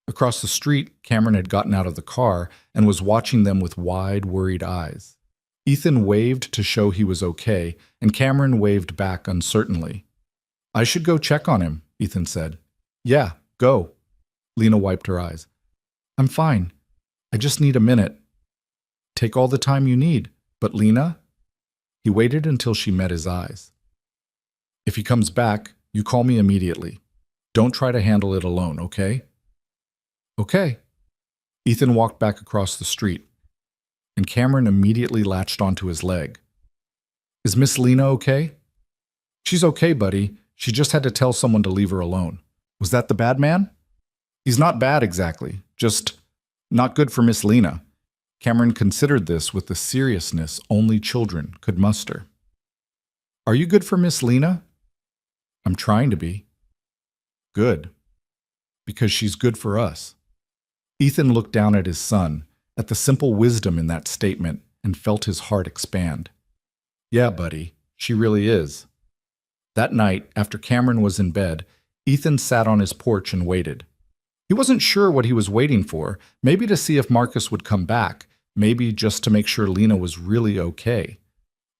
Across the street, Cameron had gotten out of the car and was watching them with wide, worried eyes. Ethan waved to show he was okay, and Cameron waved back uncertainly. "I should go check on him," Ethan said. "Yeah, go." Lena wiped her eyes. "I'm fine. I just need a minute." "Take all the time you need. But Lena?" He waited until she met his eyes. "If he comes back, you call me immediately. Don't try to handle it alone, okay?" "Okay." Ethan walked back across the street, and Cameron immediately latched onto his leg. "Is Miss Lena okay?" "She's okay, buddy. She just had to tell someone to leave her alone." "Was that the bad man?" "He's not bad exactly, just not good for Miss Lena." Cameron considered this with the seriousness only children could muster. Are you good for Miss Lena? I'm trying to be. Good. Because she's good for us. Ethan looked down at his son, at the simple wisdom in that statement, and felt his heart expand. Yeah, buddy, she really is. That night, after Cameron was in bed, Ethan sat on his porch and waited. He wasn't sure what he was waiting for, maybe to see if Marcus would come back, maybe just to make sure Lena was really okay.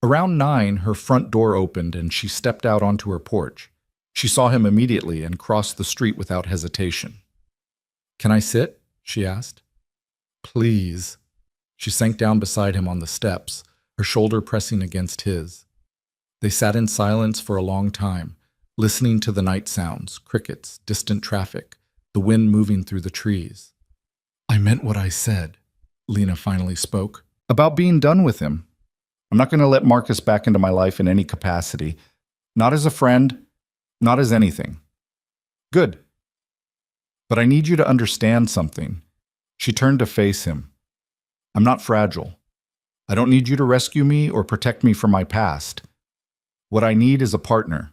Around 9, her front door opened and she stepped out onto her porch. She saw him immediately and crossed the street without hesitation. Can I sit? She asked. Please. She sank down beside him on the steps, her shoulder pressing against his. They sat in silence for a long time, listening to the night sounds, crickets, distant traffic, the wind moving through the trees. I meant what I said, Lena finally spoke, about being done with him. I'm not going to let Marcus back into my life in any capacity, not as a friend, not as anything. Good. But I need you to understand something. She turned to face him. I'm not fragile. I don't need you to rescue me or protect me from my past. What I need is a partner.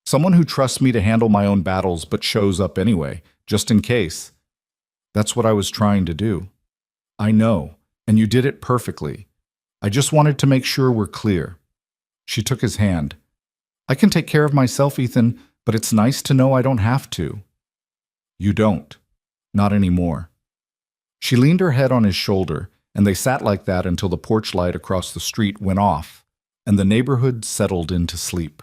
Someone who trusts me to handle my own battles but shows up anyway, just in case. That's what I was trying to do. I know, and you did it perfectly. I just wanted to make sure we're clear. She took his hand. I can take care of myself, Ethan, but it's nice to know I don't have to. You don't. Not anymore. She leaned her head on his shoulder, and they sat like that until the porch light across the street went off, and the neighborhood settled into sleep.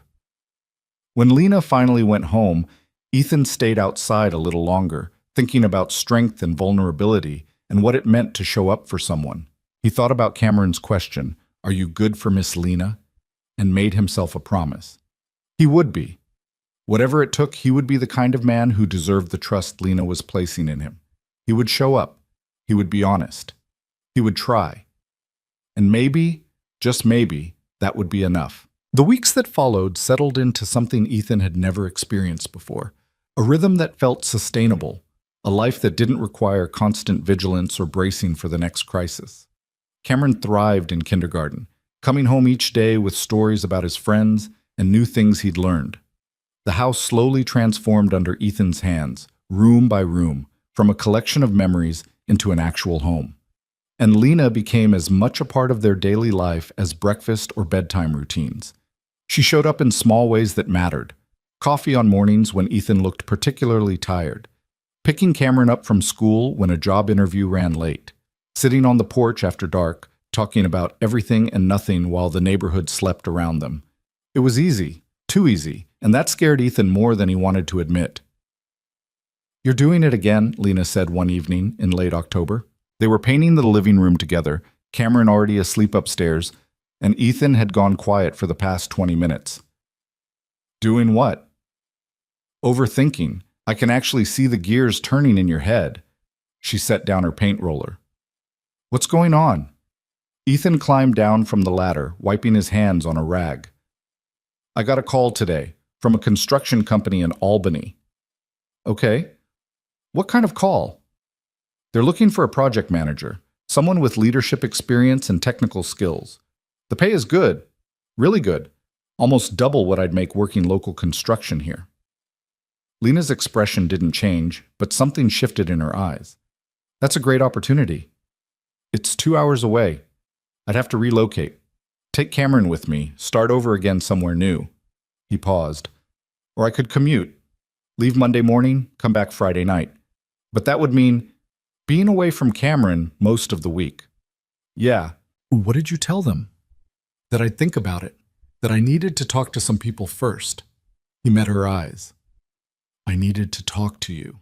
When Lena finally went home, Ethan stayed outside a little longer, thinking about strength and vulnerability and what it meant to show up for someone. He thought about Cameron's question, "Are you good for Miss Lena?" and made himself a promise. He would be. Whatever it took, he would be the kind of man who deserved the trust Lena was placing in him. He would show up. He would be honest. He would try. And maybe, just maybe, that would be enough. The weeks that followed settled into something Ethan had never experienced before, a rhythm that felt sustainable, a life that didn't require constant vigilance or bracing for the next crisis. Cameron thrived in kindergarten, coming home each day with stories about his friends and new things he'd learned. The house slowly transformed under Ethan's hands, room by room, from a collection of memories into an actual home. And Lena became as much a part of their daily life as breakfast or bedtime routines. She showed up in small ways that mattered. Coffee on mornings when Ethan looked particularly tired. Picking Cameron up from school when a job interview ran late. Sitting on the porch after dark, talking about everything and nothing while the neighborhood slept around them. It was easy, too easy, and that scared Ethan more than he wanted to admit. You're doing it again, Lena said one evening in late October. They were painting the living room together, Cameron already asleep upstairs, and Ethan had gone quiet for the past 20 minutes. Doing what? Overthinking. I can actually see the gears turning in your head. She set down her paint roller. What's going on? Ethan climbed down from the ladder, wiping his hands on a rag. I got a call today from a construction company in Albany. Okay. What kind of call? They're looking for a project manager, someone with leadership experience and technical skills. The pay is good, really good, almost double what I'd make working local construction here. Lena's expression didn't change, but something shifted in her eyes. That's a great opportunity. It's 2 hours away. I'd have to relocate. Take Cameron with me, start over again somewhere new. He paused. Or I could commute. Leave Monday morning, come back Friday night. But that would mean being away from Cameron most of the week. Yeah. What did you tell them? That I'd think about it. That I needed to talk to some people first. He met her eyes. I needed to talk to you.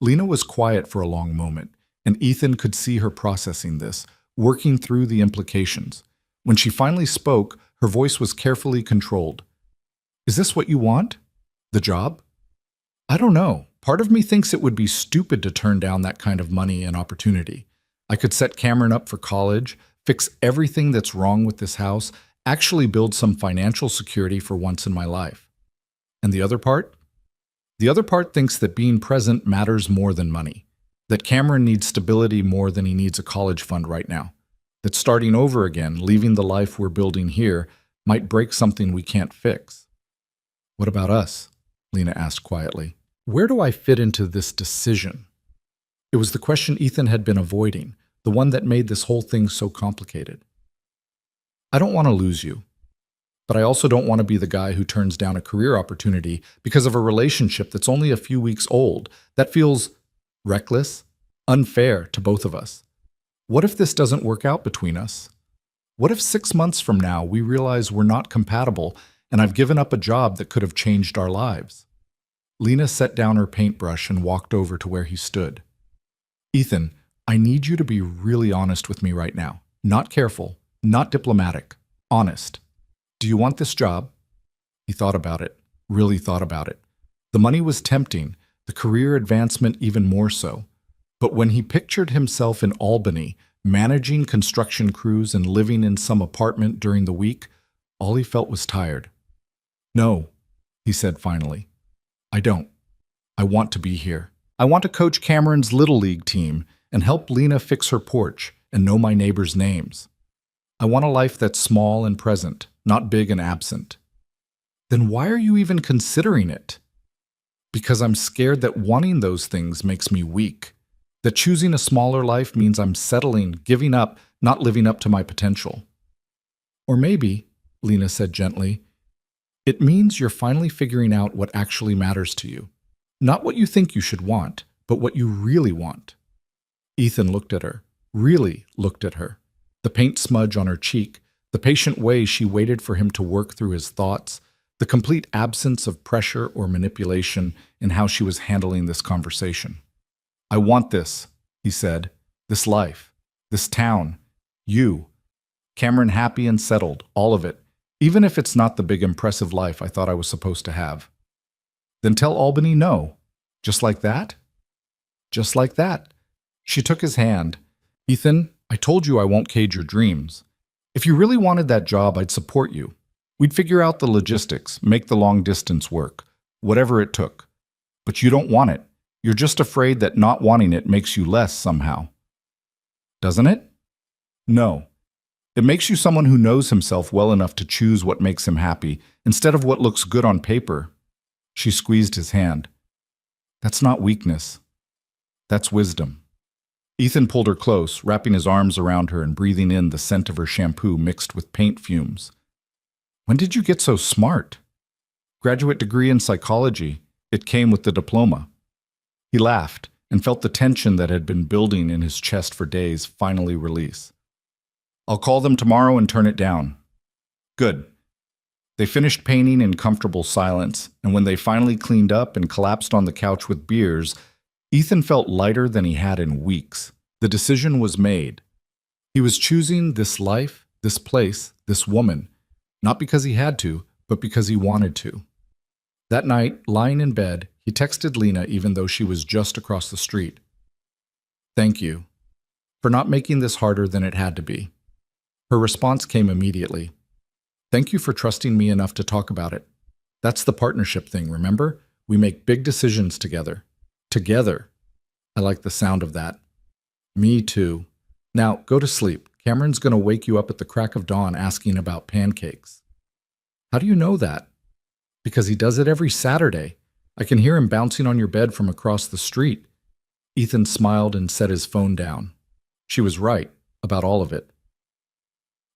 Lena was quiet for a long moment, and Ethan could see her processing this, working through the implications. When she finally spoke, her voice was carefully controlled. Is this what you want? The job? I don't know. Part of me thinks it would be stupid to turn down that kind of money and opportunity. I could set Cameron up for college, fix everything that's wrong with this house, actually build some financial security for once in my life. And the other part? The other part thinks that being present matters more than money, that Cameron needs stability more than he needs a college fund right now, that starting over again, leaving the life we're building here, might break something we can't fix. What about us? Lena asked quietly. Where do I fit into this decision? It was the question Ethan had been avoiding, the one that made this whole thing so complicated. I don't want to lose you, but I also don't want to be the guy who turns down a career opportunity because of a relationship that's only a few weeks old. That feels reckless, unfair to both of us. What if this doesn't work out between us? What if 6 months from now we realize we're not compatible and I've given up a job that could have changed our lives? Lena set down her paintbrush and walked over to where he stood. Ethan, I need you to be really honest with me right now. Not careful, not diplomatic, honest. Do you want this job? He thought about it, really thought about it. The money was tempting, the career advancement even more so. But when he pictured himself in Albany, managing construction crews and living in some apartment during the week, all he felt was tired. No, he said finally. I don't. I want to be here. I want to coach Cameron's Little League team and help Lena fix her porch and know my neighbors' names. I want a life that's small and present, not big and absent. Then why are you even considering it? Because I'm scared that wanting those things makes me weak. That choosing a smaller life means I'm settling, giving up, not living up to my potential. Or maybe, Lena said gently, it means you're finally figuring out what actually matters to you. Not what you think you should want, but what you really want. Ethan looked at her, really looked at her. The paint smudge on her cheek, the patient way she waited for him to work through his thoughts, the complete absence of pressure or manipulation in how she was handling this conversation. I want this, he said, this life, this town, you. Cameron happy and settled, all of it, even if it's not the big impressive life I thought I was supposed to have. Then tell Albany no. Just like that? Just like that. She took his hand. Ethan, I told you I won't cage your dreams. If you really wanted that job, I'd support you. We'd figure out the logistics, make the long distance work, whatever it took. But you don't want it. You're just afraid that not wanting it makes you less somehow. Doesn't it? No. It makes you someone who knows himself well enough to choose what makes him happy instead of what looks good on paper. She squeezed his hand. That's not weakness. That's wisdom. Ethan pulled her close, wrapping his arms around her and breathing in the scent of her shampoo mixed with paint fumes. When did you get so smart? Graduate degree in psychology. It came with the diploma. He laughed and felt the tension that had been building in his chest for days finally release. I'll call them tomorrow and turn it down. Good. They finished painting in comfortable silence, and when they finally cleaned up and collapsed on the couch with beers, Ethan felt lighter than he had in weeks. The decision was made. He was choosing this life, this place, this woman, not because he had to, but because he wanted to. That night, lying in bed, he texted Lena even though she was just across the street. Thank you for not making this harder than it had to be. Her response came immediately. Thank you for trusting me enough to talk about it. That's the partnership thing, remember? We make big decisions together. Together. I like the sound of that. Me too. Now, go to sleep. Cameron's going to wake you up at the crack of dawn asking about pancakes. How do you know that? Because he does it every Saturday. I can hear him bouncing on your bed from across the street. Ethan smiled and set his phone down. She was right about all of it.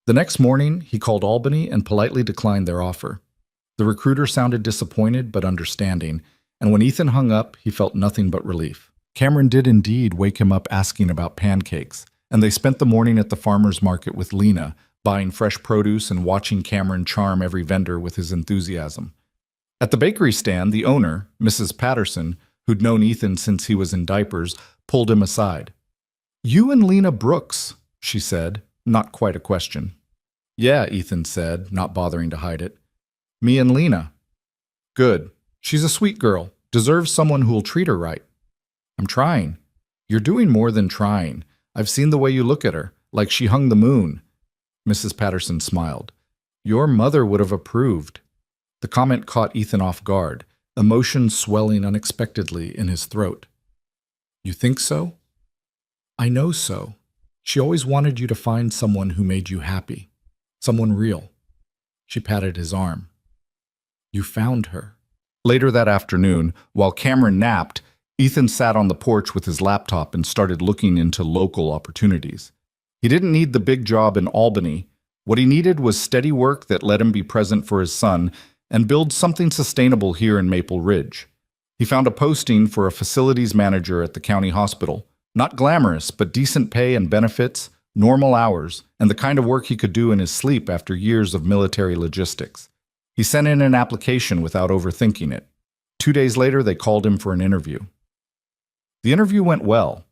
The next morning, he called Albany and politely declined their offer. The recruiter sounded disappointed but understanding, and when Ethan hung up, he felt nothing but relief. Cameron did indeed wake him up asking about pancakes, and they spent the morning at the farmer's market with Lena, buying fresh produce and watching Cameron charm every vendor with his enthusiasm. At the bakery stand, the owner, Mrs. Patterson, who'd known Ethan since he was in diapers, pulled him aside. "You and Lena Brooks," she said, not quite a question. "Yeah," Ethan said, not bothering to hide it. "Me and Lena." "Good. She's a sweet girl. Deserves someone who'll treat her right." "I'm trying." "You're doing more than trying. I've seen the way you look at her, like she hung the moon." Mrs. Patterson smiled. "Your mother would have approved." The comment caught Ethan off guard, emotion swelling unexpectedly in his throat. "You think so?" "I know so. She always wanted you to find someone who made you happy. Someone real." She patted his arm. You found her. Later that afternoon, while Cameron napped, Ethan sat on the porch with his laptop and started looking into local opportunities. He didn't need the big job in Albany. What he needed was steady work that let him be present for his son and build something sustainable here in Maple Ridge. He found a posting for a facilities manager at the county hospital. Not glamorous, but decent pay and benefits, normal hours, and the kind of work he could do in his sleep after years of military logistics. He sent in an application without overthinking it. 2 days later, they called him for an interview. The interview went well.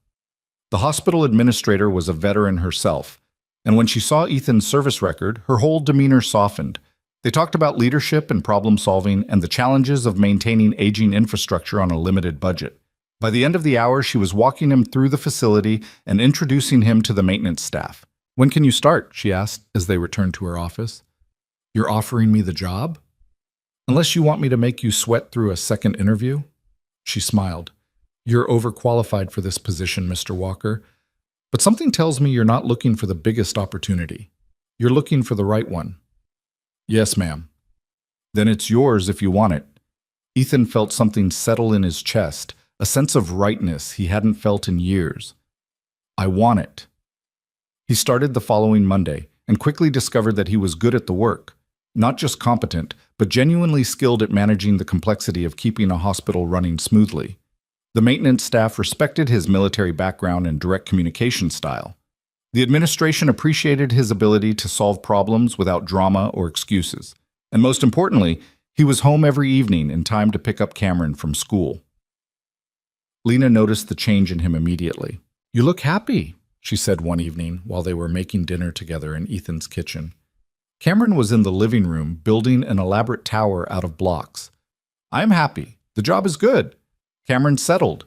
The hospital administrator was a veteran herself, and when she saw Ethan's service record, her whole demeanor softened. They talked about leadership and problem solving and the challenges of maintaining aging infrastructure on a limited budget. By the end of the hour, she was walking him through the facility and introducing him to the maintenance staff. When can you start? She asked as they returned to her office. You're offering me the job? Unless you want me to make you sweat through a second interview? She smiled. You're overqualified for this position, Mr. Walker. But something tells me you're not looking for the biggest opportunity. You're looking for the right one. Yes, ma'am. Then it's yours if you want it. Ethan felt something settle in his chest, a sense of rightness he hadn't felt in years. I want it. He started the following Monday and quickly discovered that he was good at the work, not just competent, but genuinely skilled at managing the complexity of keeping a hospital running smoothly. The maintenance staff respected his military background and direct communication style. The administration appreciated his ability to solve problems without drama or excuses. And most importantly, he was home every evening in time to pick up Cameron from school. Lena noticed the change in him immediately. You look happy, she said one evening while they were making dinner together in Ethan's kitchen. Cameron was in the living room building an elaborate tower out of blocks. I'm happy. The job is good. Cameron settled.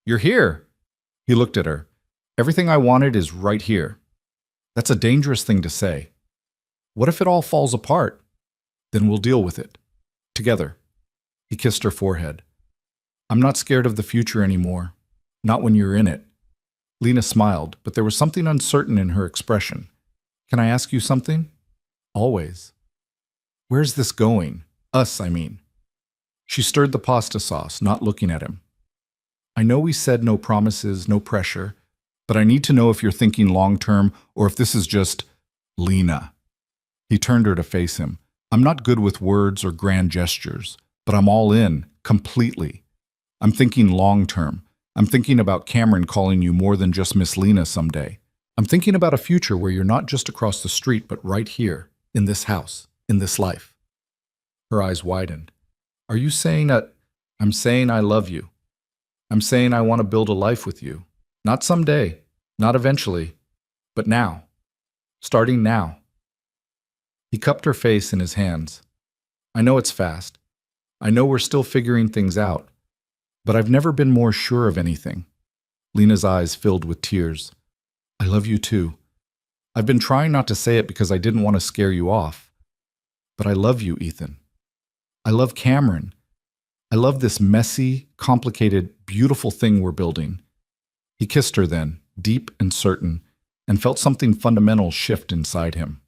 You're here. He looked at her. Everything I wanted is right here. That's a dangerous thing to say. What if it all falls apart? Then we'll deal with it. Together. He kissed her forehead. I'm not scared of the future anymore. Not when you're in it. Lena smiled, but there was something uncertain in her expression. Can I ask you something? Always. Where's this going? Us, I mean. She stirred the pasta sauce, not looking at him. I know we said no promises, no pressure, but I need to know if you're thinking long-term or if this is just Lena. He turned her to face him. I'm not good with words or grand gestures, but I'm all in, completely. I'm thinking long-term. I'm thinking about Cameron calling you more than just Miss Lena someday. I'm thinking about a future where you're not just across the street, but right here, in this house, in this life. Her eyes widened. Are you saying that? I'm saying I love you. I'm saying I want to build a life with you. Not someday, not eventually, but now. Starting now. He cupped her face in his hands. I know it's fast. I know we're still figuring things out. But I've never been more sure of anything. Lena's eyes filled with tears. I love you too. I've been trying not to say it because I didn't want to scare you off. But I love you, Ethan. I love Cameron. I love this messy, complicated, beautiful thing we're building. He kissed her then, deep and certain, and felt something fundamental shift inside him.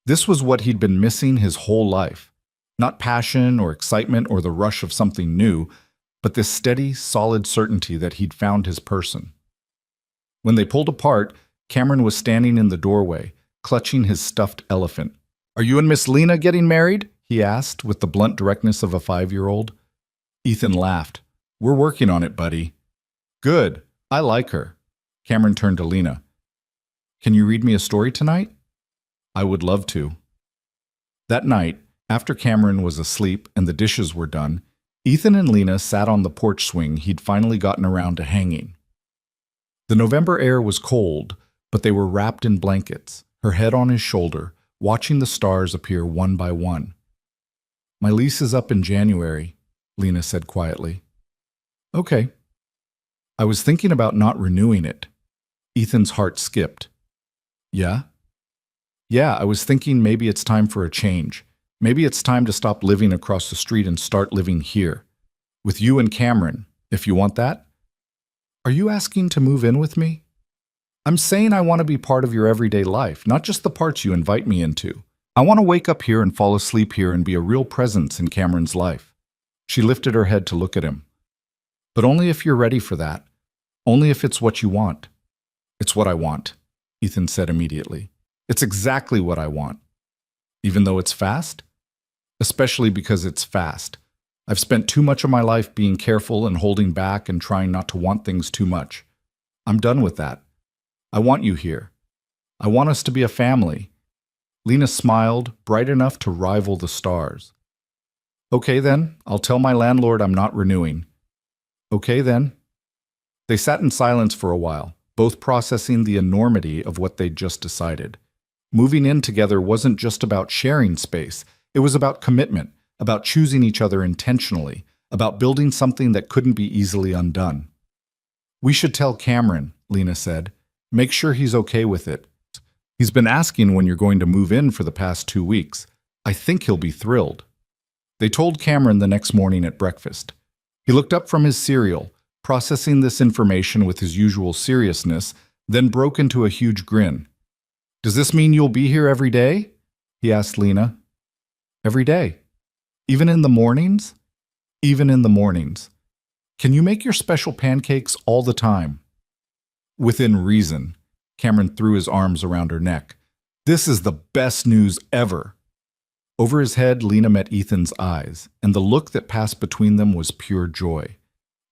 This was what he'd been missing his whole life. Not passion or excitement or the rush of something new, but this steady, solid certainty that he'd found his person. When they pulled apart, Cameron was standing in the doorway, clutching his stuffed elephant. Are you and Miss Lena getting married? He asked with the blunt directness of a 5-year-old. Ethan laughed. We're working on it, buddy. Good. I like her. Cameron turned to Lena. Can you read me a story tonight? I would love to. That night, after Cameron was asleep and the dishes were done, Ethan and Lena sat on the porch swing he'd finally gotten around to hanging. The November air was cold, but they were wrapped in blankets, her head on his shoulder, watching the stars appear one by one. My lease is up in January, Lena said quietly. Okay. I was thinking about not renewing it. Ethan's heart skipped. Yeah? Yeah, I was thinking maybe it's time for a change. Maybe it's time to stop living across the street and start living here. With you and Cameron, if you want that. Are you asking to move in with me? I'm saying I want to be part of your everyday life, not just the parts you invite me into. I want to wake up here and fall asleep here and be a real presence in Cameron's life. She lifted her head to look at him. But only if you're ready for that. Only if it's what you want. It's what I want, Ethan said immediately. It's exactly what I want. Even though it's fast? Especially because it's fast. I've spent too much of my life being careful and holding back and trying not to want things too much. I'm done with that. I want you here. I want us to be a family. Lena smiled, bright enough to rival the stars. Okay then, I'll tell my landlord I'm not renewing. Okay then. They sat in silence for a while, both processing the enormity of what they'd just decided. Moving in together wasn't just about sharing space. It was about commitment, about choosing each other intentionally, about building something that couldn't be easily undone. We should tell Cameron, Lena said. Make sure he's okay with it. He's been asking when you're going to move in for the past 2 weeks. I think he'll be thrilled. They told Cameron the next morning at breakfast. He looked up from his cereal, processing this information with his usual seriousness, then broke into a huge grin. Does this mean you'll be here every day? He asked Lena. Every day. Even in the mornings? Even in the mornings. Can you make your special pancakes all the time? Within reason. Cameron threw his arms around her neck. This is the best news ever. Over his head, Lena met Ethan's eyes, and the look that passed between them was pure joy.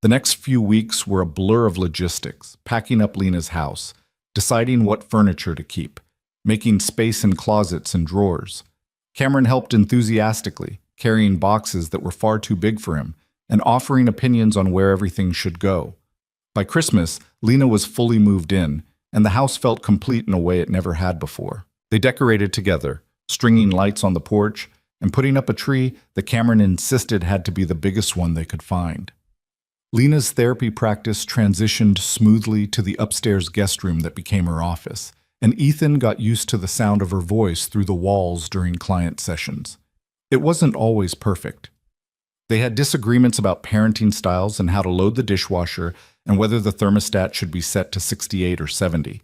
The next few weeks were a blur of logistics, packing up Lena's house, deciding what furniture to keep, making space in closets and drawers. Cameron helped enthusiastically, carrying boxes that were far too big for him, and offering opinions on where everything should go. By Christmas, Lena was fully moved in, and the house felt complete in a way it never had before. They decorated together, stringing lights on the porch, and putting up a tree that Cameron insisted had to be the biggest one they could find. Lena's therapy practice transitioned smoothly to the upstairs guest room that became her office, and Ethan got used to the sound of her voice through the walls during client sessions. It wasn't always perfect. They had disagreements about parenting styles and how to load the dishwasher and whether the thermostat should be set to 68 or 70.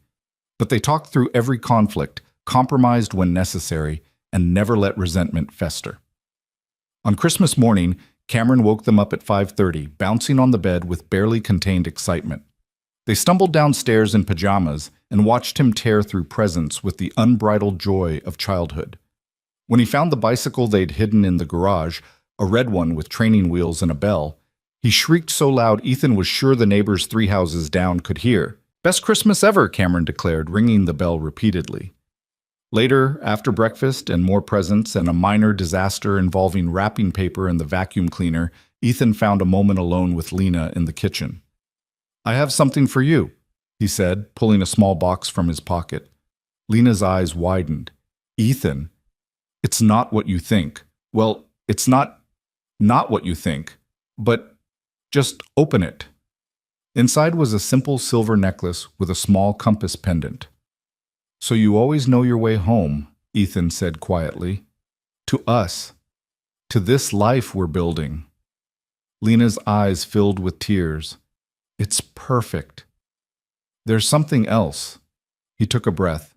But they talked through every conflict, compromised when necessary, and never let resentment fester. On Christmas morning, Cameron woke them up at 5:30, bouncing on the bed with barely contained excitement. They stumbled downstairs in pajamas and watched him tear through presents with the unbridled joy of childhood. When he found the bicycle they'd hidden in the garage, a red one with training wheels and a bell, he shrieked so loud Ethan was sure the neighbors 3 houses down could hear. "Best Christmas ever," Cameron declared, ringing the bell repeatedly. Later, after breakfast and more presents and a minor disaster involving wrapping paper and the vacuum cleaner, Ethan found a moment alone with Lena in the kitchen. "I have something for you," he said, pulling a small box from his pocket. Lena's eyes widened. "Ethan, it's not what you think. Well, it's not what you think, but just open it." Inside was a simple silver necklace with a small compass pendant. "So you always know your way home," Ethan said quietly. "To us. To this life we're building." Lena's eyes filled with tears. "It's perfect." "There's something else." He took a breath.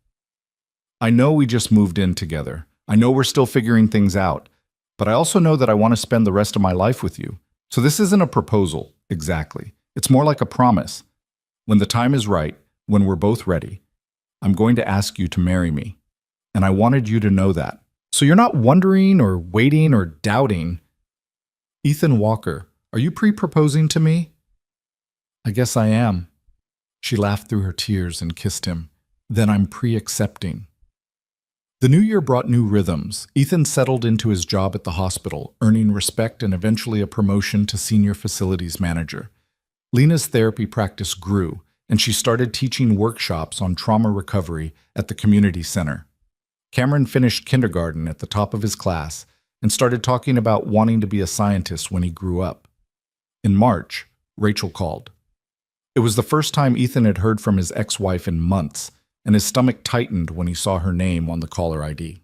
"I know we just moved in together. I know we're still figuring things out. But I also know that I want to spend the rest of my life with you. So this isn't a proposal, exactly. It's more like a promise. When the time is right, when we're both ready, I'm going to ask you to marry me. And I wanted you to know that. So you're not wondering or waiting or doubting. Ethan Walker, are you pre-proposing to me? I guess I am. She laughed through her tears and kissed him. Then I'm pre-accepting. The new year brought new rhythms. Ethan settled into his job at the hospital, earning respect and eventually a promotion to senior facilities manager. Lena's therapy practice grew, and she started teaching workshops on trauma recovery at the community center. Cameron finished kindergarten at the top of his class and started talking about wanting to be a scientist when he grew up. In March, Rachel called. It was the first time Ethan had heard from his ex-wife in months, and his stomach tightened when he saw her name on the caller ID.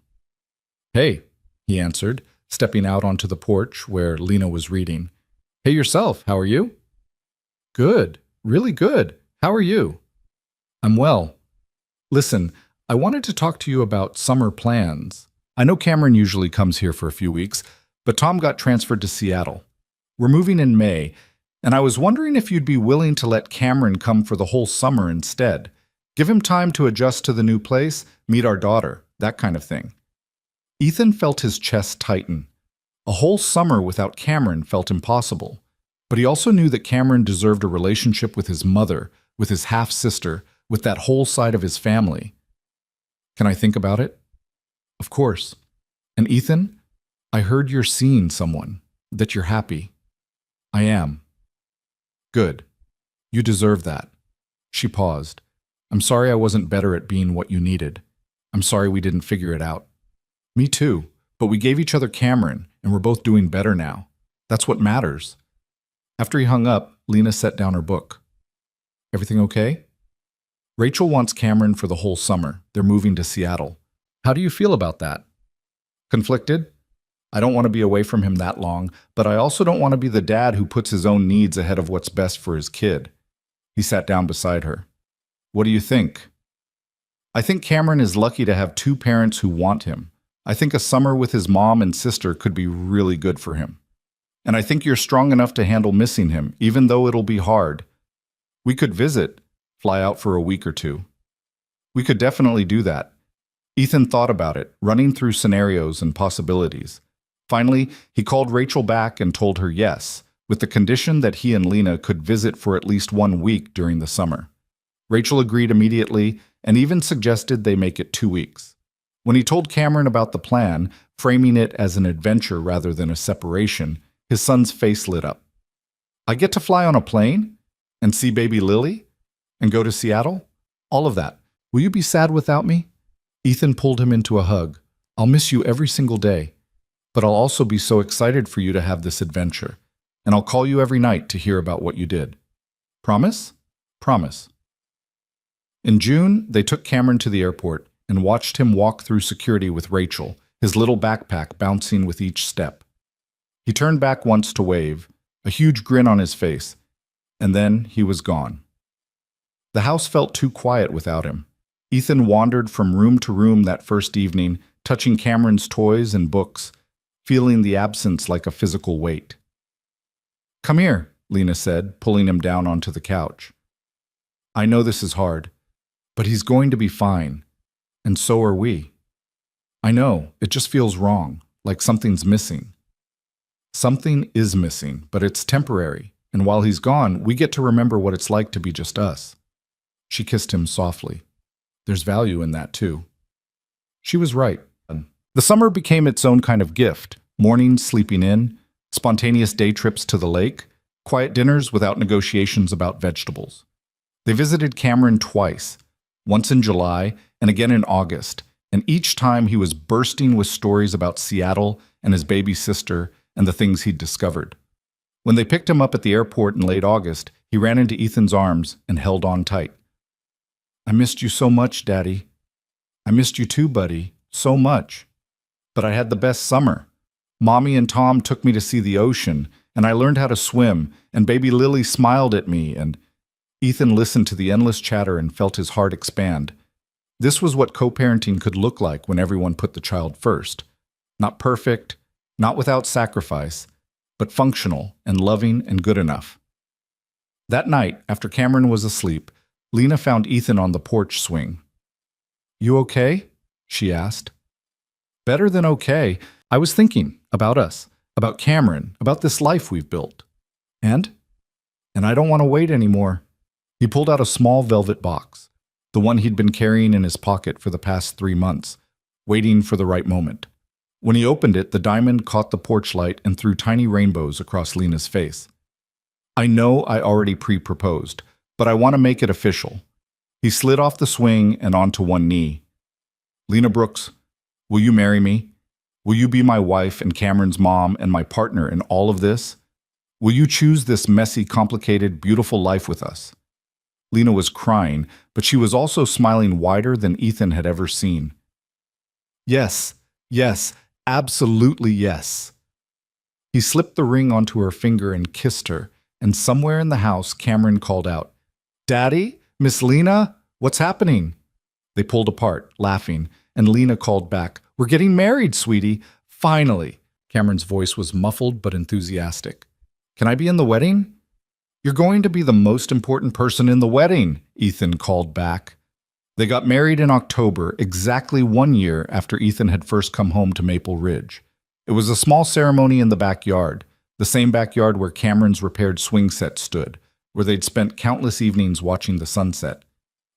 "Hey," he answered, stepping out onto the porch where Lena was reading. "Hey yourself, how are you?" "Good, really good. How are you?" "I'm well. Listen, I wanted to talk to you about summer plans. I know Cameron usually comes here for a few weeks, but Tom got transferred to Seattle. We're moving in May, and I was wondering if you'd be willing to let Cameron come for the whole summer instead. Give him time to adjust to the new place, meet our daughter, that kind of thing. Ethan felt his chest tighten. A whole summer without Cameron felt impossible. But he also knew that Cameron deserved a relationship with his mother, with his half-sister, with that whole side of his family. Can I think about it? Of course. And Ethan, I heard you're seeing someone, that you're happy. I am. Good. You deserve that. She paused. I'm sorry I wasn't better at being what you needed. I'm sorry we didn't figure it out. Me too, but we gave each other Cameron, and we're both doing better now. That's what matters. After he hung up, Lena set down her book. Everything okay? Rachel wants Cameron for the whole summer. They're moving to Seattle. How do you feel about that? Conflicted? I don't want to be away from him that long, but I also don't want to be the dad who puts his own needs ahead of what's best for his kid. He sat down beside her. What do you think? I think Cameron is lucky to have two parents who want him. I think a summer with his mom and sister could be really good for him. And I think you're strong enough to handle missing him, even though it'll be hard. We could visit, fly out for a week or two. We could definitely do that. Ethan thought about it, running through scenarios and possibilities. Finally, he called Rachel back and told her yes, with the condition that he and Lena could visit for at least 1 week during the summer. Rachel agreed immediately and even suggested they make it 2 weeks. When he told Cameron about the plan, framing it as an adventure rather than a separation, his son's face lit up. I get to fly on a plane? And see baby Lily? And go to Seattle? All of that. Will you be sad without me? Ethan pulled him into a hug. I'll miss you every single day. But I'll also be so excited for you to have this adventure. And I'll call you every night to hear about what you did. Promise? Promise. In June, they took Cameron to the airport and watched him walk through security with Rachel, his little backpack bouncing with each step. He turned back once to wave, a huge grin on his face, and then he was gone. The house felt too quiet without him. Ethan wandered from room to room that first evening, touching Cameron's toys and books, feeling the absence like a physical weight. Come here, Lena said, pulling him down onto the couch. I know this is hard, but he's going to be fine, and so are we. I know, it just feels wrong, like something's missing. Something is missing, but it's temporary, and while he's gone, we get to remember what it's like to be just us. She kissed him softly. There's value in that, too. She was right. The summer became its own kind of gift. Mornings sleeping in, spontaneous day trips to the lake, quiet dinners without negotiations about vegetables. They visited Cameron twice, once in July and again in August, and each time he was bursting with stories about Seattle and his baby sister and the things he'd discovered. When they picked him up at the airport in late August, he ran into Ethan's arms and held on tight. I missed you so much, Daddy. I missed you too, buddy, so much. But I had the best summer. Mommy and Tom took me to see the ocean, and I learned how to swim, and baby Lily smiled at me, and Ethan listened to the endless chatter and felt his heart expand. This was what co-parenting could look like when everyone put the child first. Not perfect, not without sacrifice, but functional and loving and good enough. That night, after Cameron was asleep, Lena found Ethan on the porch swing. You okay? She asked. Better than okay. I was thinking about us, about Cameron, about this life we've built. And I don't want to wait anymore. He pulled out a small velvet box, the one he'd been carrying in his pocket for the past 3 months, waiting for the right moment. When he opened it, the diamond caught the porch light and threw tiny rainbows across Lena's face. I know I already pre-proposed, but I want to make it official. He slid off the swing and onto one knee. Lena Brooks, will you marry me? Will you be my wife and Cameron's mom and my partner in all of this? Will you choose this messy, complicated, beautiful life with us? Lena was crying, but she was also smiling wider than Ethan had ever seen. Yes, yes, absolutely yes. He slipped the ring onto her finger and kissed her, and somewhere in the house, Cameron called out, Daddy? Miss Lena? What's happening? They pulled apart, laughing, and Lena called back, "We're getting married, sweetie. Finally." Cameron's voice was muffled but enthusiastic. "Can I be in the wedding?" "You're going to be the most important person in the wedding," Ethan called back. They got married in October, exactly 1 year after Ethan had first come home to Maple Ridge. It was a small ceremony in the backyard, the same backyard where Cameron's repaired swing set stood, where they'd spent countless evenings watching the sunset.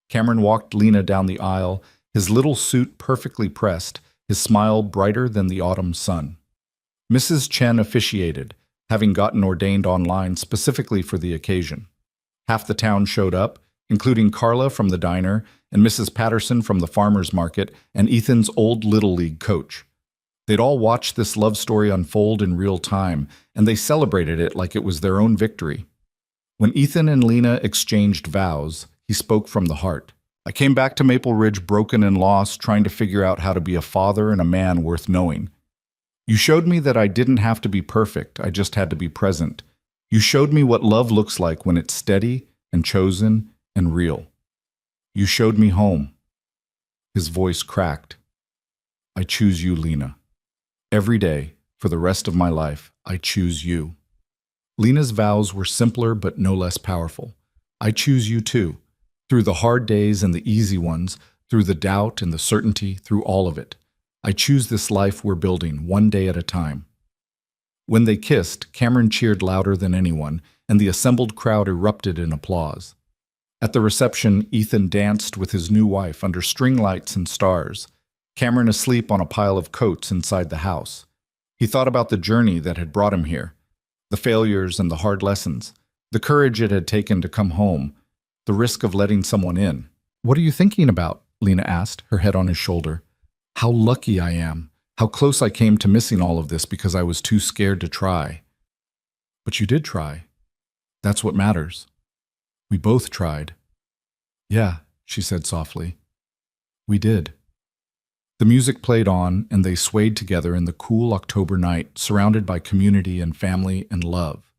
Cameron walked Lena down the aisle, his little suit perfectly pressed, his smile brighter than the autumn sun. Mrs. Chen officiated, having gotten ordained online specifically for the occasion. Half the town showed up, including Carla from the diner and Mrs. Patterson from the farmer's market and Ethan's old Little League coach. They'd all watched this love story unfold in real time, and they celebrated it like it was their own victory. When Ethan and Lena exchanged vows, he spoke from the heart. "I came back to Maple Ridge broken and lost, trying to figure out how to be a father and a man worth knowing. You showed me that I didn't have to be perfect, I just had to be present. You showed me what love looks like when it's steady and chosen and real. You showed me home." His voice cracked. "I choose you, Lena. Every day, for the rest of my life, I choose you." Lena's vows were simpler but no less powerful. "I choose you too. Through the hard days and the easy ones, through the doubt and the certainty, through all of it. I choose this life we're building, one day at a time." When they kissed, Cameron cheered louder than anyone, and the assembled crowd erupted in applause. At the reception, Ethan danced with his new wife under string lights and stars, Cameron asleep on a pile of coats inside the house. He thought about the journey that had brought him here, the failures and the hard lessons, the courage it had taken to come home, the risk of letting someone in. "What are you thinking about?" Lena asked, her head on his shoulder. "How lucky I am. How close I came to missing all of this because I was too scared to try." "But you did try. That's what matters. We both tried." "Yeah," she said softly. "We did." The music played on, and they swayed together in the cool October night, surrounded by community and family and love.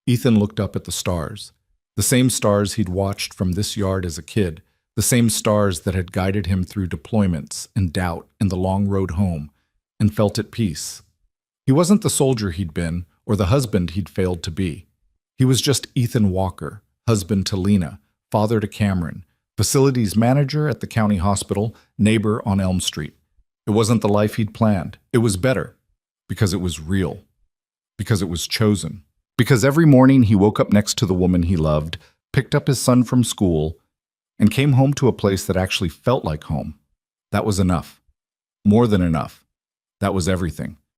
Ethan looked up at the stars, the same stars he'd watched from this yard as a kid, the same stars that had guided him through deployments and doubt and the long road home, and felt at peace. He wasn't the soldier he'd been, or the husband he'd failed to be. He was just Ethan Walker, husband to Lena, father to Cameron, facilities manager at the county hospital, neighbor on Elm Street. It wasn't the life he'd planned. It was better, because it was real, because it was chosen. Because every morning he woke up next to the woman he loved, picked up his son from school, and came home to a place that actually felt like home. That was enough. More than enough. That was everything.